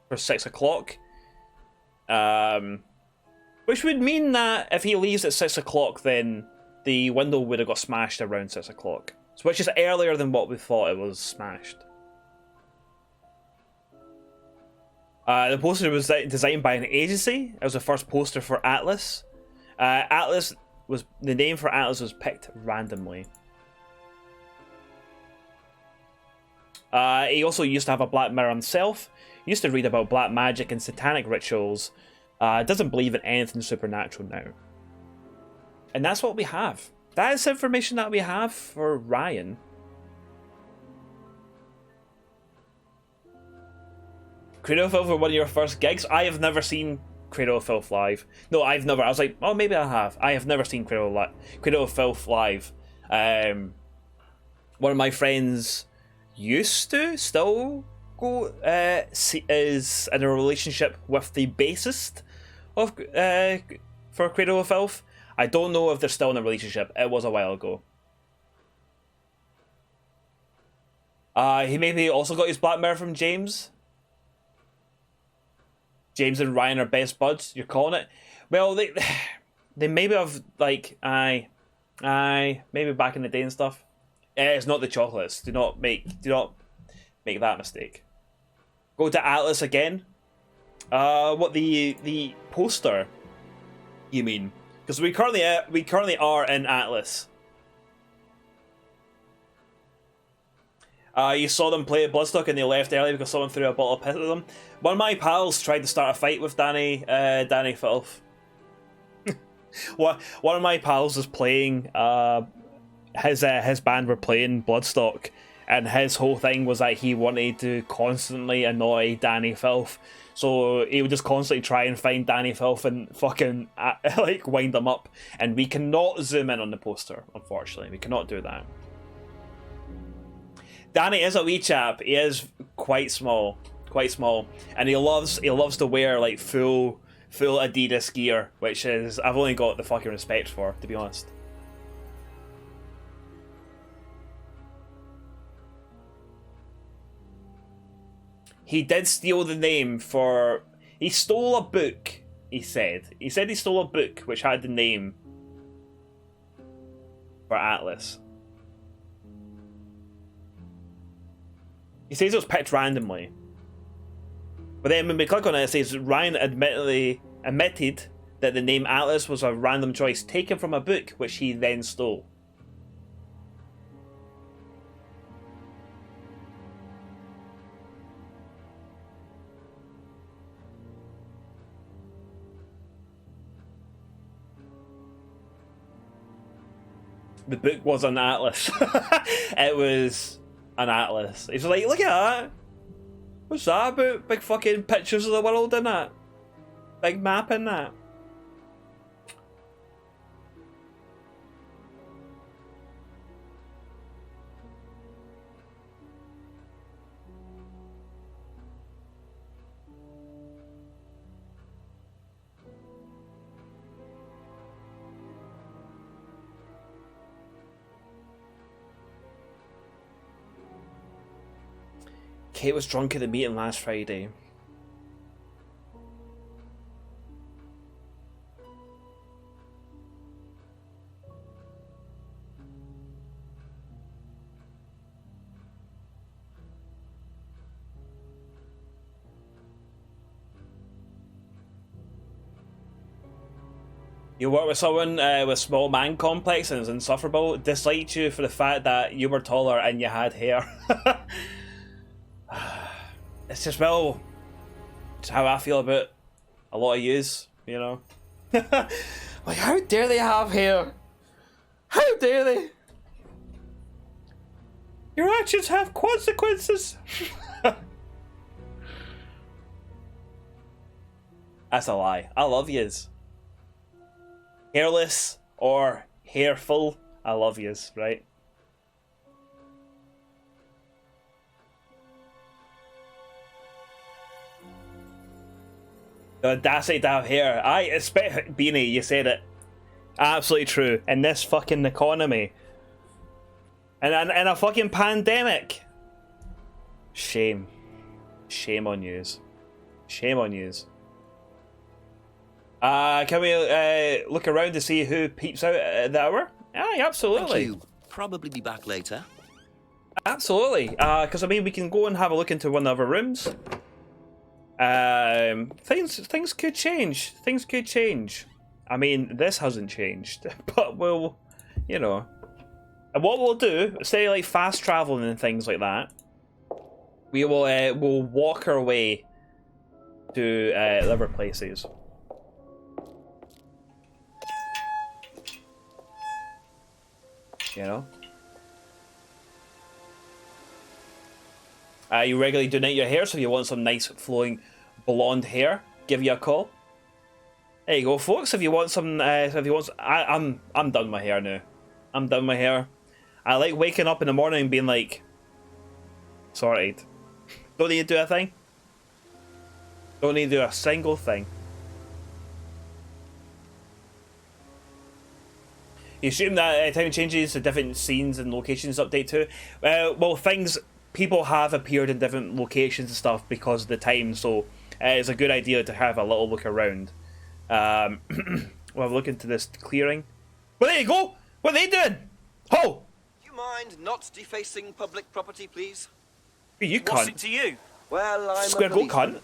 for 6 o'clock. Which would mean that if he leaves at 6 o'clock, then the window would have got smashed around 6 o'clock. So which is earlier than what we thought it was smashed. The poster was designed by an agency. It was the first poster for Atlas. The name for Atlas was picked randomly. He also used to have a Black Mirror himself. used to read about black magic and satanic rituals. Doesn't believe in anything supernatural now. And that's what we have. That is information that we have for Ryan. Cradle of Filth were one of your first gigs? I have never seen Cradle of Filth live. No, I've never. I was like, oh, maybe I have. I have never seen Cradle of Filth live. One of my friends used to still go, is in a relationship with the bassist of for Cradle of Filth. I don't know if they're still in a relationship. It was a while ago. He maybe also got his black mirror from James. James and Ryan are best buds. You're calling it? Well, they maybe have like maybe back in the day and stuff. It's not the chocolates. Do not make that mistake. Go to Atlas again. What the poster? You mean? Because we currently are in Atlas. You saw them play at Bloodstock and they left early because someone threw a bottle of piss at them. One of my pals tried to start a fight with Danny Filth. One of my pals was playing. His band were playing Bloodstock, and his whole thing was that he wanted to constantly annoy Danny Filth. So he would just constantly try and find Danny Filth and fucking like wind him up. And we cannot zoom in on the poster, unfortunately. We cannot do that. Danny is a wee chap. He is quite small, and he loves to wear like full Adidas gear, which is I've only got the fucking respect for, to be honest. He did steal the name for. He stole a book. He said he stole a book which had the name for Atlas. He says it was picked randomly. But then when we click on it, it says Ryan admitted that the name Atlas was a random choice taken from a book which he then stole. The book was an atlas. It was an atlas. He's like, look at that. What's that about? Big fucking pictures of the world in that. Big map in that. Kate was drunk at the meeting last Friday. You work with someone with small man complex and is insufferable, disliked you for the fact that you were taller and you had hair. It's just, well, it's how I feel about a lot of yous, you know. Like, how dare they have hair? How dare they? Your actions have consequences. That's a lie. I love yous. Hairless or hairful, I love yous, right? The audacity to have hair. I expect Beanie, you said it. Absolutely true. In this fucking economy. And a fucking pandemic. Shame. Shame on yous. Shame on yous. Can we look around to see who peeps out at the hour? Aye, absolutely. Thank you. Probably be back later. Absolutely. Because I mean, we can go and have a look into one of our rooms. Things could change. Things could change. I mean, this hasn't changed, but we'll, you know. And what we'll do, say like fast traveling and things like that, we will we'll walk our way to liver places. You know? You regularly donate your hair, so if you want some nice flowing blonde hair, give you a call. There you go, folks. If you want some, I'm done with my hair now. I'm done with my hair. I like waking up in the morning and being like, sorted. Don't need to do a thing. Don't need to do a single thing. You assume that time changes, the different scenes and locations update too. Well, people have appeared in different locations and stuff because of the time, so it's a good idea to have a little look around. We'll have a look into this clearing. Well, there you go! What are they doing? Ho! Do you mind not defacing public property, please? You What's cunt. it to you? Well, I'm Square a goat policeman. cunt.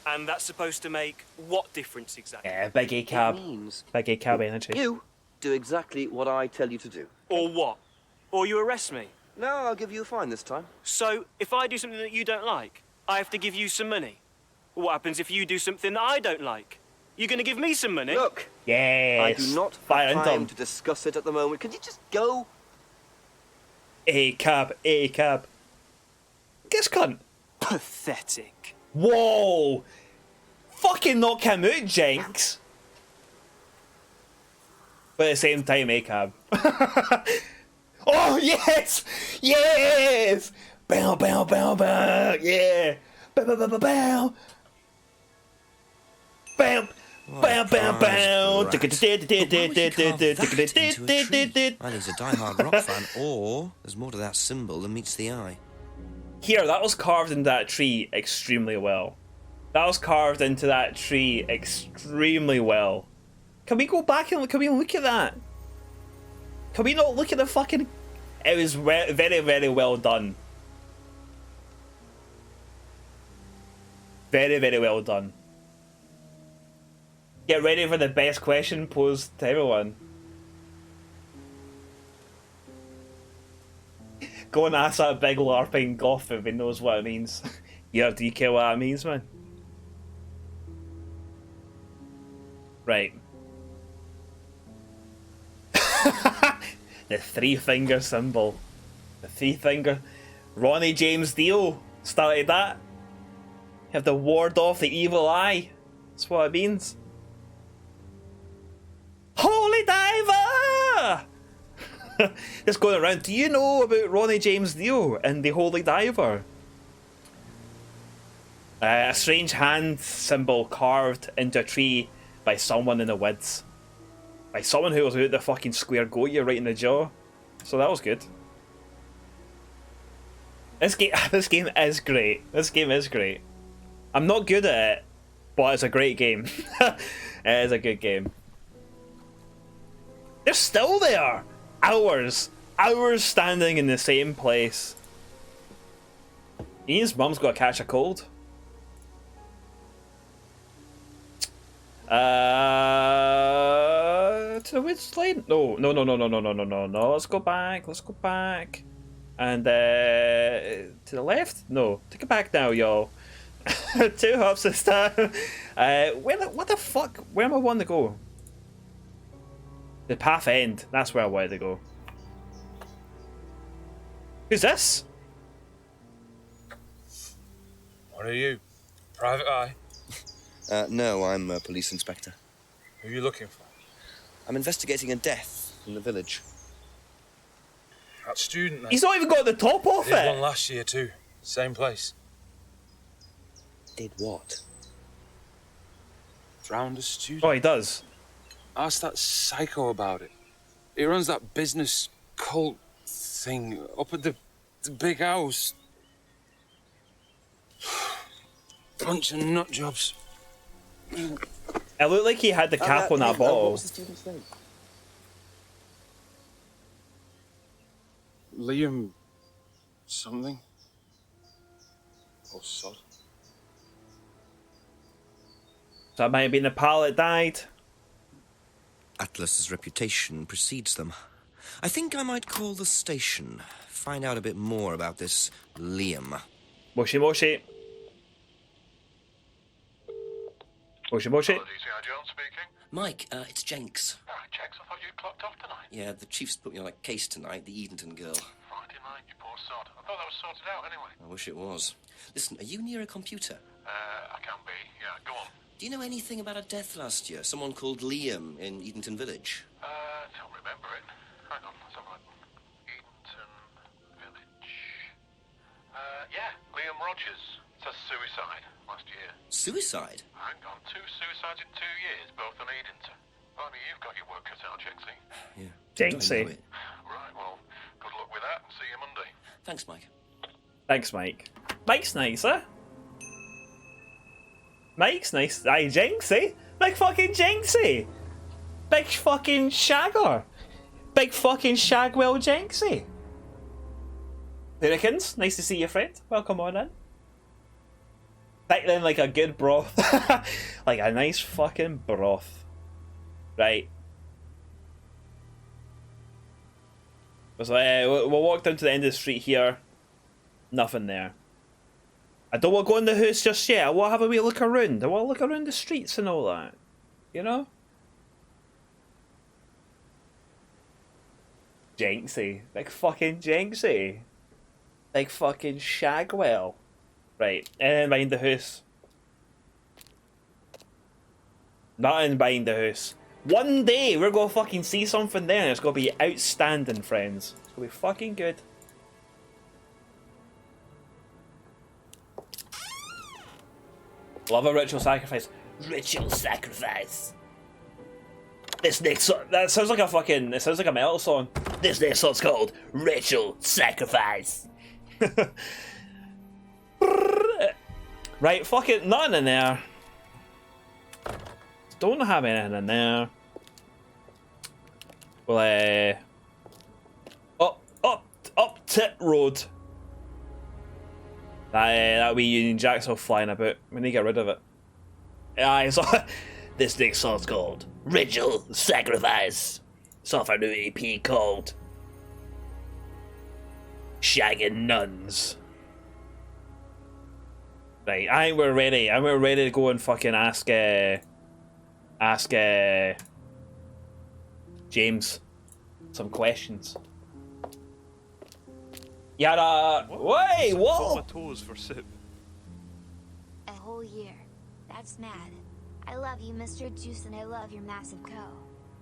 And that's supposed to make what difference exactly? Yeah, big A cab. It means Big A cab energy. you do exactly what I tell you to do. Or what? Or you arrest me? No, I'll give you a fine this time. So, if I do something that you don't like, I have to give you some money? What happens if you do something that I don't like? You gonna give me some money? Look, Yes. I do not Fire have and time dumb. to discuss it at the moment. Could you just go? A cab. A cab. Guess cunt. Pathetic. Whoa! Fucking knock him out, Jenks! But at the same time, A cab. Oh, yes! Yes! Bow, bow, bow, bow! Yeah! Bow, bow, bow, bow, bow! Bow! Bow, bow, bow! Well, he's a die-hard rock fan, or there's more to that symbol than meets the eye. Here, that was carved into that tree extremely well. That was carved into that tree extremely well. Can we go back and can we look at that? Can we not look at the fucking... It was very, very well done. Very, very well done. Get ready for the best question posed to everyone. Go and ask that big LARPing goth if he knows what it means. Yeah, do you care what that means, man? Right. The three-finger symbol. The three-finger... Ronnie James Dio started that. You have to ward off the evil eye. That's what it means. Holy Diver! Just going around. Do you know about Ronnie James Dio and the Holy Diver? A strange hand symbol carved into a tree by someone in the woods. By someone who was out the fucking square got you right in the jaw. So that was good. This game is great. This game is great. I'm not good at it, but it's a great game. It is a good game. They're still there! Hours standing in the same place. Ian's mum's got to catch a cold. To the woods lane? No. Let's go back. And to the left? No. Take it back now, y'all. 2 hops this time. What the fuck? Where am I wanting to go? The path end. That's where I wanted to go. Who's this? What are you? Private eye? No, I'm a police inspector. Who are you looking for? I'm investigating a death in the village. That student, then. He's not even got the top off Did it. one last year too. Same place. Did what? Drowned a student. Oh, he does. Ask that psycho about it. He runs that business cult thing up at the big house. Bunch of nut jobs. It looked like he had the cap on that What bottle. was the student's name? Liam something. Or sod. That might have been the pal that died. Atlas's reputation precedes them. I think I might call the station, find out a bit more about this Liam. Moshi moshi. Moshi Moshi. Mike, it's Jenks. Jenks, I thought you'd clocked off tonight. Yeah, the chief's put me on a case tonight, the Edenton girl. Friday night, you poor sod. I thought that was sorted out anyway. I wish it was. Listen, are you near a computer? I can be. Yeah, go on. Do you know anything about a death last year? Someone called Liam in Edenton Village? Don't remember it. Hang on, let's have a look. Edenton Village. Yeah, Liam Rogers. It says suicide last year. Suicide? Hang on, 2 suicides in 2 years, both on Edenton. Blimey, you've got your work cut out, Jenksy. Yeah. Jenksy. Right, well, good luck with that and see you Monday. Thanks, Mike. Thanks, Mike. Mike's nice, huh? Mike's nice. Aye, Jenksy. Big fucking Jenksy. Big fucking shagger. Big fucking Shagwell Jenksy. Hurricanes, nice to see you, friend. Welcome on in. Back then, like a good broth. Like a nice fucking broth. Right. So, we'll walk down to the end of the street here. Nothing there. I don't want to go in the house just yet. I want to have a wee look around. I want to look around the streets and all that. You know? Jenksy. Big fucking Jenksy. Big fucking Shagwell. Right, and behind the house. Nothing behind the house. One day we're gonna fucking see something there and it's gonna be outstanding, friends. It's gonna be fucking good. Love a ritual sacrifice. Ritual sacrifice. This next song, that sounds like a fucking, it sounds like a metal song. This next song's called Ritual Sacrifice. Right, fuck it, nothing in there. Don't have anything in there. Well, up Tit Road. That wee Union Jack's all flying about. We need to get rid of it. Aye, so this next song's called Ritual Sacrifice. It's off our new EP called Shagging Nuns. Right, I think we're ready. I think we're ready to go and fucking ask James some questions. Yada! Wait, whoa! Toes for soup. A whole year. That's mad. I love you, Mr. Joose, and I love your massive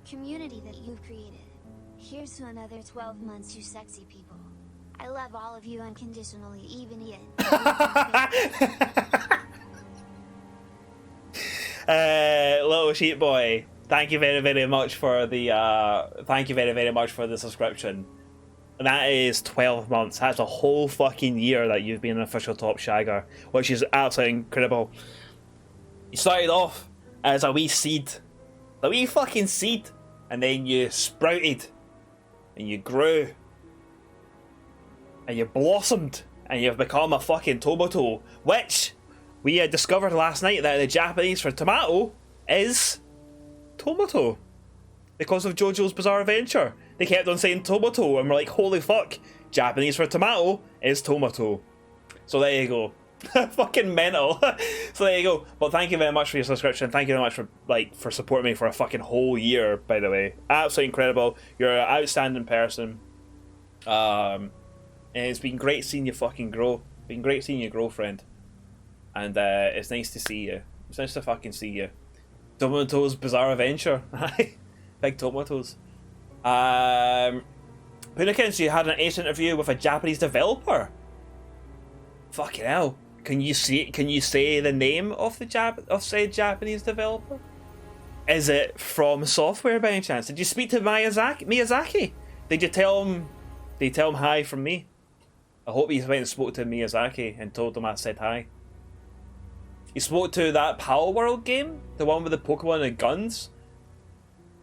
community that you've created. Here's to another 12 months, you sexy people. I love all of you unconditionally, even Ian. Little sheep boy, thank you very, very much for the subscription. And that is 12 months. That's a whole fucking year that you've been an official top shagger, which is absolutely incredible. You started off as a wee seed, a wee fucking seed, and then you sprouted, and you grew, and you blossomed, and you've become a fucking tomato, which we discovered last night that the Japanese for tomato is tomato. Because of JoJo's Bizarre Adventure. They kept on saying tomato, and we're like, holy fuck, Japanese for tomato is tomato. So there you go. Fucking mental. So there you go. But thank you very much for your subscription. Thank you very much for supporting me for a fucking whole year, by the way. Absolutely incredible. You're an outstanding person. And it's been great seeing you fucking grow. Been great seeing you grow, friend. And it's nice to see you. It's nice to fucking see you. Tomato's Bizarre Adventure. Big tomatoes. Punakins, you had an ace interview with a Japanese developer. Fucking hell. Can you say the name of the said Japanese developer? Is it From Software by any chance? Did you speak to Miyazaki? Did you tell him hi from me? I hope he went and spoke to Miyazaki and told him I said hi. You spoke to that Pal World game? The one with the Pokemon and guns?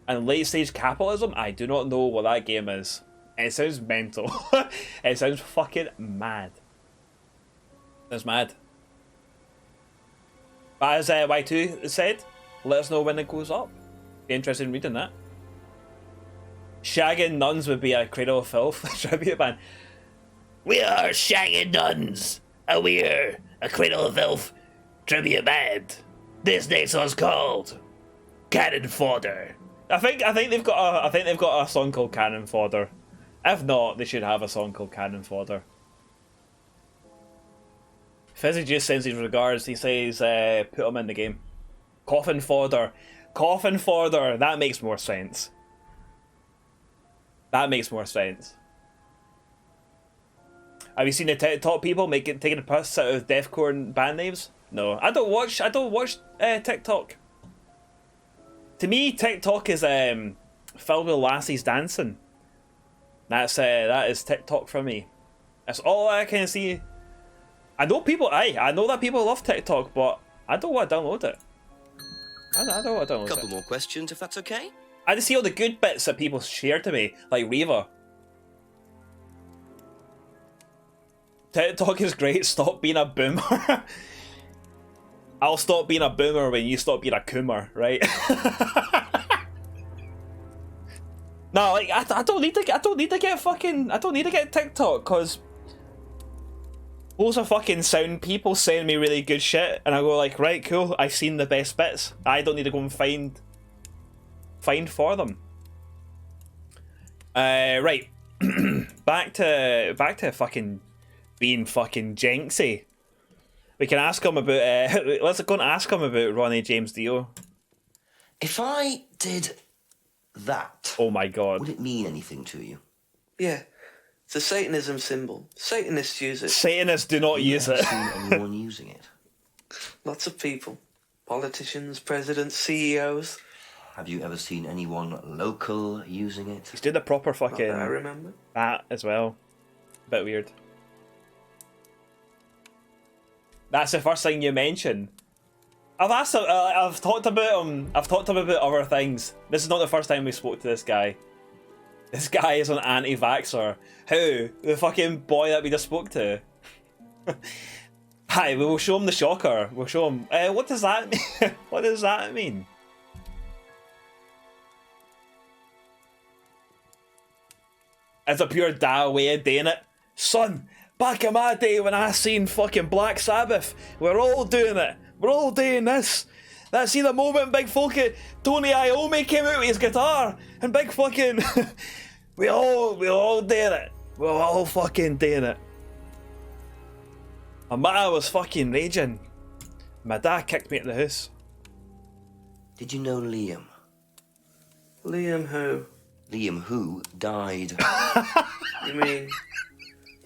And late stage capitalism? I do not know what that game is. It sounds mental. It sounds fucking mad. It's mad. But as Y2 said, let us know when it goes up. Be interested in reading that. Shagging Nuns would be a Cradle of Filth tribute band. We are Shagging Nuns, and we're a Cradle of Filth tribute band. This next one's called Cannon Fodder. I think they've got a song called Cannon Fodder. If not, they should have a song called Cannon Fodder. Fizzy just sends his regards. He says, put him in the game. Coffin Fodder. Coffin Fodder. That makes more sense. That makes more sense. Have you seen the TikTok people taking a piss out of deathcore band names? No, I don't watch TikTok. To me, TikTok is filled with lassies dancing. That is TikTok for me. That's all I can see. I know that people love TikTok, but I don't want to download it. I don't want to download it. Couple more questions, if that's okay. I just see all the good bits that people share to me, like Reva. TikTok is great. Stop being a boomer. I'll stop being a boomer when you stop being a coomer, right? No, like I don't need to get TikTok, cause loads of fucking sound people send me really good shit, and I go like, right, cool, I've seen the best bits. I don't need to go and find for them. Right. back to fucking being fucking Jenksy. We can ask him about let's go and ask him about Ronnie James Dio. If I did that, oh my god, would it mean anything to you? Yeah, it's a Satanism symbol. Satanists use it. Satanists do not use it. Have you seen anyone using it? Lots of people. Politicians, presidents, CEOs. Have you ever seen anyone local using it? He's doing the proper fucking... Not that I remember. That as well. Bit weird. That's the first thing you mention. I've talked about him. I've talked to him about other things. This is not the first time we spoke to this guy. This guy is an anti-vaxxer. Who? The fucking boy that we just spoke to. Hi, we will show him the shocker. We'll show him. What does that mean? What does that mean? It's a pure da way of doing it. Son, back in my day when I seen fucking Black Sabbath, we're all doing it. We're all doing this. That's see the moment big fucking Tony Iommi came out with his guitar and big fucking we all doing it. We're all fucking doing it. And I was fucking raging. My dad kicked me out of the house. Did you know Liam? Liam who? Liam who died. You mean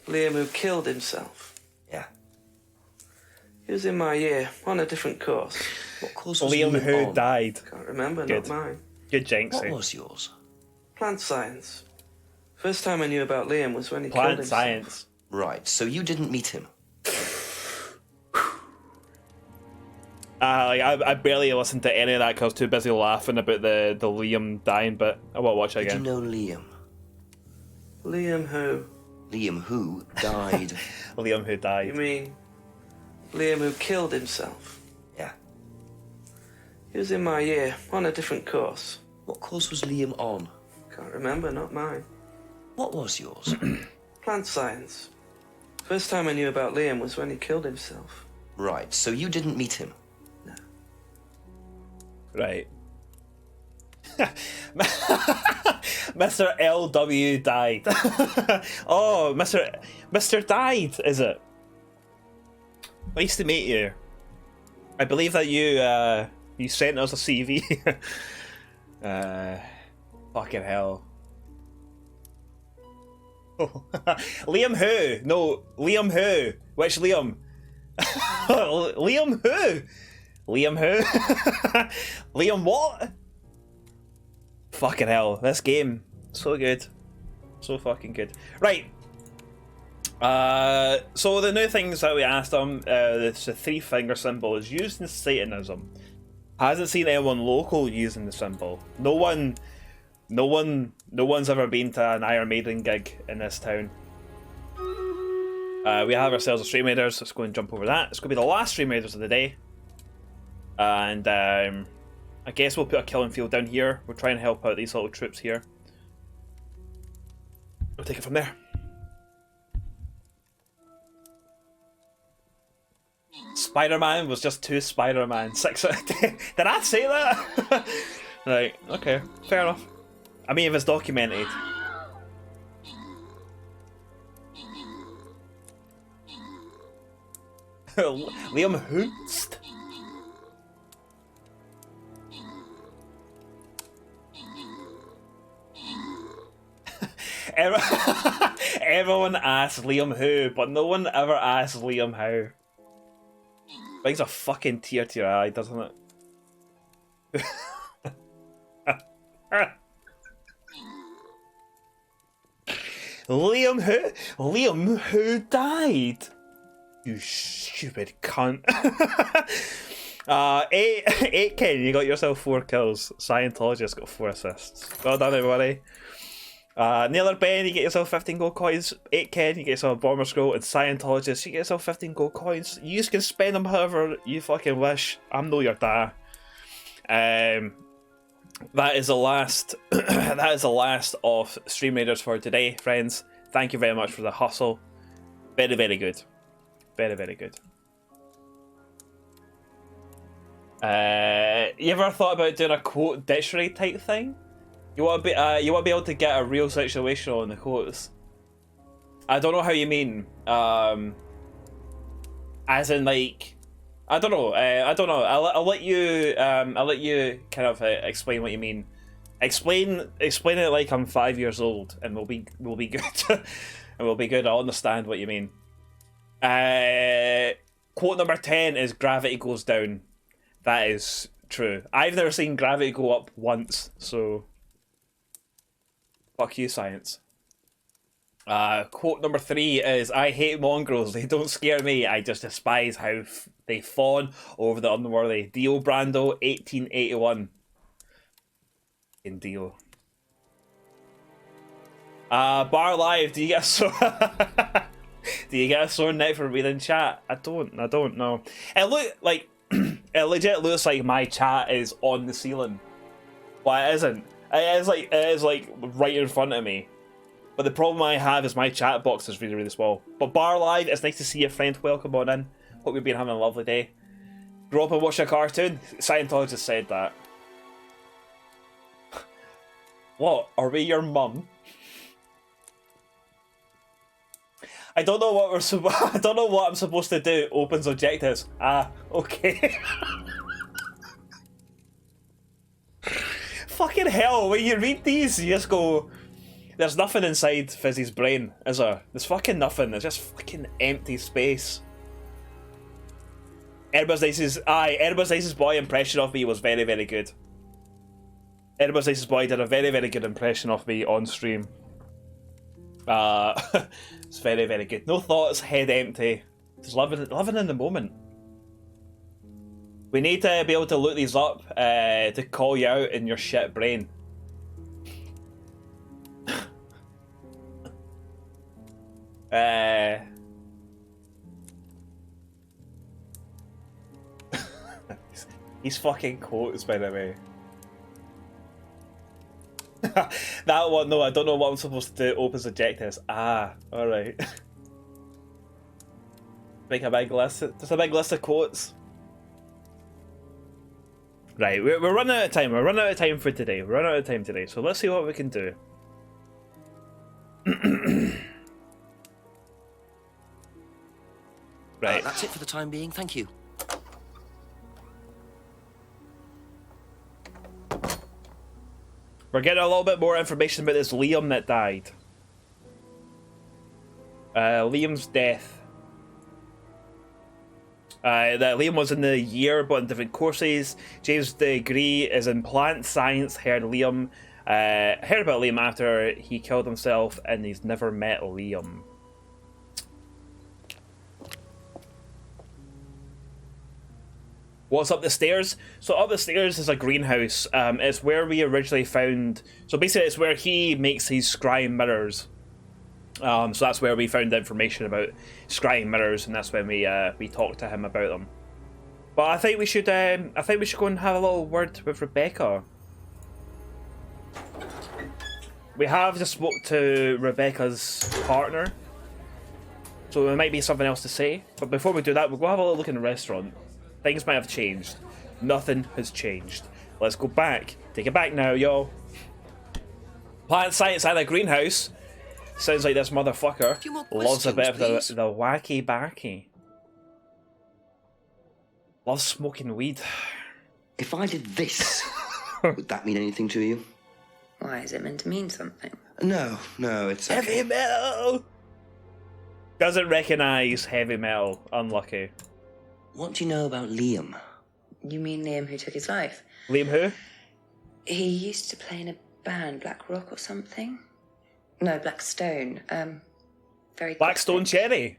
Liam who killed himself? Yeah. He was in my year, on a different course. What course was Liam who on? died. Can't remember, Good. not mine. Good Jenksy. What was yours? Plant science. First time I knew about Liam was when he killed Plant himself. science. Right, so you didn't meet him? I barely listened to any of that because I was too busy laughing about the Liam dying, but I will watch it again. Did you know Liam? Liam who? Liam who died. Liam who died. You mean Liam who killed himself? Yeah. He was in my year, on a different course. What course was Liam on? Can't remember, not mine. What was yours? Plant science. First time I knew about Liam was when he killed himself. Right, so you didn't meet him? No. Right. Mr. LW died. Oh, Mr. Died, is it? Nice to meet you. I believe that you sent us a CV. Fucking hell. Oh. Liam who? No, Liam who? Which Liam? Liam who? Liam who? Liam what? Fucking hell, this game, so good. So fucking good. Right. So the new things that we asked him, the three finger symbol is used in Satanism. Hasn't seen anyone local using the symbol. No one's ever been to an Iron Maiden gig in this town. We have ourselves a Stream Raiders. Let's go and jump over that. It's going to be the last Stream Raiders of the day. And I guess we'll put a killing field down here. We'll try and help out these little troops here. We'll take it from there. Spider-Man was just 2 Spider-Man. 6 out of 10. Did I say that? Right, okay, fair enough. I mean, if it's documented. Liam Hootst? Everyone asks Liam who, but no one ever asks Liam how. Brings a fucking tear to your eye, doesn't it? Liam who? Liam who died? You stupid cunt. 8 Ken, you got yourself 4 kills. Scientologist got 4 assists. Well done, everybody. Naylor Ben, you get yourself 15 gold coins. 8 Ken, you get yourself a bomber scroll. And Scientologist, you get yourself 15 gold coins. You can spend them however you fucking wish. I'm no your dad. That is the last. That is the last of Stream Raiders for today, friends. Thank you very much for the hustle. Very, very good. Very, very good. You ever thought about doing a quote dictionary type thing? You want to be able to get a real situation on the quotes. I don't know how you mean. As in, like, I don't know. I'll let you kind of explain what you mean. Explain it like I'm 5 years old, and we'll be good. And we'll be good. I'll understand what you mean. Quote number 10 is gravity goes down. That is true. I've never seen gravity go up once, so fuck you, science. Quote number 3 is, I hate mongrels. They don't scare me. I just despise how they fawn over the unworthy. Dio Brando, 1881. In Dio. Bar Live, do you get a sore do you get a sore neck for reading chat? I don't know. It look like it legit looks like my chat is on the ceiling. But it isn't. It is like right in front of me. But the problem I have is my chat box is really, really small. But Bar Live, it's nice to see you, friend. Welcome on in. Hope you've been having a lovely day. Grow up and watch a cartoon. Scientologist said that. What? Are we your mum? I don't know what I don't know what I'm supposed to do. Opens objectives. Ah, okay. Fucking hell! When you read these, you just go, "There's nothing inside Fizzy's brain, is there? There's fucking nothing. There's just fucking empty space." Everybody's Nice's boy impression of me was very, very good. Everybody's Nice's boy did a very, very good impression of me on stream. It's very, very good. No thoughts, head empty. Just living in the moment. We need to be able to look these up to call you out in your shit brain. He's fucking quotes, by the way. That one, no, I don't know what I'm supposed to do. Opens objectives. Ah, alright. Make a big list. Just a big list of quotes. Right, we're running out of time. We're running out of time for today. We're running out of time today. So let's see what we can do. Right. That's it for the time being. Thank you. We're getting a little bit more information about this Liam that died. Liam's death. That Liam was in the year but in different courses. James' degree is in plant science. Heard about Liam after he killed himself, and he's never met Liam. What's up the stairs? So up the stairs is a greenhouse. It's where we originally found... So basically it's where he makes his scrying mirrors. So that's where we found information about scrying mirrors, and that's when we talked to him about them. But I think we should go and have a little word with Rebecca. We have just spoke to Rebecca's partner. So there might be something else to say. But before we do that, we'll go have a little look in the restaurant. Things might have changed. Nothing has changed. Let's go back. Take it back now, y'all. Plant science at a greenhouse. Sounds like this motherfucker loves a bit of the wacky backy. Loves smoking weed. If I did this, would that mean anything to you? Why, is it meant to mean something? No, it's okay. Heavy metal! Doesn't recognise heavy metal. Unlucky. What do you know about Liam? You mean Liam who took his life? Liam who? He used to play in a band, Black Rock or something. No, Black Stone. Very Blackstone Cherry.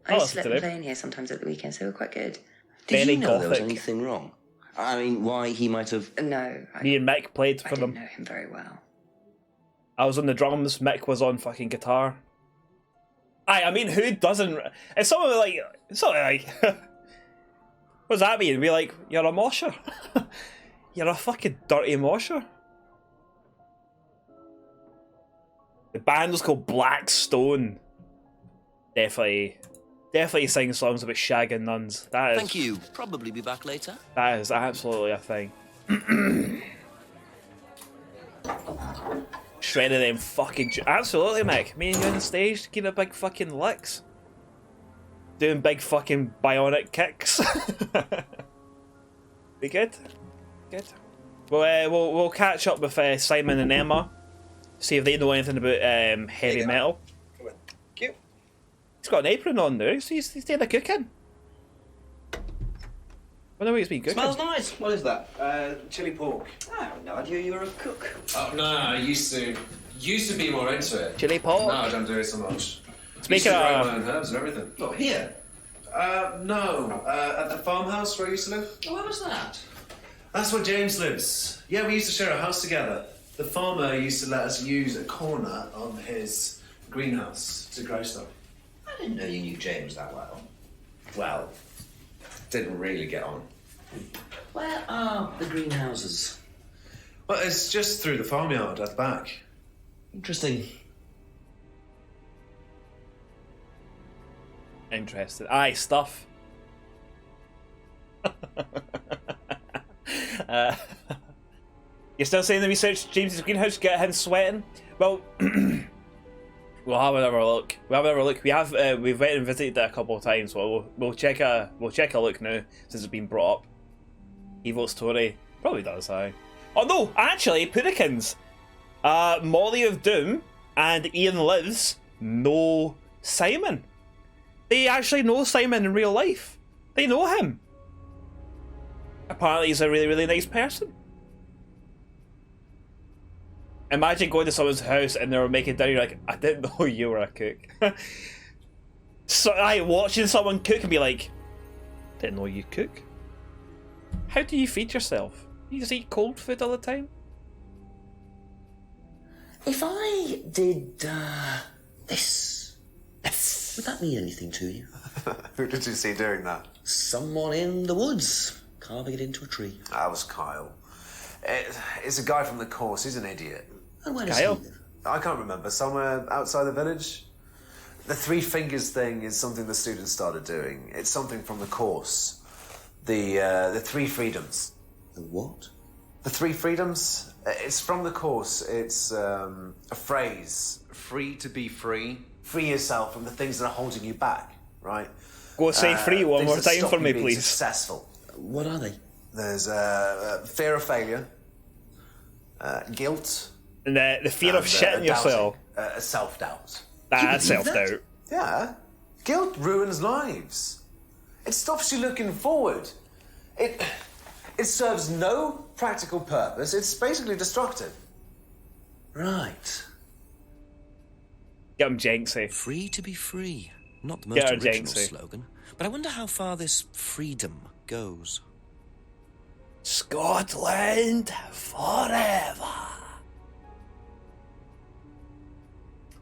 I used to let them play in here sometimes at the weekends. They were quite good. Did you know there was anything wrong? I mean, why he might have... No. Me and Mick played for them. I didn't know him very well. I was on the drums, Mick was on fucking guitar. I mean, who doesn't... It's something like... what does that mean? Be like, you're a mosher? You're a fucking dirty mosher? The band was called Black Stone. Definitely sing songs about shagging nuns. That is... Thank you. Probably be back later. That is absolutely a thing. Shredded them fucking... Absolutely, Mick. Me and you on the stage, giving big fucking licks. Doing big fucking bionic kicks. Be good? Good. We'll catch up with Simon and Emma. See if they know anything about heavy metal. Come on. Cute. He's got an apron on now, so he's doing the cooking. I wonder what he's been cooking. Smells nice. What is that? Chili pork. I had no idea you were a cook. Oh, no, I used to be more into it. Chili pork? No, I don't do it so much. Speaking of... of... my own herbs and everything. Oh, here? No. At the farmhouse where I used to live. Oh, where was that? That's where James lives. Yeah, we used to share a house together. The farmer used to let us use a corner of his greenhouse to grow stuff. I didn't know you knew James that well. Well, didn't really get on. Where are the greenhouses? Well, it's just through the farmyard at the back. Interesting. Interested. Aye, stuff. You're still saying the research James's greenhouse get him sweating? Well, we'll have another look. We have we've went and visited it a couple of times. So we'll check a look now since it's been brought up. Evil story probably does. Aye. Oh no, actually, Pudikins, Molly of Doom and Ian Lives know Simon. They actually know Simon in real life. They know him. Apparently, he's a really, really nice person. Imagine going to someone's house and they were making dinner. You're like, I didn't know you were a cook. So, watching someone cook and be like, didn't know you cook. How do you feed yourself? You just eat cold food all the time? If I did this, would that mean anything to you? Who did you see doing that? Someone in the woods, carving it into a tree. That was Kyle. It's a guy from the course. He's an idiot. And where does he live? I can't remember. Somewhere outside the village. The three fingers thing is something the students started doing. It's something from the course. The three freedoms. The what? The three freedoms. It's from the course. It's a phrase. Free to be free. Free yourself from the things that are holding you back. Right. Go say free one Things more that time stop for you me, being please. Successful. What are they? There's fear of failure, guilt, and the fear of shitting yourself. Self-doubt. That's self-doubt. Yeah. Guilt ruins lives. It stops you looking forward. It serves no practical purpose. It's basically destructive. Right. Get him Jenksy. Free to be free. Not the most Get her original Jenksy. slogan, but I wonder how far this freedom goes. Scotland forever.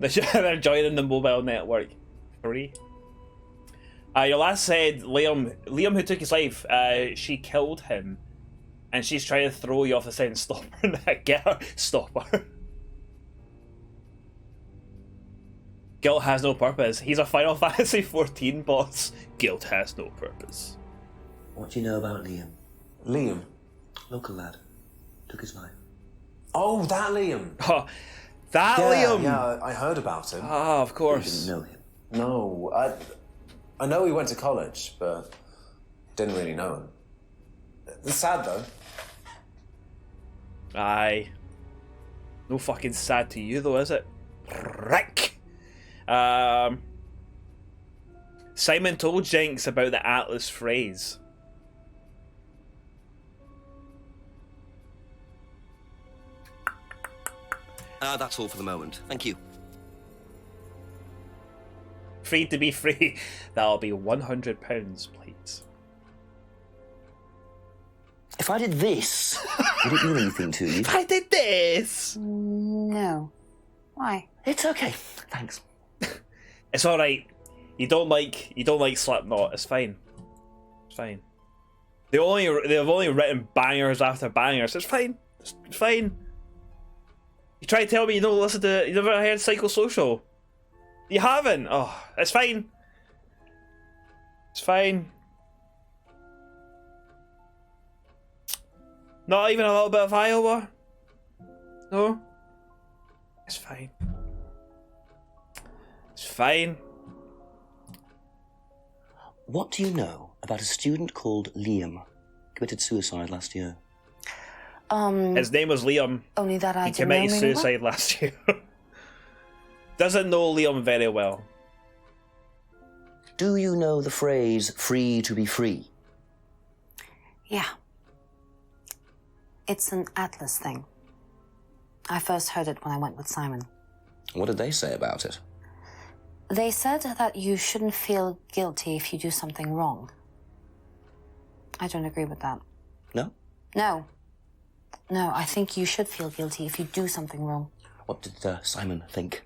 They're joining the mobile network. Free. Your last said Liam who took his life, she killed him. And she's trying to throw you off the side. Stop her. Get her. Stop her. Guilt has no purpose. He's a Final Fantasy 14 boss. Guilt has no purpose. What do you know about Liam? Liam? Local lad. Took his life. Oh, that Liam. Oh, that Liam. Yeah, I heard about him. Ah, of course. You didn't know him? No, I know he went to college, but didn't really know him. It's sad, though. Aye. No fucking sad to you, though, is it? Rick! Simon told Jinx about the Atlas phrase. That's all for the moment. Thank you. Free to be free. That'll be £100, please. If I did this, would it mean anything to you? If I did this! No. Why? It's okay. Thanks. It's alright. You don't like Slipknot, it's fine. It's fine. They've only written bangers after bangers. It's fine. It's fine. You try to tell me you don't listen to, you never heard Psychosocial. You haven't? Oh, it's fine. It's fine. Not even a little bit of Iowa? No? It's fine. It's fine. What do you know about a student called Liam? Committed suicide last year. His name was Liam. Only that I He didn't know committed really suicide last year. Doesn't know Liam very well. Do you know the phrase, free to be free? Yeah. It's an Atlas thing. I first heard it when I went with Simon. What did they say about it? They said that you shouldn't feel guilty if you do something wrong. I don't agree with that. No? No. No, I think you should feel guilty if you do something wrong. What did Simon think?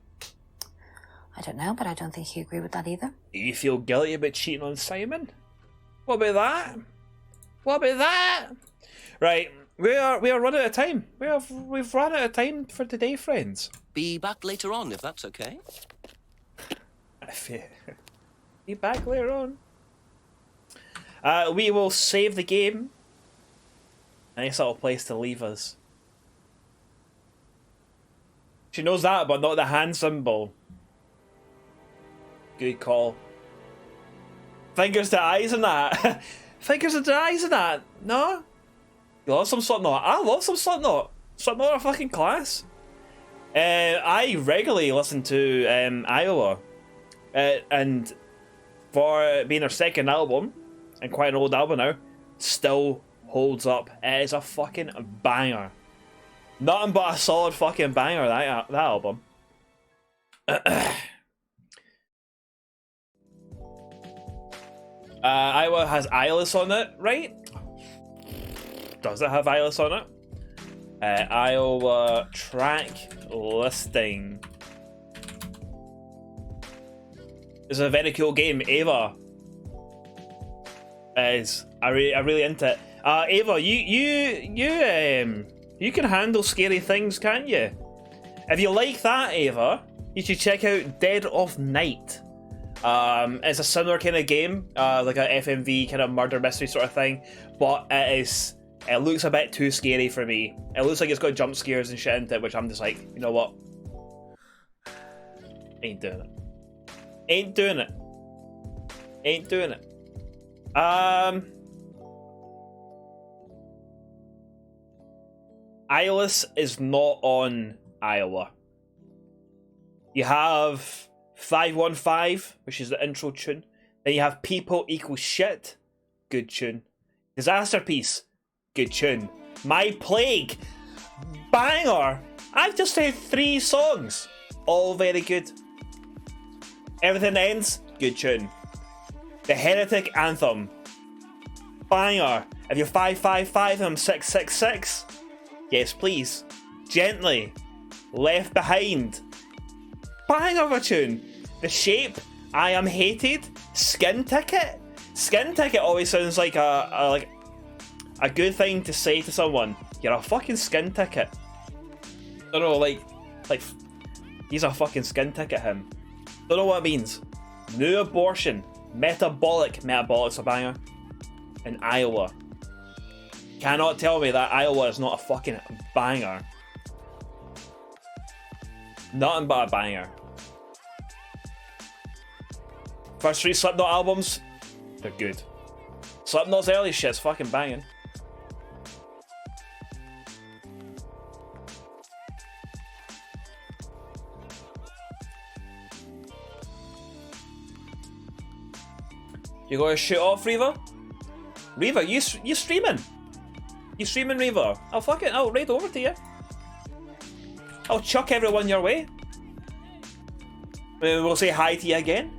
I don't know, but I don't think he agreed with that either. Do you feel guilty about cheating on Simon? What about that? What about that? Right, we are running out of time. We've run out of time for today, friends. Be back later on, if that's okay. Be back later on. We will save the game. Nice little place to leave us. She knows that, but not the hand symbol. Good call. Fingers to eyes in that. Fingers to eyes in that. No? You love some Slipknot. I love some Slipknot. Slipknot are fucking class. I regularly listen to Iowa. And for being their second album, and quite an old album now, still holds up. It is a fucking banger. Nothing but a solid fucking banger, that album. Iowa has Eyeless on it, right? Does it have Eyeless on it? Iowa track listing. It's a very cool game. Ava is I really into it. Ava, you can handle scary things, can't you? If you like that, Ava, you should check out Dead of Night. It's a similar kind of game, like a FMV kind of murder mystery sort of thing, but it looks a bit too scary for me. It looks like it's got jump scares and shit into it, which I'm just like, you know what? Ain't doing it. Ain't doing it. Ain't doing it. Eyeless is not on Iowa. You have 515, which is the intro tune. Then you have People Equal Shit, good tune. Disaster Piece, good tune. My Plague, banger. I've just heard 3 songs, all very good. Everything Ends, good tune. The Heretic Anthem, banger. If you're 555 and I'm 666, yes please. Gently, Left Behind, banger of a tune. The Shape, I Am Hated, Skin Ticket. Skin Ticket always sounds like a good thing to say to someone. You're a fucking skin ticket. I don't know, like he's a fucking skin ticket, him. Don't know what it means. New abortion. Metabolic's a banger. In Iowa. Cannot tell me that Iowa is not a fucking banger. Nothing but a banger. First 3 Slipknot albums, they're good. Slipknot's early shit's fucking banging. You gonna shoot off, Reva? Reva, you streaming? You streaming, Reva? I'll fucking, I'll raid over to you. I'll chuck everyone your way. We'll say hi to you again.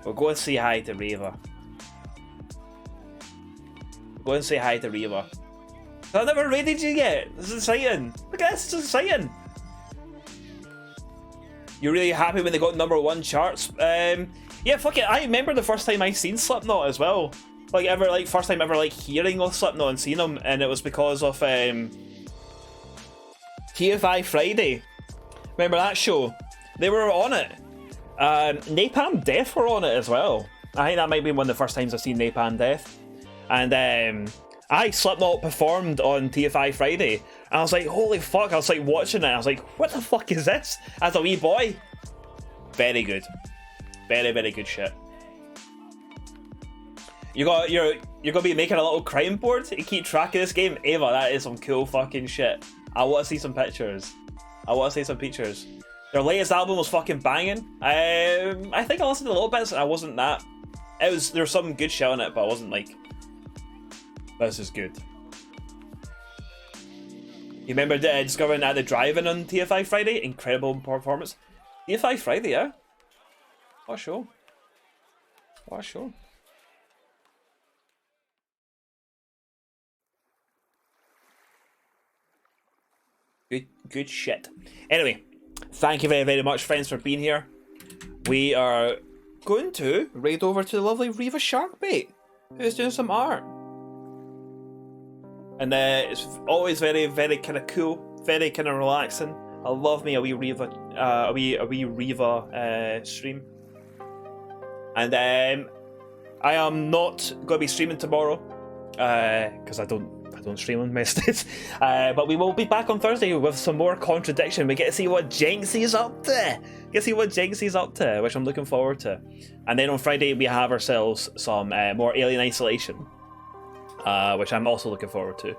We'll go and say hi to Reva. Go and say hi to Reva. I've never raided you yet. This is exciting. Look at this, it's exciting. You're really happy when they got #1 charts? Yeah, fuck it. I remember the first time I seen Slipknot as well. First time ever hearing of Slipknot and seeing them, and it was because of TFI Friday. Remember that show? They were on it. Napalm Death were on it as well. I think that might be one of the first times I've seen Napalm Death. And Slipknot performed on TFI Friday. And I was like, holy fuck, I was like watching it. I was like, what the fuck is this? As a wee boy. Very good. Very, very good shit. You're gonna be making a little crime board to keep track of this game? Ava, that is some cool fucking shit. I want to see some pictures. Their latest album was fucking banging. I think I listened to a little bits and I wasn't that. There was some good shit on it, but I wasn't like, this is good. You remember discovering at the drive-in on TFI Friday? Incredible performance. TFI Friday, yeah? What a show. What a show. Good shit. Anyway, thank you very, very much, friends, for being here. We are going to raid over to the lovely Reva Sharkbait, who's doing some art. And it's always very, very kind of cool, very kind of relaxing. I love me a wee Reva, a wee Reva stream. And I am not going to be streaming tomorrow because I don't stream on Wednesdays. But we will be back on Thursday with some more Contradiction. We get to see what Jenksy's up to. Which I'm looking forward to. And then on Friday we have ourselves some more Alien Isolation, which I'm also looking forward to.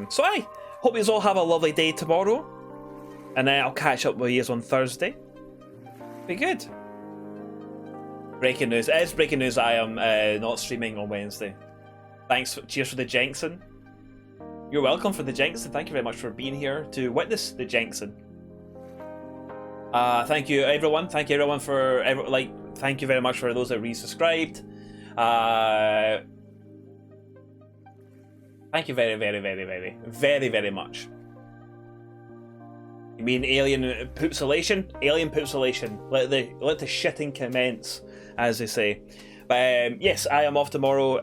So I hope you all have a lovely day tomorrow, and I'll catch up with you on Thursday. Be good. Breaking news. It is breaking news that I am not streaming on Wednesday. Thanks. Cheers for the Jenkson. You're welcome for the Jenkson. Thank you very much for being here to witness the Jenkson. Thank you everyone. Thank you everyone for thank you very much for those that resubscribed. Thank you very, very, very, very, very, very much. You mean Alien Poopsolation? Alien Poopsolation. Let the shitting commence, as they say. But yes, I am off tomorrow.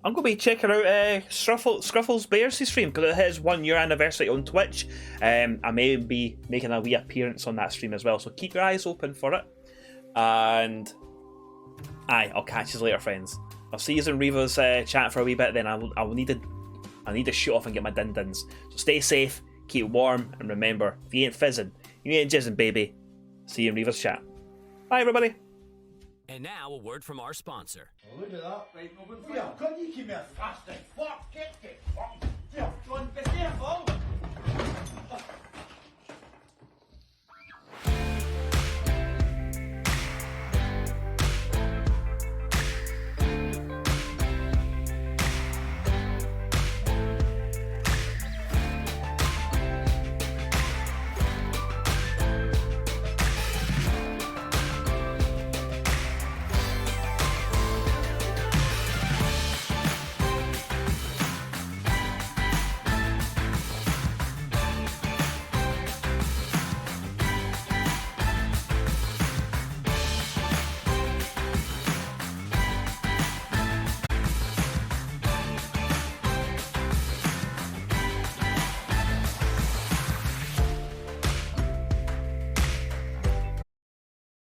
I'm going to be checking out Scruffle's Bears stream because it has 1 year anniversary on Twitch. I may be making a wee appearance on that stream as well, so keep your eyes open for it. And I'll catch you later, friends. I'll see you in Reva's chat for a wee bit. Then I need to shoot off and get my din-dins. So stay safe, keep warm, and remember, if you ain't fizzing, you ain't jizzing, baby. See you in Reva's chat. Bye, everybody. And now a word from our sponsor. Oh, look at that. Right, yeah, couldn't you keep me a fast fuck? Get fuck. Yeah, John, be careful.